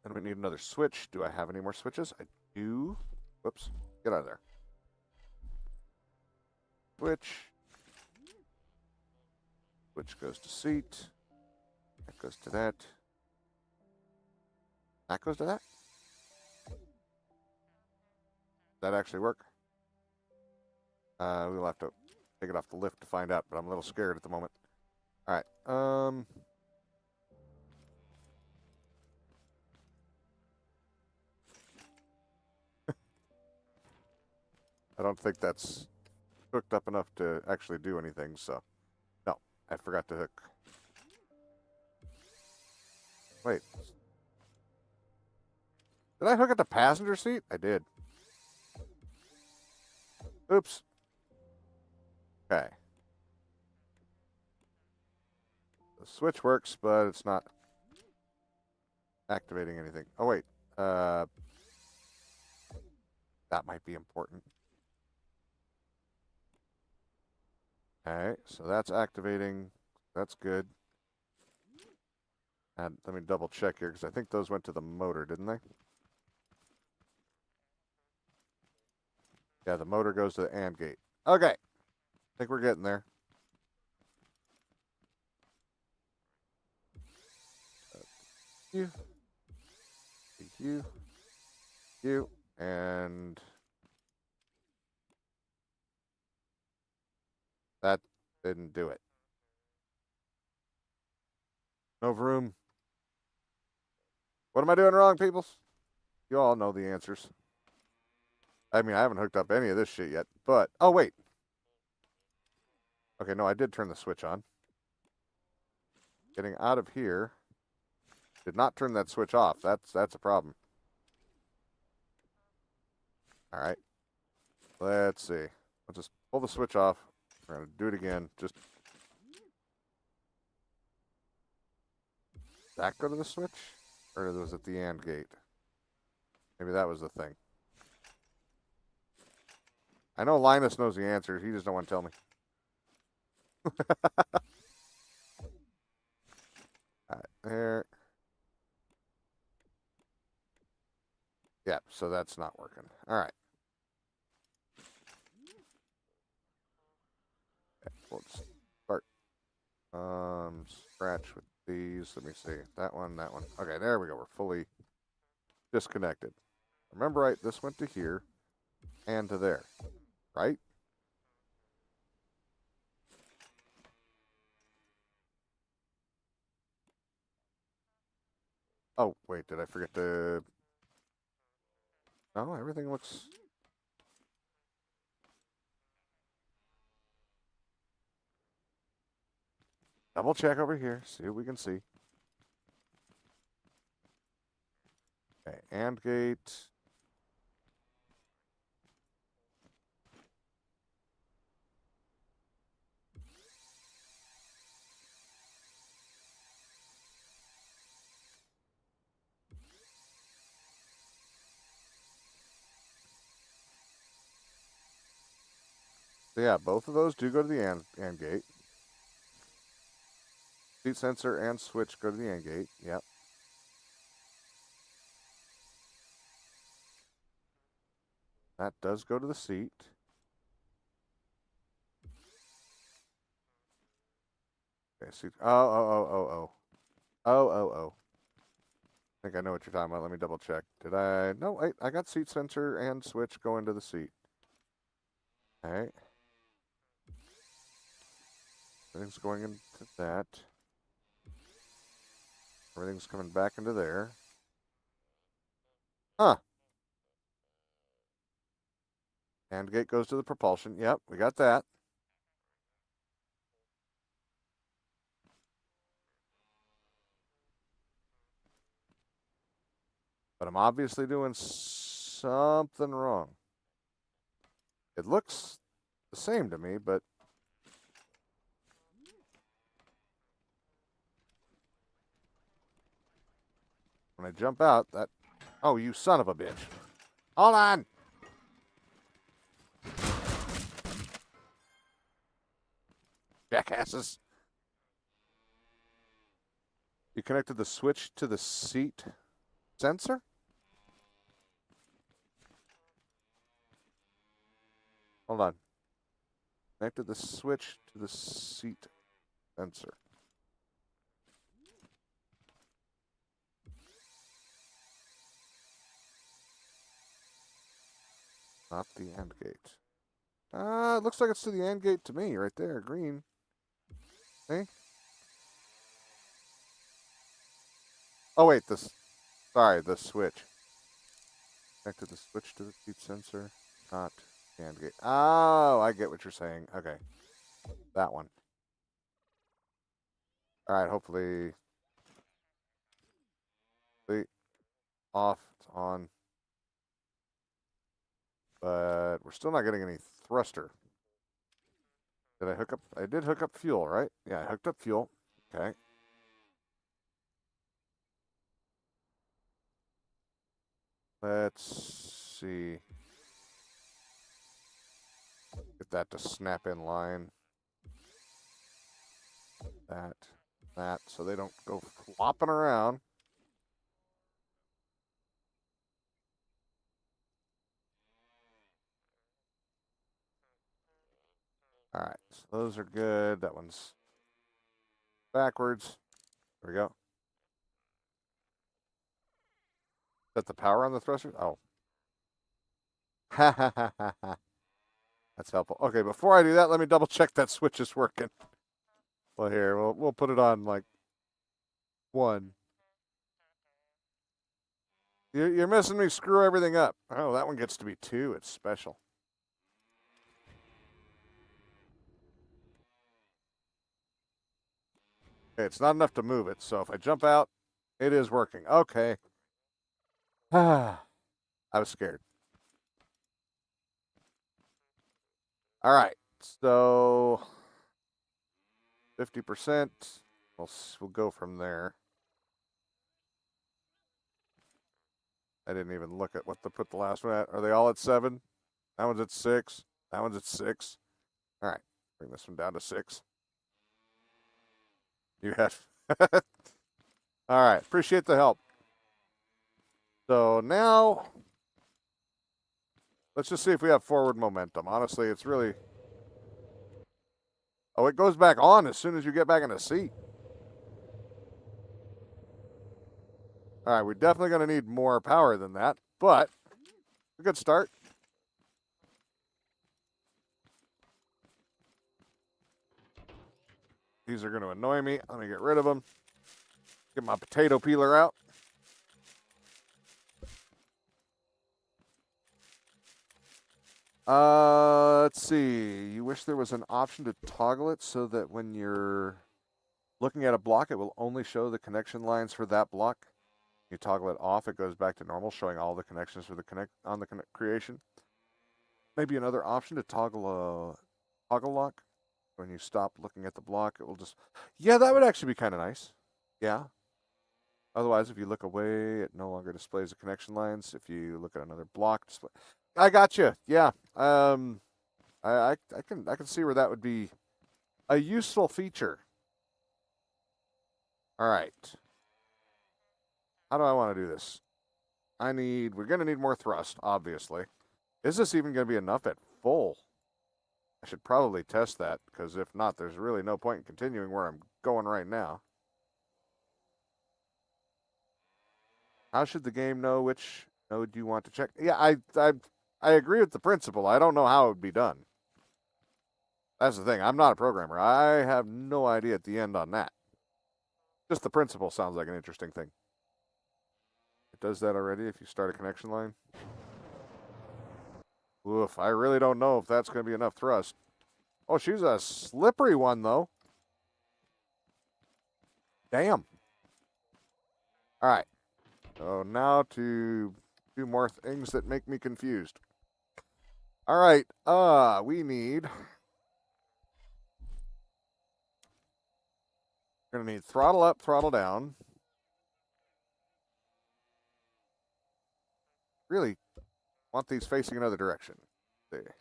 And we need another switch. Do I have any more switches? I do. Whoops. Get out of there. Switch. Switch goes to seat. That goes to that. That goes to that. Does that actually work? We'll have to take it off the lift to find out, but I'm a little scared at the moment. All right. I don't think that's hooked up enough to actually do anything, so. No, I forgot to hook. Wait. Did I hook at the passenger seat? I did. Oops. Okay. The switch works, but it's not activating anything. Oh, wait. That might be important. Okay, so that's activating. That's good. And let me double check here, because I think those went to the motor, didn't they? Yeah, the motor goes to the AND gate. Okay. I think we're getting there. You. You. And that didn't do it. No room. What am I doing wrong, peoples? You all know the answers. I mean, I haven't hooked up any of this shit yet, but... Oh, wait. Okay, no, I did turn the switch on. Getting out of here. Did not turn that switch off. That's a problem. All right. Let's see. I'll just pull the switch off. We're going to do it again. Just... Did that go to the switch? Or was it the AND gate? Maybe that was the thing. I know Linus knows the answers. He just don't want to tell me. All right, there. Yeah, so that's not working. All right. Okay, we'll just start. Scratch with these. Let me see. That one, that one. Okay, there we go. We're fully disconnected. Remember, right? This went to here and to there, right? Oh, wait, did I forget to... No, everything looks... Double check over here, see what we can see. Okay, AND gate. So yeah, both of those do go to the AND gate. Seat sensor and switch go to the AND gate. Yep. That does go to the seat. Okay, seat. Oh. Oh. I think I know what you're talking about. Let me double check. Did I? No, wait. I got seat sensor and switch going to the seat. All right. Everything's going into that. Everything's coming back into there. Huh. AND gate goes to the propulsion. Yep, we got that. But I'm obviously doing something wrong. It looks the same to me, but I jump out, that... Oh, you son of a bitch. Hold on! Jackasses. You connected the switch to the seat sensor? Hold on. Connected the switch to the seat sensor. Not the end gate. It looks like it's to the end gate to me, right there, green. See? Oh, wait, sorry, the switch. Connected the switch to the seat sensor, not the end gate. Oh, I get what you're saying. Okay. That one. All right, hopefully. Off, it's on. But we're still not getting any thruster. Did I hook up? I did hook up fuel, right? Yeah, I hooked up fuel. Okay. Let's see. Get that to snap in line. That, so they don't go flopping around. All right, so those are good. That one's backwards. There we go. Is that the power on the thruster? Oh. Ha ha ha ha ha. That's helpful. Okay, before I do that, let me double check that switch is working. Well, here, we'll put it on like 1. You're missing me. Screw everything up. Oh, that one gets to be 2. It's special. Okay, it's not enough to move it. So if I jump out, it is working. Okay. I was scared. All right. So 50%. We'll go from there. I didn't even look at what to put the last one at. Are they all at 7? That one's at 6. That one's at 6. All right. Bring this one down to 6. You have. All right. Appreciate the help. So now, let's just see if we have forward momentum. Honestly, it's really... Oh, it goes back on as soon as you get back in the seat. All right, we're definitely going to need more power than that, but a good start. These are going to annoy me. Let me get rid of them. Get my potato peeler out. Let's see. You wish there was an option to toggle it so that when you're looking at a block, it will only show the connection lines for that block. You toggle it off, it goes back to normal, showing all the connections for the creation. Maybe another option to toggle a toggle lock. When you stop looking at the block, it will just... Yeah, that would actually be kind of nice. Yeah. Otherwise, if you look away, it no longer displays the connection lines. If you look at another block display... I got you. Yeah. I can see where that would be a useful feature. All right. How do I want to do this? We're going to need more thrust, obviously. Is this even going to be enough at full? I should probably test that, because if not, there's really no point in continuing where I'm going right now. How should the game know which node you want to check? Yeah, I agree with the principle. I don't know how it would be done. That's the thing. I'm not a programmer. I have no idea at the end on that. Just the principle sounds like an interesting thing. It does that already if you start a connection line. Oof, I really don't know if that's going to be enough thrust. Oh, she's a slippery one, though. Damn. All right. So now to do more things that make me confused. All right. We need... We're going to need throttle up, throttle down. really want these facing another direction. Let's see.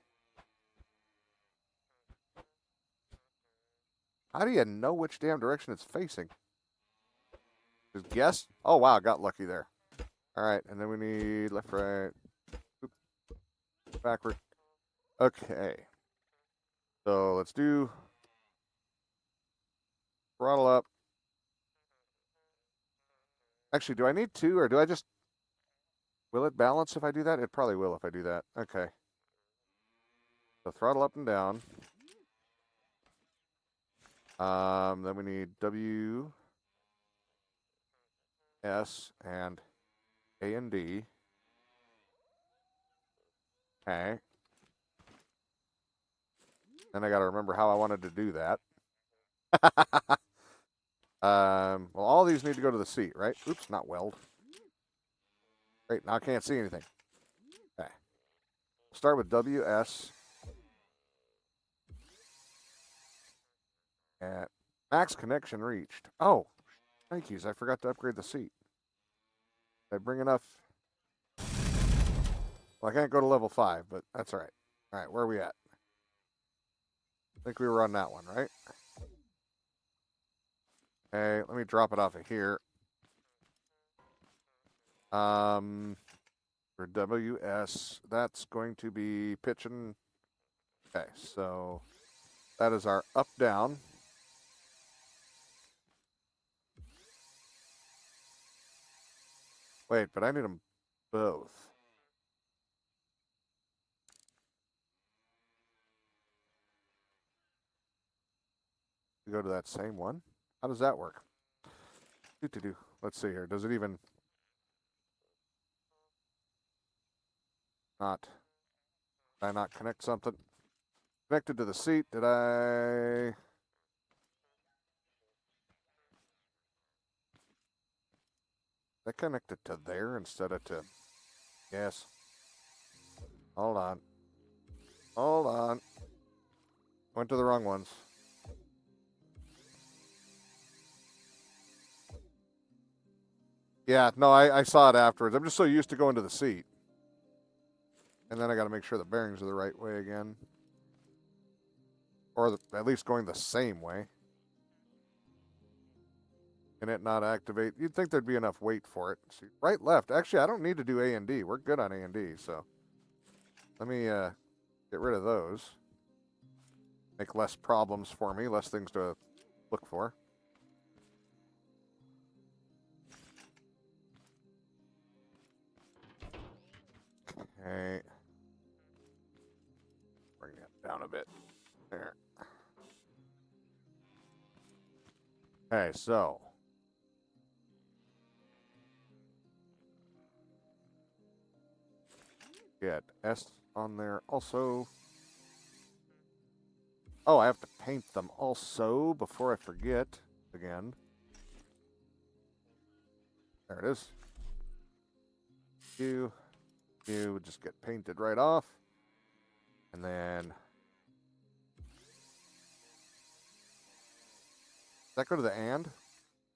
How do you know which damn direction it's facing? Just guess? Oh, wow, got lucky there. All right, and then we need left, right, oop, backward. Okay. So let's do throttle up. Actually, do I need two, or do I just... Will it balance if I do that? It probably will if I do that. Okay. So throttle up and down. Then we need W, S, and A and D. Okay. Then I got to remember how I wanted to do that. Well, all these need to go to the seat, right? Oops, not weld. Great, now I can't see anything. Okay. Start with WS. At max connection reached. Oh, thank yous. I forgot to upgrade the seat. Did I bring enough? Well, I can't go to level 5, but that's all right. All right, where are we at? I think we were on that one, right? Okay, let me drop it off of here. For WS, that's going to be pitching. Okay, so that is our up down. Wait, but I need them both. To go to that same one. How does that work? Do. Let's see here. Does it even not? Did I not connect something? Connected to the seat. Did I? That connected to there instead of to... Yes. Hold on. Hold on. Went to the wrong ones. Yeah, no, I saw it afterwards. I'm just so used to going to the seat. And then I got to make sure the bearings are the right way again. Or at least going the same way. Can it not activate? You'd think there'd be enough weight for it. See, right, left. Actually, I don't need to do A and D. We're good on A and D, so... Let me get rid of those. Make less problems for me, less things to look for. Okay. Bring that down a bit. There. Okay, so. Get S on there also. Oh, I have to paint them also before I forget again. There it is. You would just get painted right off. And then... Does that go to the and? If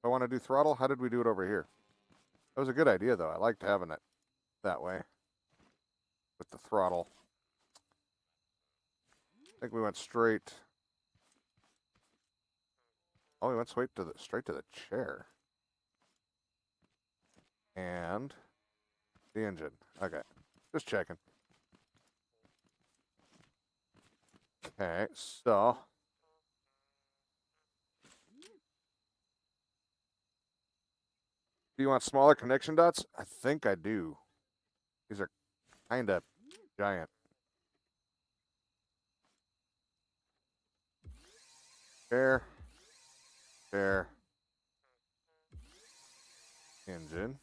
I want to do throttle, how did we do it over here? That was a good idea, though. I liked having it that way. With the throttle. I think we went straight... Oh, we went straight to the chair. And the engine. Okay. Just checking. Okay, so... Do you want smaller connection dots? I think I do. These are kind of giant. Chair. Chair. Engine.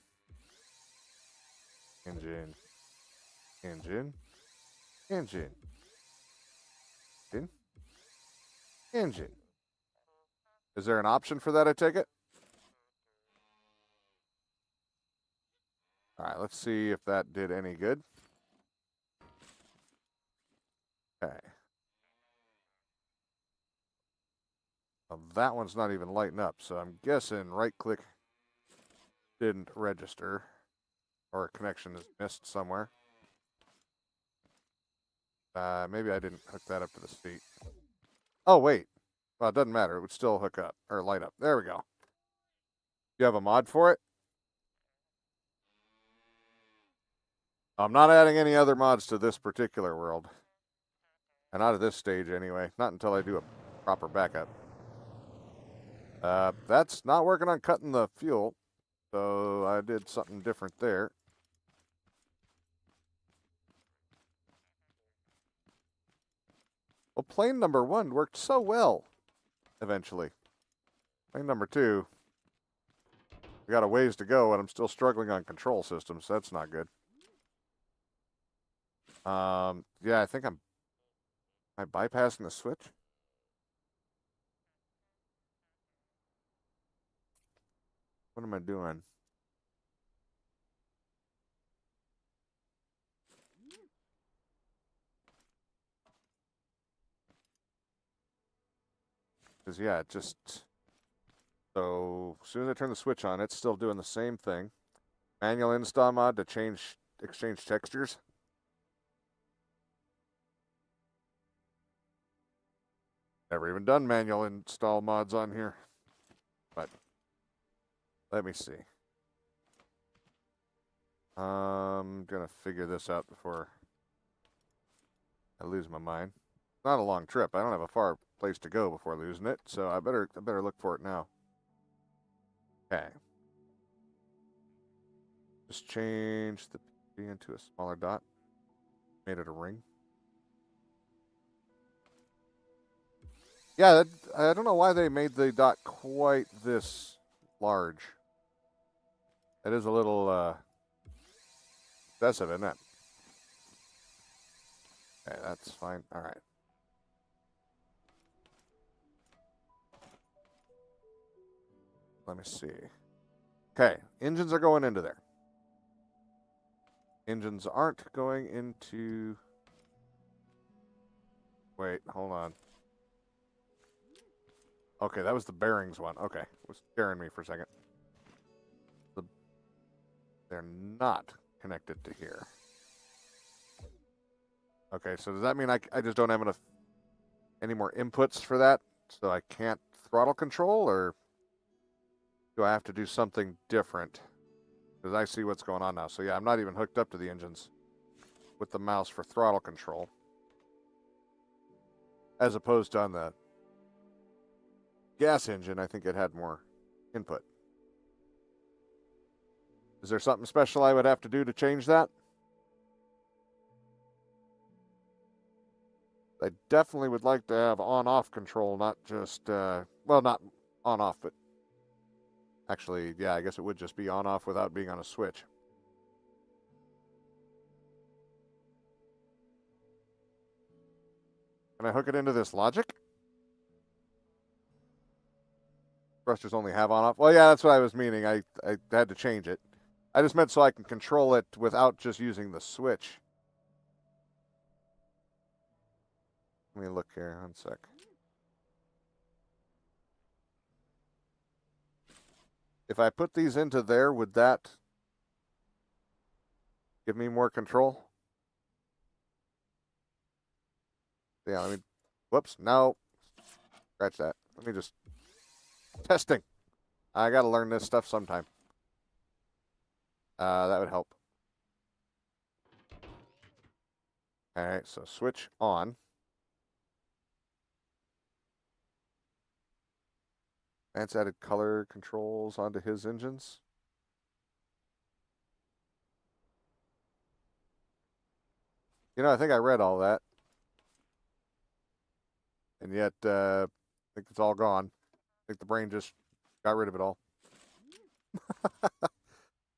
Engine. Engine. Engine. Engine. Engine. Is there an option for that, I take it? All right, let's see if that did any good. Okay. Well, that one's not even lighting up, so I'm guessing right-click didn't register. Or a connection is missed somewhere. Maybe I didn't hook that up to the seat. Oh, wait. Well, it doesn't matter. It would still hook up or light up. There we go. You have a mod for it? I'm not adding any other mods to this particular world. And not at this stage, anyway. Not until I do a proper backup. That's not working on cutting the fuel. So I did something different there. Well, plane number 1 worked so well, eventually. Plane number 2, we got a ways to go, and I'm still struggling on control systems. So that's not good. Yeah, I think am I bypassing the switch? What am I doing? Because, yeah, it just... So, as soon as I turn the switch on, it's still doing the same thing. Manual install mod to exchange textures. Never even done manual install mods on here. But, let me see. I'm gonna figure this out before I lose my mind. It's not a long trip. I don't have a far place to go before losing it, so I better look for it now. Okay. Just change the P into a smaller dot. Made it a ring. Yeah, I don't know why they made the dot quite this large. It is a little excessive, isn't it? Okay, that's fine. All right. Let me see. Okay, engines are going into there. Engines aren't going into... Wait, hold on. Okay, that was the bearings one. Okay, it was scaring me for a second. They're not connected to here. Okay, so does that mean I just don't have any more inputs for that? So I can't throttle control, or do I have to do something different? Because I see what's going on now. So yeah, I'm not even hooked up to the engines with the mouse for throttle control. As opposed to on the gas engine, I think it had more input. Is there something special I would have to do to change that? I definitely would like to have on-off control, not just, well, not on-off, but actually, yeah, I guess it would just be on-off without being on a switch. Can I hook it into this logic? Thrusters only have on-off. Well, yeah, that's what I was meaning. I had to change it. I just meant so I can control it without just using the switch. Let me look here. 1 sec. If I put these into there, would that give me more control? Yeah, let me... Whoops, no. Scratch that. Let me just... Testing. I gotta learn this stuff sometime. That would help. Alright, so switch on. Vance added color controls onto his engines. You know, I think I read all that. And yet, I think it's all gone. I think the brain just got rid of it all.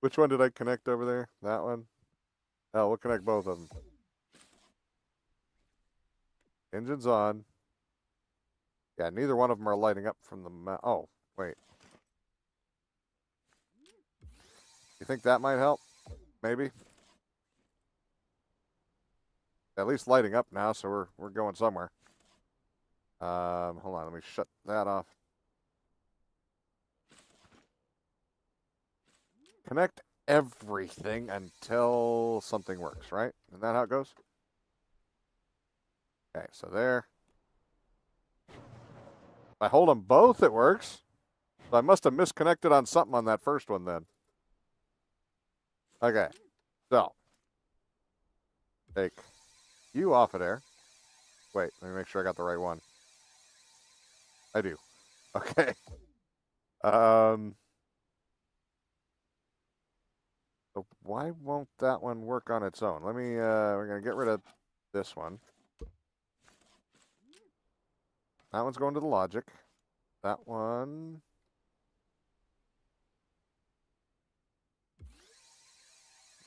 Which one did I connect over there? That one? Oh, we'll connect both of them. Engines on. Yeah, neither one of them are lighting up from the... Oh, wait. You think that might help? Maybe? At least lighting up now, so we're going somewhere. Hold on, let me shut that off. Connect everything until something works, right? Isn't that how it goes? Okay, so there. If I hold them both, it works. So I must have misconnected on something on that first one then. Okay, so take you off of there. Wait, let me make sure I got the right one. I do. Okay. So why won't that one work on its own? Let me, we're going to get rid of this one. That one's going to the logic. That one.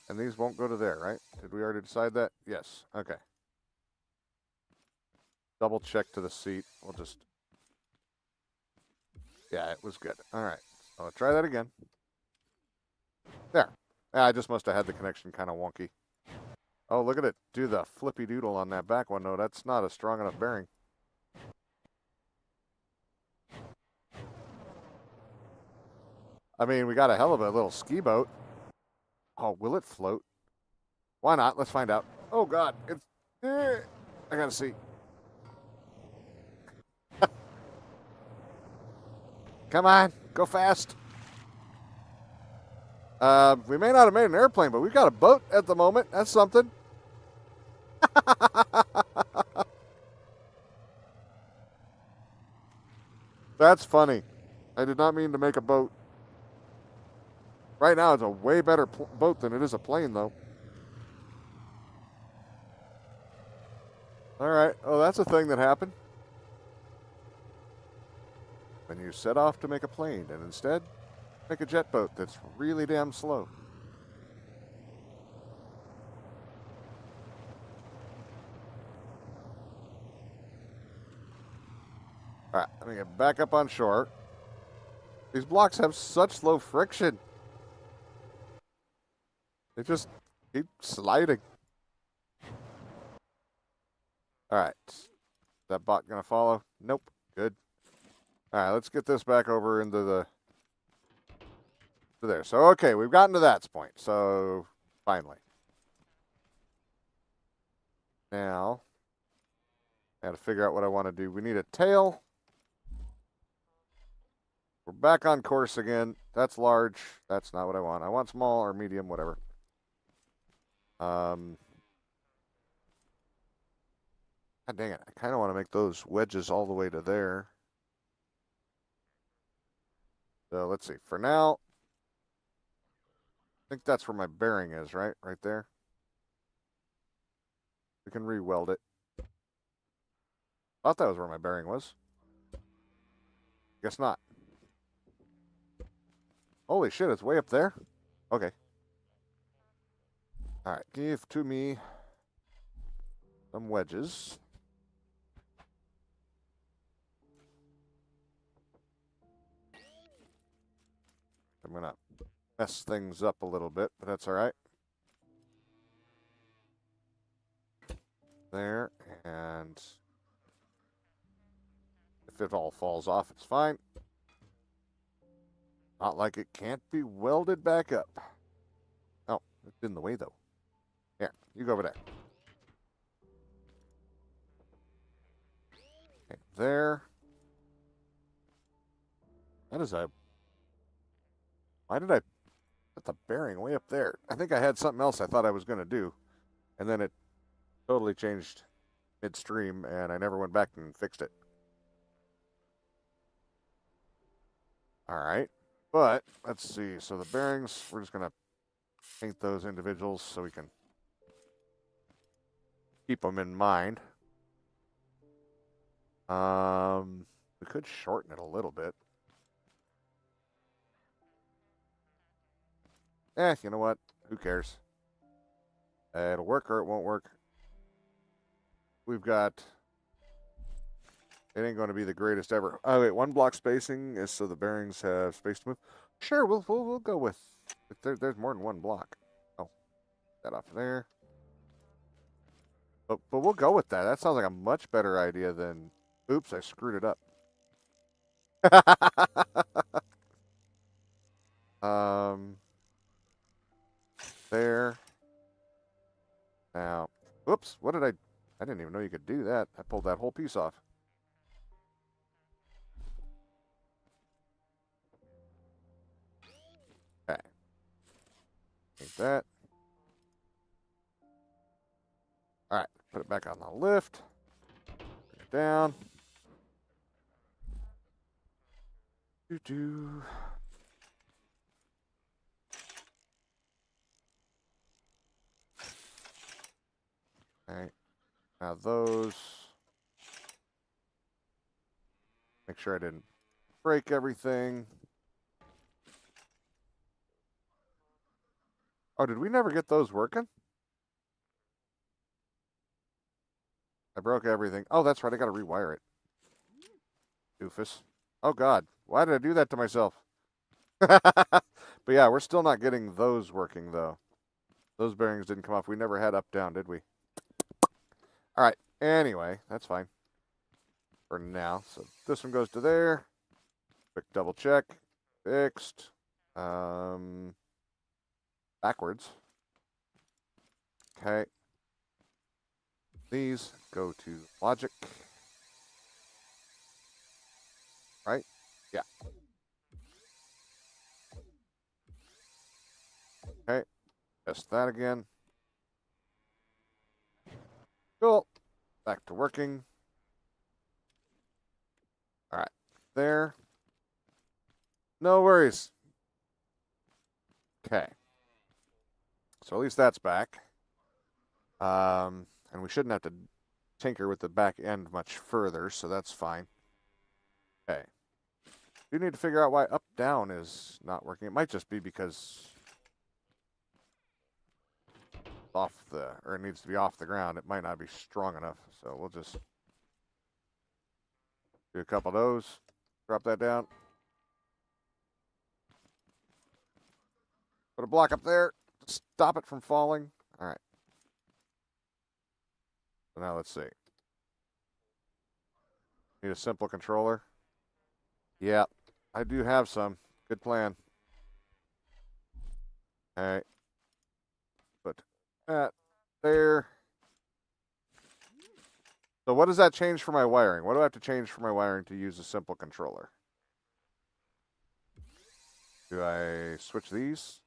And these won't go to there, right? Did we already decide that? Yes. Okay. Double check to the seat. We'll just. Yeah, it was good. All right. So I'll try that again. There. I just must have had the connection kind of wonky. Oh, look at it. Do the flippy doodle on that back one. No, that's not a strong enough bearing. I mean, we got a hell of a little ski boat. Oh, will it float? Why not? Let's find out. Oh, God. It's. I got to see. Come on. Go fast. We may not have made an airplane, but we've got a boat at the moment. That's something. That's funny. I did not mean to make a boat. Right now, it's a way better boat than it is a plane, though. All right. Oh, that's a thing that happened. When you set off to make a plane and instead make a jet boat that's really damn slow. All right. Let me get back up on shore. These blocks have such low friction. They just keep sliding. All right. Is that bot going to follow? Nope. Good. All right. Let's get this back over into the. To there. So, okay. We've gotten to that point. So, finally. Now, I got to figure out what I want to do. We need a tail. We're back on course again. That's large. That's not what I want. I want small or medium, whatever. God dang it. I kind of want to make those wedges all the way to there. So let's see. For now, I think that's where my bearing is, right? Right there. We can re-weld it. Thought that was where my bearing was. Guess not. Holy shit, it's way up there? Okay. All right, give to me some wedges. I'm going to mess things up a little bit, but that's all right. There, and if it all falls off, it's fine. Not like it can't be welded back up. Oh, it's in the way, though. Here, you go over there. Okay, there. That is a... Why did I put the bearing way up there? I think I had something else I thought I was going to do, and then it totally changed midstream, and I never went back and fixed it. All right. But, let's see. So the bearings, we're just going to paint those individuals so we can keep them in mind. We could shorten it a little bit. You know what? Who cares? It'll work or it won't work. We've got... It ain't going to be the greatest ever. Oh, wait. One block spacing is so the bearings have space to move. Sure, we'll go with... If there's more than one block. Oh, that off there. But we'll go with that. That sounds like a much better idea than... Oops, I screwed it up. What did I didn't even know you could do that. I pulled that whole piece off. Okay. Take that. All right. Put it back on the lift. Bring it down. Doo-doo. All right. Now those. Make sure I didn't break everything. Oh, did we never get those working? I broke everything. Oh, that's right. I got to rewire it. Doofus. Oh, God. Why did I do that to myself? But yeah, we're still not getting those working, though. Those bearings didn't come off. We never had up-down, did we? All right. Anyway, that's fine for now. So this one goes to there. Quick double check. Fixed. Backwards. Okay. These go to logic. Right? Yeah. Okay. Test that again. Cool. Back to working. All right. There. No worries. Okay. So at least that's back. And we shouldn't have to tinker with the back end much further, so that's fine. Okay. We need to figure out why up-down is not working. It might just be because it needs to be off the ground. It might not be strong enough, so we'll just do a couple of those. Drop that down. Put a block up there to stop it from falling. All right. So now let's see. Need a simple controller. Yeah, I do have some. Good plan. All right. Put that there. So what does that change for my wiring? What do I have to change for my wiring to use a simple controller? Do I switch these?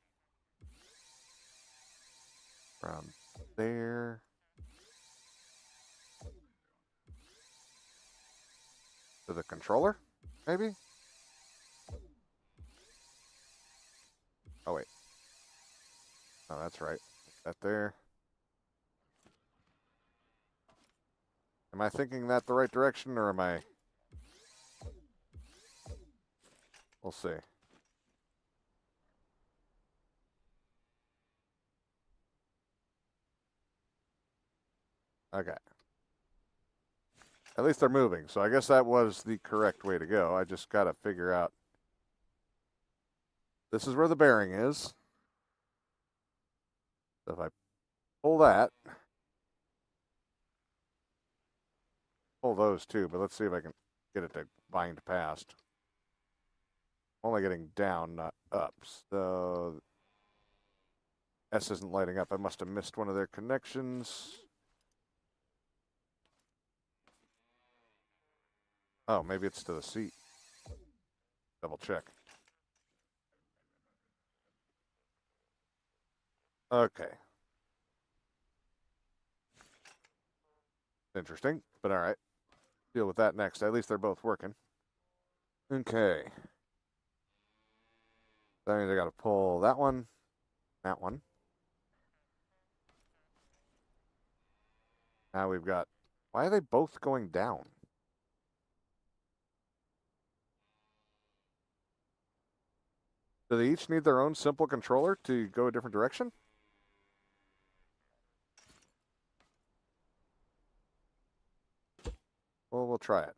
From there. To the controller? Maybe? Oh, wait. Oh, that's right. Put that there. Am I thinking that the right direction, or am I... We'll see. Okay. At least they're moving, so I guess that was the correct way to go. I just got to figure out... This is where the bearing is. So if I pull that... Pull those too, but let's see if I can get it to bind past. Only getting down, not up. So S isn't lighting up. I must have missed one of their connections. Oh, maybe it's to the seat. Double check. Okay. Interesting, but all right. Deal with that next. At least they're both working. Okay. That means I got to pull that one, that one. Now we've got... Why are they both going down? Do they each need their own simple controller to go a different direction? Well, we'll try it.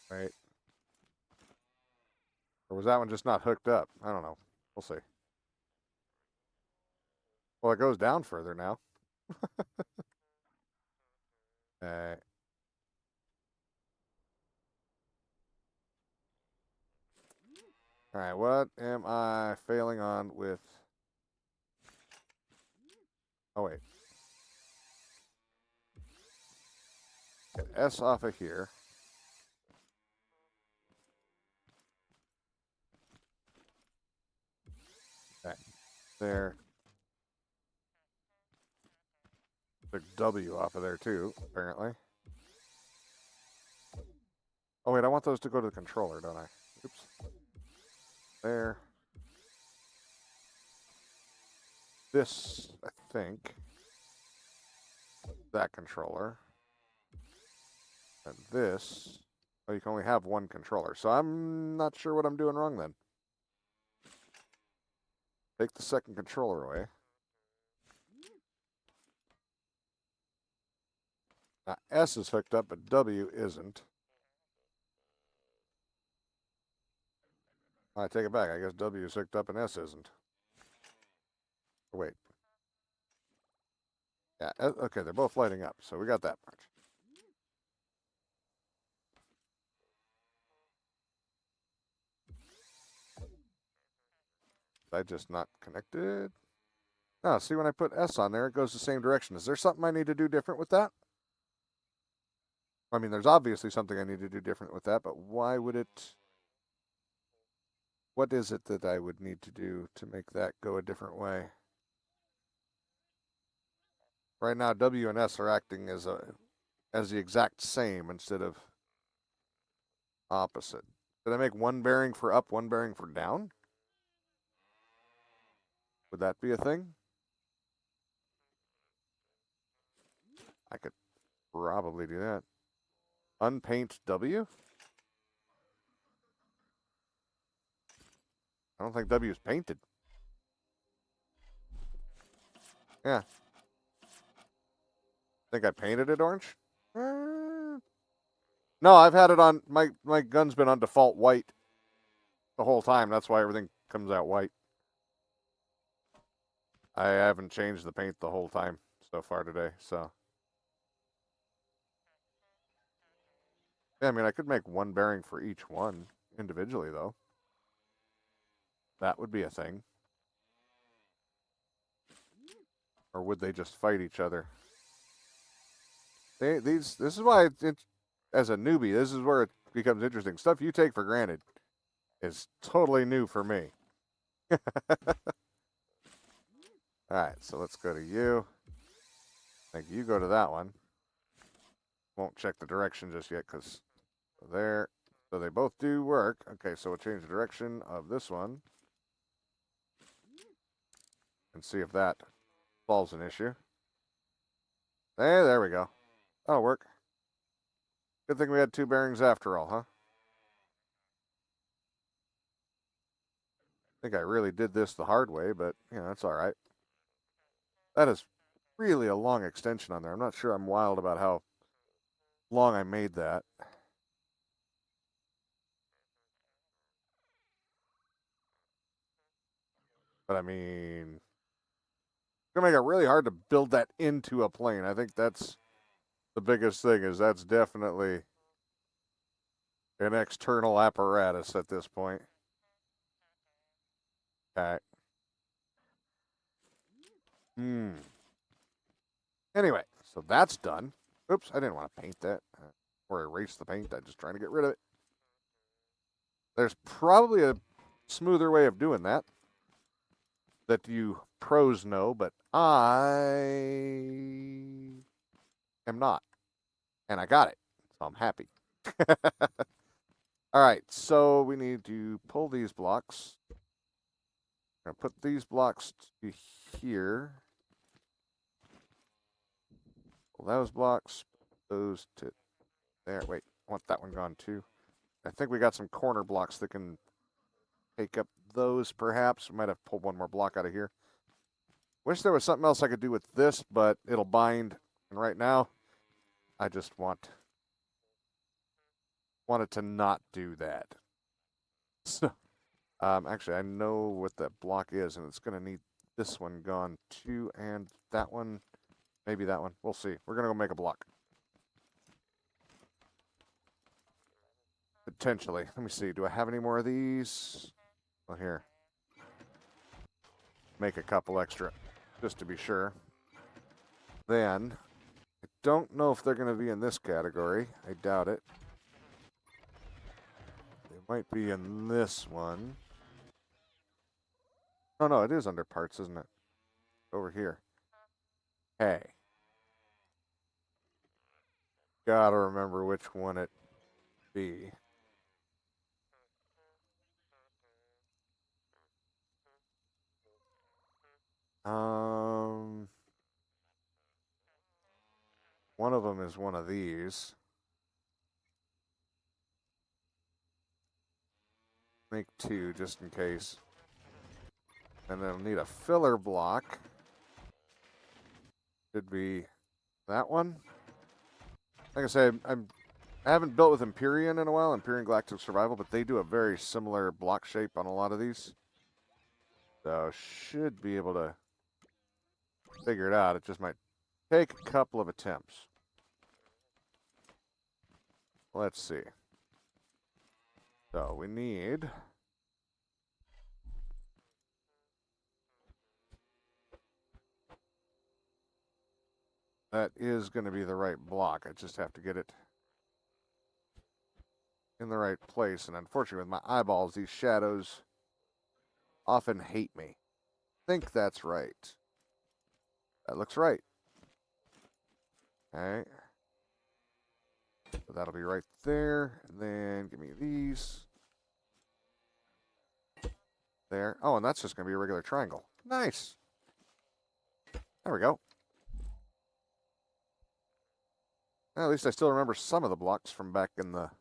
Right. Or was that one just not hooked up? I don't know. We'll see. Well, it goes down further now. All right, what am I failing on with? Oh, wait. Get S off of here. Okay, there. Took W off of there, too, apparently. Oh, wait, I want those to go to the controller, don't I? Oops. There. This, I think. That controller. And this. Oh, you can only have one controller. So I'm not sure what I'm doing wrong then. Take the second controller away. Now, S is hooked up, but W isn't. I take it back. I guess W is hooked up and S isn't. Oh, wait. Yeah, okay, they're both lighting up, so we got that much. I just not connected? No, see when I put S on there, it goes the same direction. Is there something I need to do different with that? I mean, there's obviously something I need to do different with that, but why would it... What is it that I would need to do to make that go a different way? Right now, W and S are acting as the exact same instead of opposite. Did I make one bearing for up, one bearing for down? Would that be a thing? I could probably do that. Unpaint W? I don't think W is painted. Yeah. Think I painted it orange? No, I've had it on, my gun's been on default white the whole time. That's why everything comes out white. I haven't changed the paint the whole time so far today, so. Yeah, I mean, I could make one bearing for each one individually, though. That would be a thing. Or would they just fight each other? This is why it's, as a newbie, this is where it becomes interesting. Stuff you take for granted is totally new for me. All right, so let's go to you. I think you go to that one. Won't check the direction just yet because there. So they both do work. Okay, so we'll change the direction of this one and see if that solves an issue. Hey, there we go. That'll work. Good thing we had two bearings after all, huh? I think I really did this the hard way, but, you know, that's all right. That is really a long extension on there. I'm not sure I'm wild about how long I made that. But, I mean, it's going to make it really hard to build that into a plane. I think that's the biggest thing is that's definitely an external apparatus at this point. Okay. Anyway, so that's done. Oops, I didn't want to paint that or erase the paint. I'm just trying to get rid of it. There's probably a smoother way of doing that you pros know, but I am not. And I got it, so I'm happy. All right, so we need to pull these blocks. I'm going to put these blocks to here. Pull those blocks, those to there. Wait, I want that one gone too. I think we got some corner blocks that can take up those, perhaps. We might have pulled one more block out of here. Wish there was something else I could do with this, but it'll bind. And right now, I just wanted to not do that. So, actually, I know what that block is, and it's going to need this one gone too, and that one, maybe that one. We'll see. We're going to go make a block. Potentially. Let me see. Do I have any more of these? Well, here. Make a couple extra, just to be sure. Then, I don't know if they're going to be in this category. I doubt it. They might be in this one. Oh, no, it is under parts, isn't it? Over here. Hey. Gotta remember which one it be. Um, one of them is one of these. Make two just in case. And then I'll need a filler block. Could be that one. Like I say, I haven't built with Empyrean in a while, Empyrean Galactic Survival, but they do a very similar block shape on a lot of these. So should be able to figure it out. It just might take a couple of attempts. Let's see. So we need... That is going to be the right block. I just have to get it in the right place. And unfortunately, with my eyeballs, these shadows often hate me. I think that's right. That looks right. Okay. So that'll be right there. And then give me these. There. Oh, and that's just going to be a regular triangle. Nice. There we go. Well, at least I still remember some of the blocks from back in the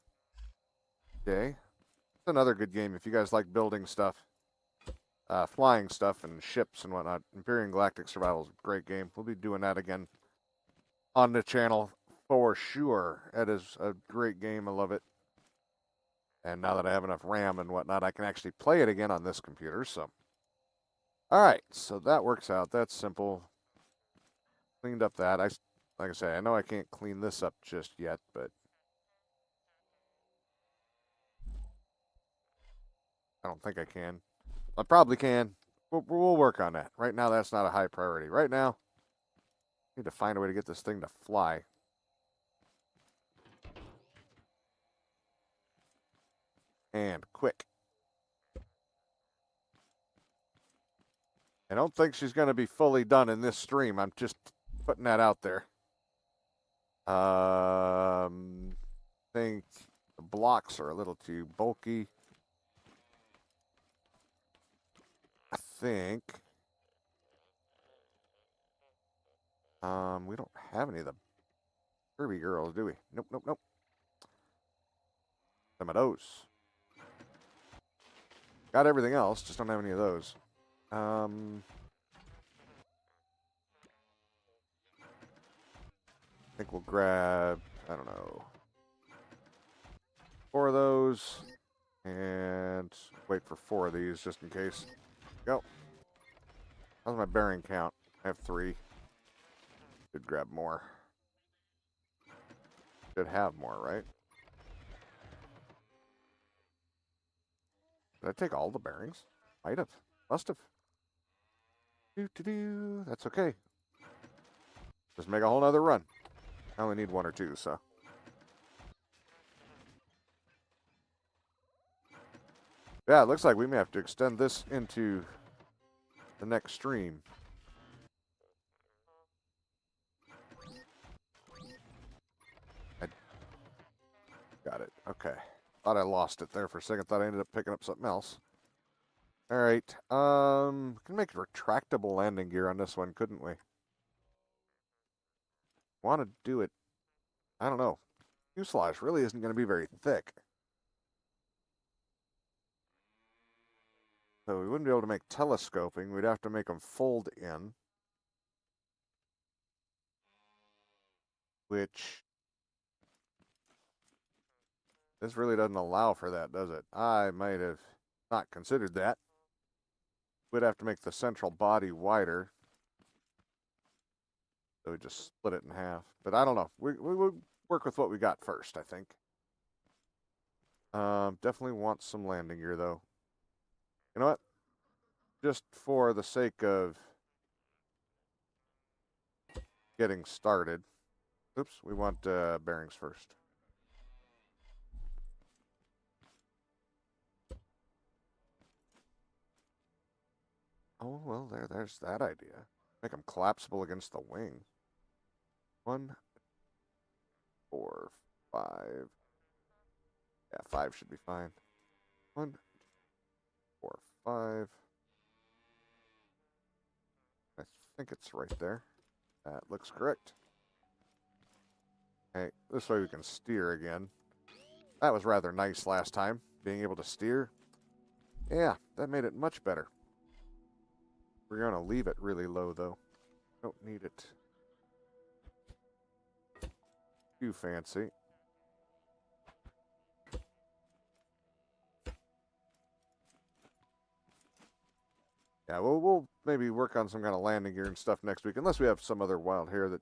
day. It's another good game if you guys like building stuff. Flying stuff and ships and whatnot. Empyrean Galactic Survival is a great game. We'll be doing that again on the channel for sure. It is a great game. I love it. And now that I have enough RAM and whatnot, I can actually play it again on this computer. So, all right. So that works out. That's simple. Cleaned up that. Like I say, I know I can't clean this up just yet, but I don't think I can. I probably can. We'll work on that. Right now, that's not a high priority. Right now, I need to find a way to get this thing to fly. And quick. I don't think she's going to be fully done in this stream. I'm just putting that out there. I think the blocks are a little too bulky. I think we don't have any of the Kirby girls, do we? Nope, nope, nope. Some of those. Got everything else, just don't have any of those. I think we'll grab, I don't know, 4 of those and wait for 4 of these just in case. Go. How's my bearing count? I have 3. Should grab more. Should have more, right? Did I take all the bearings? Might have. Must have. That's okay. Just make a whole nother run. I only need 1 or 2, so. Yeah, it looks like we may have to extend this into the next stream. I got it. Okay. Thought I lost it there for a second. Thought I ended up picking up something else. All right. Can make a retractable landing gear on this one, couldn't we? Want to do it. I don't know. Fuselage really isn't going to be very thick. So we wouldn't be able to make telescoping. We'd have to make them fold in. Which this really doesn't allow for that, does it? I might have not considered that. We'd have to make the central body wider. So we just split it in half. But I don't know. We would work with what we got first, I think. Definitely want some landing gear, though. You know what? Just for the sake of getting started. Oops, we want bearings first. Oh, well, there's that idea. Make them collapsible against the wing. 1, 4, 5. Yeah, 5 should be fine. 1, 4, 5. I think it's right there. That looks correct. Hey, this way we can steer again. That was rather nice last time, being able to steer. Yeah, that made it much better. We're going to leave it really low, though. Don't need it too fancy. Yeah, we'll maybe work on some kind of landing gear and stuff next week, unless we have some other wild hair that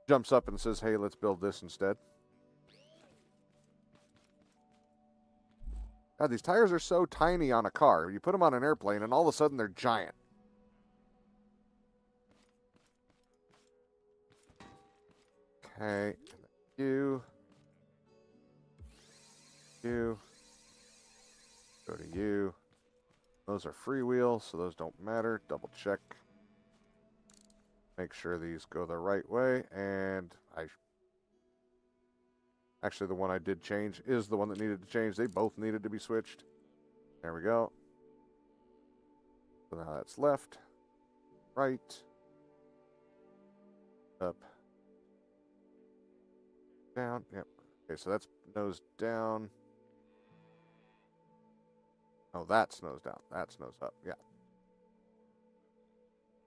jumps up and says, hey, let's build this instead. God, these tires are so tiny on a car. You put them on an airplane, and all of a sudden they're giant. Okay, you, go to you. Those are freewheel, so those don't matter. Double check. Make sure these go the right way, and actually the one I did change is the one that needed to change. They both needed to be switched. There we go. So now that's left, right, up, down. Yep. Okay, so that's nose down. Oh, that's nose down. That's nose up. Yeah.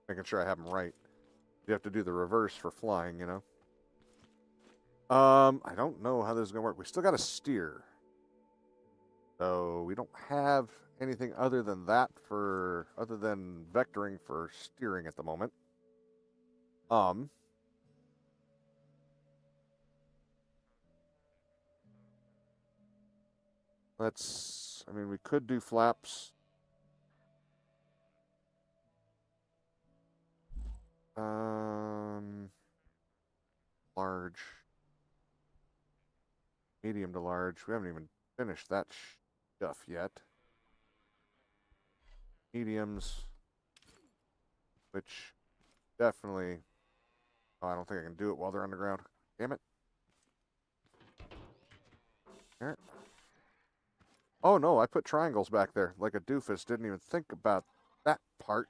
Making sure I have them right. You have to do the reverse for flying, you know. I don't know how this is gonna work. We still got to steer, so we don't have anything other than that other than vectoring for steering at the moment. I mean, we could do flaps. Large, medium to large. We haven't even finished that stuff yet. Mediums, which definitely. Oh, I don't think I can do it while they're underground. Damn it. There. Oh no, I put triangles back there like a doofus. Didn't even think about that part.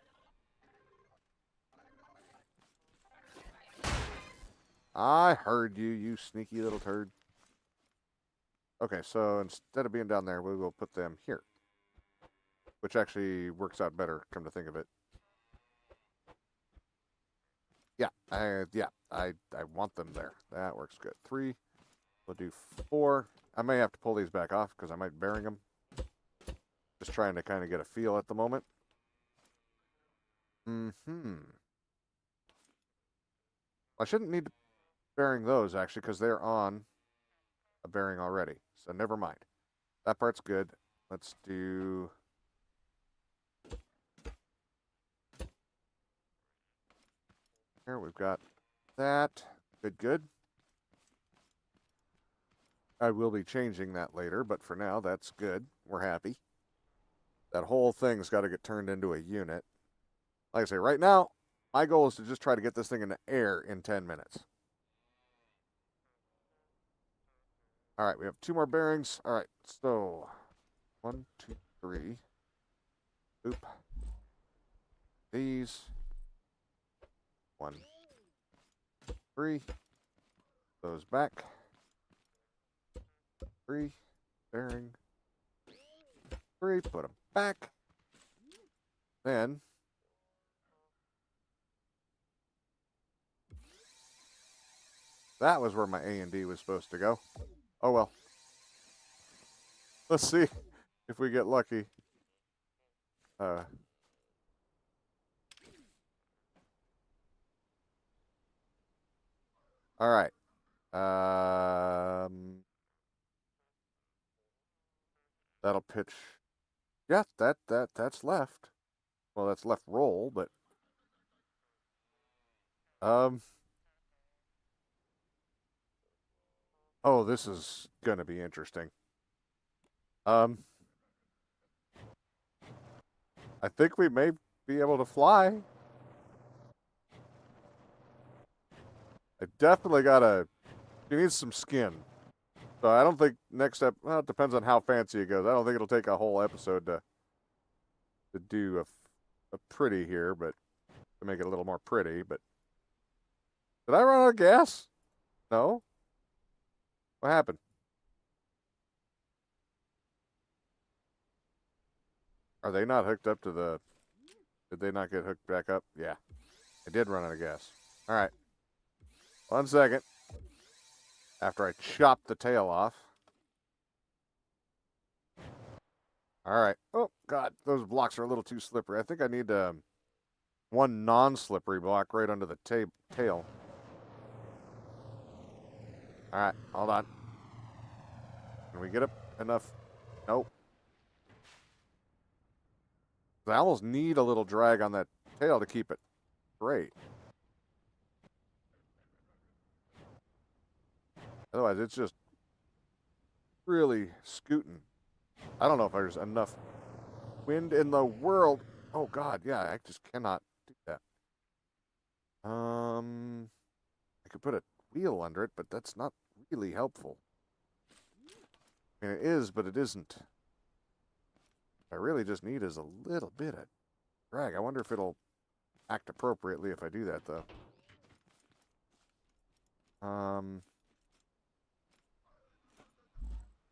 I heard you, you sneaky little turd. Okay, so instead of being down there, we will put them here. Which actually works out better, come to think of it. Yeah, I want them there. That works good. 3. We'll do 4. I may have to pull these back off because I might bearing them. Just trying to kind of get a feel at the moment. I shouldn't need to bearing those, actually, because they're on a bearing already. So never mind. That part's good. Let's do... Here, we've got that. Good, good. I will be changing that later, but for now, that's good. We're happy. That whole thing's got to get turned into a unit. Like I say, right now, my goal is to just try to get this thing in the air in 10 minutes. All right, we have 2 more bearings. All right, so 1, 2, 3. Oop. These. 1, 3. Those back. 3. Bearing. 3. Put them back. Then that was where my A and D was supposed to go. Oh well. Let's see if we get lucky. All right. That'll pitch Yeah, that's left. Well, that's left roll, but um. Oh, this is gonna be interesting. Um, I think we may be able to fly. I definitely gotta. She needs some skin. So I don't think next step. Well, it depends on how fancy it goes. I don't think it'll take a whole episode to do a pretty here, but to make it a little more pretty. But did I run out of gas? No. What happened? Are they not hooked up to the? Did they not get hooked back up? Yeah, I did run out of gas. All right, 1 second. After I chopped the tail off. All right. Oh God, those blocks are a little too slippery. I think I need one non-slippery block right under the tail. All right, hold on. Can we get up enough? Nope. I almost need a little drag on that tail to keep it straight. Otherwise, it's just really scooting. I don't know if there's enough wind in the world. Oh God, yeah, I just cannot do that. I could put a wheel under it, but that's not really helpful. I mean, it is, but it isn't. What I really just need is a little bit of drag. I wonder if it'll act appropriately if I do that, though.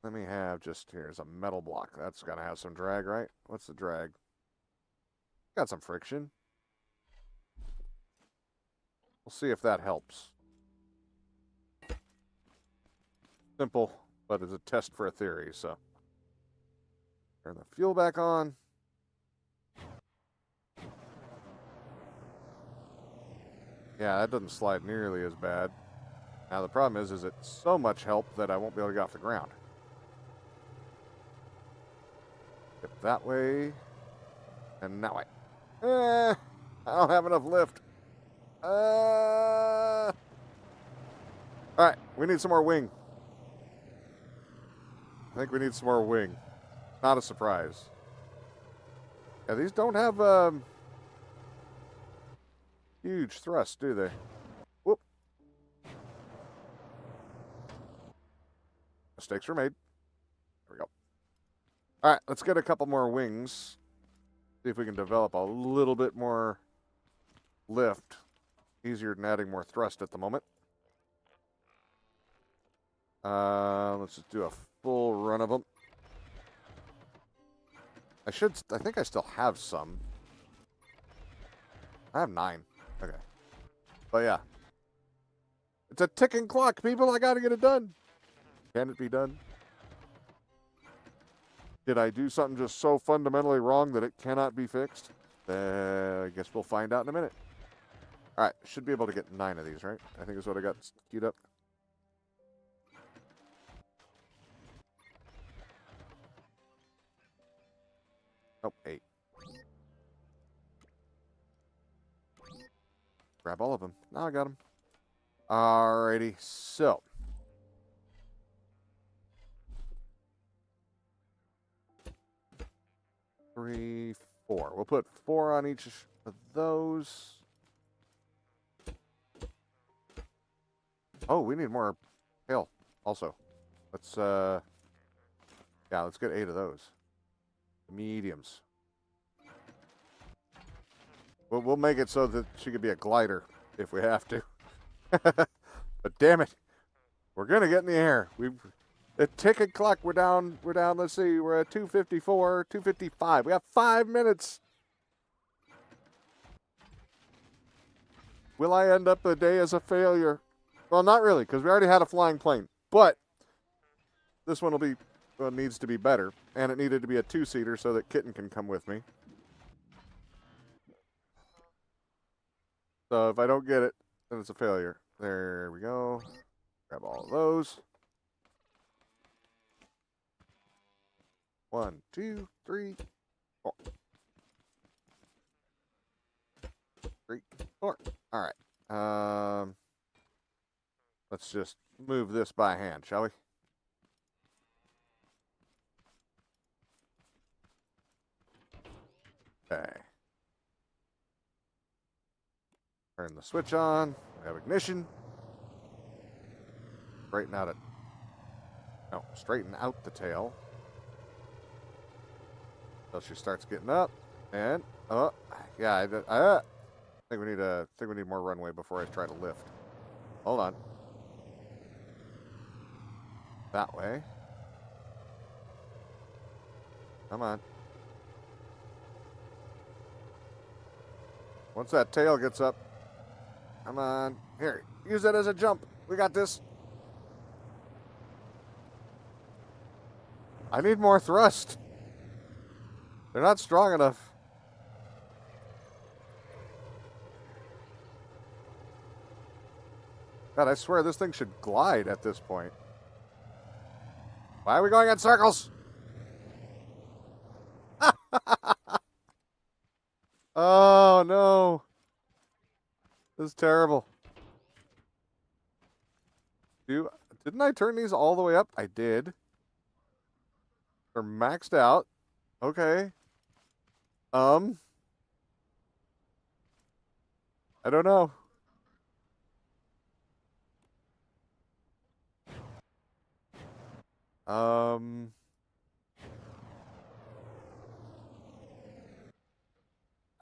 Let me have just, here's a metal block. That's got to have some drag, right? What's the drag? Got some friction. We'll see if that helps. Simple, but it's a test for a theory, so. Turn the fuel back on. Yeah, that doesn't slide nearly as bad. Now the problem is it's so much help that I won't be able to get off the ground. Get that way. And that way. I don't have enough lift. All right, we need some more wing. I think we need some more wing. Not a surprise. Yeah, these don't have huge thrust, do they? Whoop. Mistakes were made. There we go. All right, let's get a couple more wings. See if we can develop a little bit more lift. Easier than adding more thrust at the moment. Let's just do a full run of them. I think I still have some. I have 9. Okay. But yeah. It's a ticking clock, people. I gotta get it done. Can it be done? Did I do something just so fundamentally wrong that it cannot be fixed? I guess we'll find out in a minute. All right, should be able to get 9 of these, right? I think is what I got queued up. Oh, 8. Grab all of them. Now I got them. Alrighty, so. Three, 4. We'll put 4 on each of those. Oh, we need more tail also. Let's let's get 8 of those. Mediums. We'll make it so that she could be a glider if we have to. But damn it, we're gonna get in the air. The ticking clock. We're down. Let's see. We're at 2:54, 2:55. We have 5 minutes. Will I end up the day as a failure? Well, not really, because we already had a flying plane. But this one needs to be better, and it needed to be a 2-seater so that Kitten can come with me. So if I don't get it, then it's a failure. There we go. Grab all of those. 1, 2, 3, 4, 3, 4. All right. Let's just move this by hand, shall we? Okay. Turn the switch on. We have ignition. Straighten out the tail. Until she starts getting up. And yeah, I think we need more runway before I try to lift. Hold on. That way. Come on. Once that tail gets up, come on. Here, use that as a jump. We got this. I need more thrust. They're not strong enough. God, I swear this thing should glide at this point. Why are we going in circles? Oh, no. This is terrible. Didn't I turn these all the way up? I did. They're maxed out. Okay. I don't know.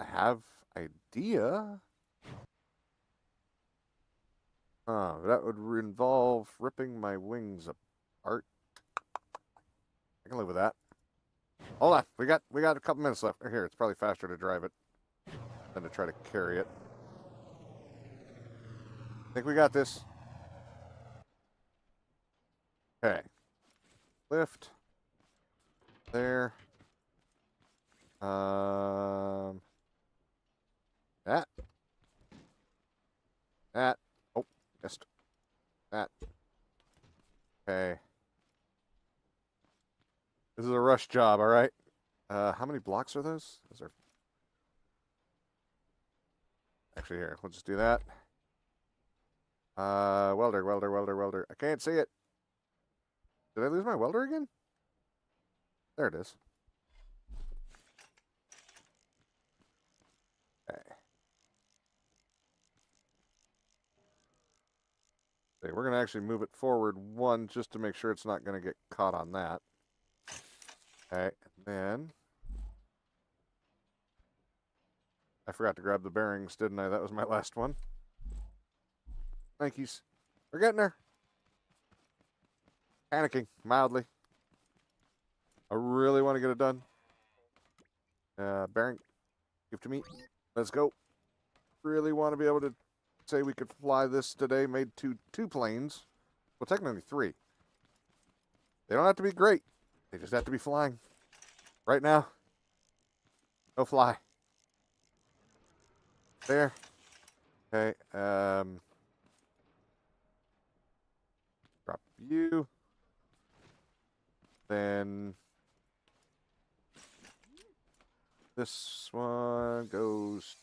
I have idea. That would involve ripping my wings apart. I can live with that. Hold on. We got a couple minutes left. Here, it's probably faster to drive it than to try to carry it. I think we got this. Okay. Lift. There. That. That. Oh, missed. That. Okay. This is a rush job, all right? How many blocks are those? Is there... Actually, here, we'll just do that. Welder. I can't see it. Did I lose my welder again? There it is. Okay. Okay, we're going to actually move it forward one just to make sure it's not going to get caught on that. Okay, and then... I forgot to grab the bearings, didn't I? That was my last one. Nikes. We're getting there. Panicking, mildly. I really want to get it done. Bearing, give to me. Let's go. Really want to be able to say we could fly this today. Made two planes. Well, technically 3. They don't have to be great. They just have to be flying. Right now. Go fly. There. Okay. Drop you. Then this one goes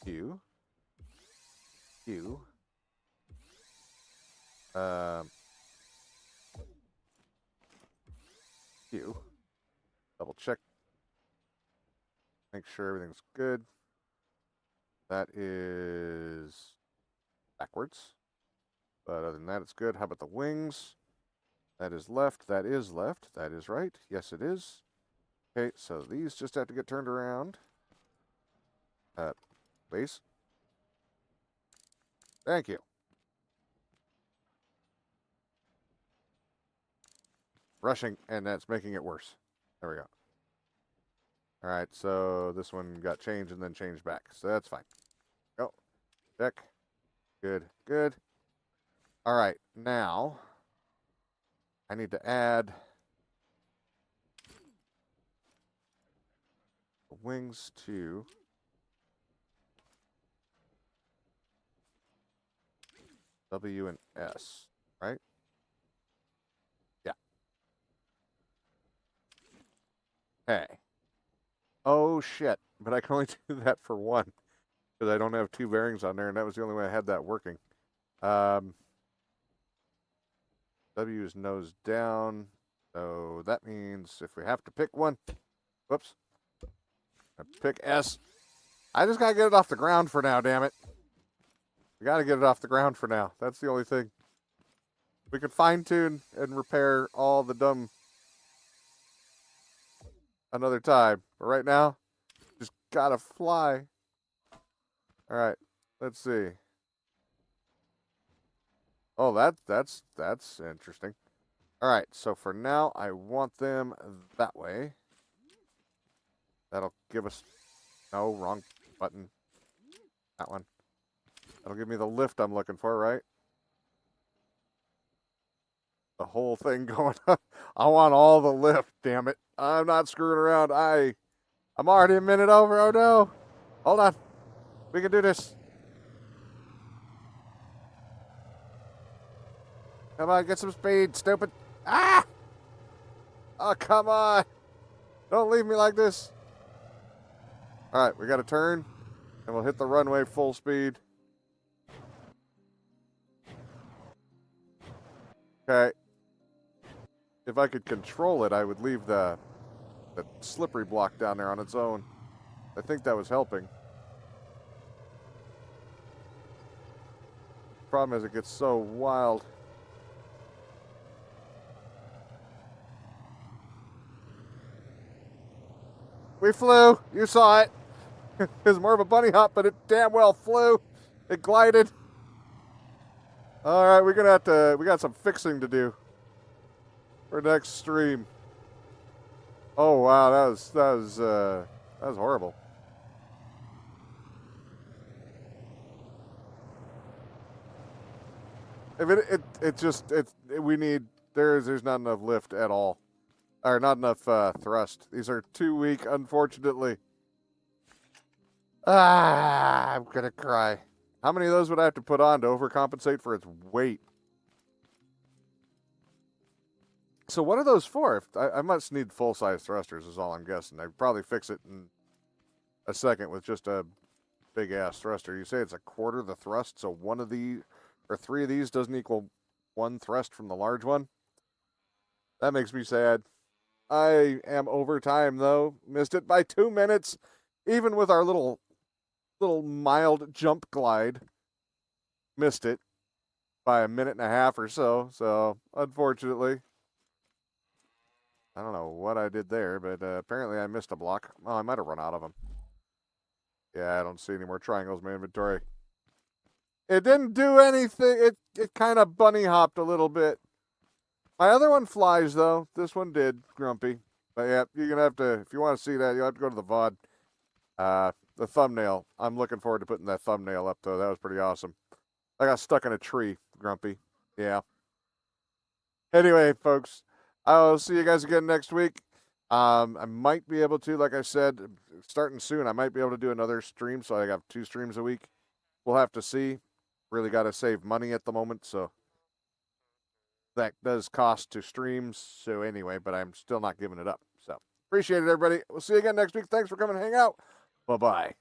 to you. You. You. Double check. Make sure everything's good. That is backwards. But other than that, it's good. How about the wings? That is left. That is left. That is right. Yes, it is. Okay, so these just have to get turned around. Please. Thank you. Rushing, and that's making it worse. There we go. All right, so this one got changed and then changed back. So that's fine. Go. Check. Good. Good. All right, now I need to add the wings to W and S, right? Yeah. Okay. Oh, shit. But I can only do that for one because I don't have two bearings on there, and that was the only way I had that working. W is nose down. So that means if we have to pick one, whoops, I pick S. I just got to get it off the ground for now, damn it. We got to get it off the ground for now. That's the only thing. We can fine tune and repair all the dumb another time. But right now, just got to fly. All right, let's see. Oh, that's interesting. All right, so for now, I want them that way. That'll give us... No, wrong button. That one. That'll give me the lift I'm looking for, right? The whole thing going up. I want all the lift, damn it. I'm not screwing around. I'm already a minute over. Oh, no. Hold on. We can do this. Come on, get some speed, stupid. Ah! Oh, come on. Don't leave me like this. All right, we got to turn, and we'll hit the runway full speed. Okay. If I could control it, I would leave the slippery block down there on its own. I think that was helping. Problem is, it gets so wild. We flew. You saw it. It was more of a bunny hop, but it damn well flew. It glided. All right, we're gonna have to. We got some fixing to do for next stream. Oh wow, that was horrible. If we need there's not enough lift at all, or not enough thrust. These are too weak, unfortunately. I'm gonna cry. How many of those would I have to put on to overcompensate for its weight? So what are those for? I must need full-size thrusters is all I'm guessing. I'd probably fix it in a second with just a big-ass thruster. You say it's a quarter the thrust, so one of these, or three of these doesn't equal one thrust from the large one? That makes me sad. I am over time, though. Missed it by 2 minutes, even with our little mild jump glide. Missed it by a minute and a half or so. So, unfortunately, I don't know what I did there, but apparently I missed a block. Oh, I might have run out of them. Yeah, I don't see any more triangles in my inventory. It didn't do anything. It kind of bunny hopped a little bit. My other one flies, though. This one did, Grumpy. But yeah, you're going to have to, if you want to see that, you'll have to go to the VOD. The thumbnail. I'm looking forward to putting that thumbnail up, though. That was pretty awesome. I got stuck in a tree, Grumpy. Yeah. Anyway, folks, I'll see you guys again next week. I might be able to, like I said, starting soon, I might be able to do another stream, so I got 2 streams a week. We'll have to see. Really got to save money at the moment, so that does cost to streams. So anyway, but I'm still not giving it up. So appreciate it, everybody. We'll see you again next week. Thanks for coming and hang out. Bye-bye.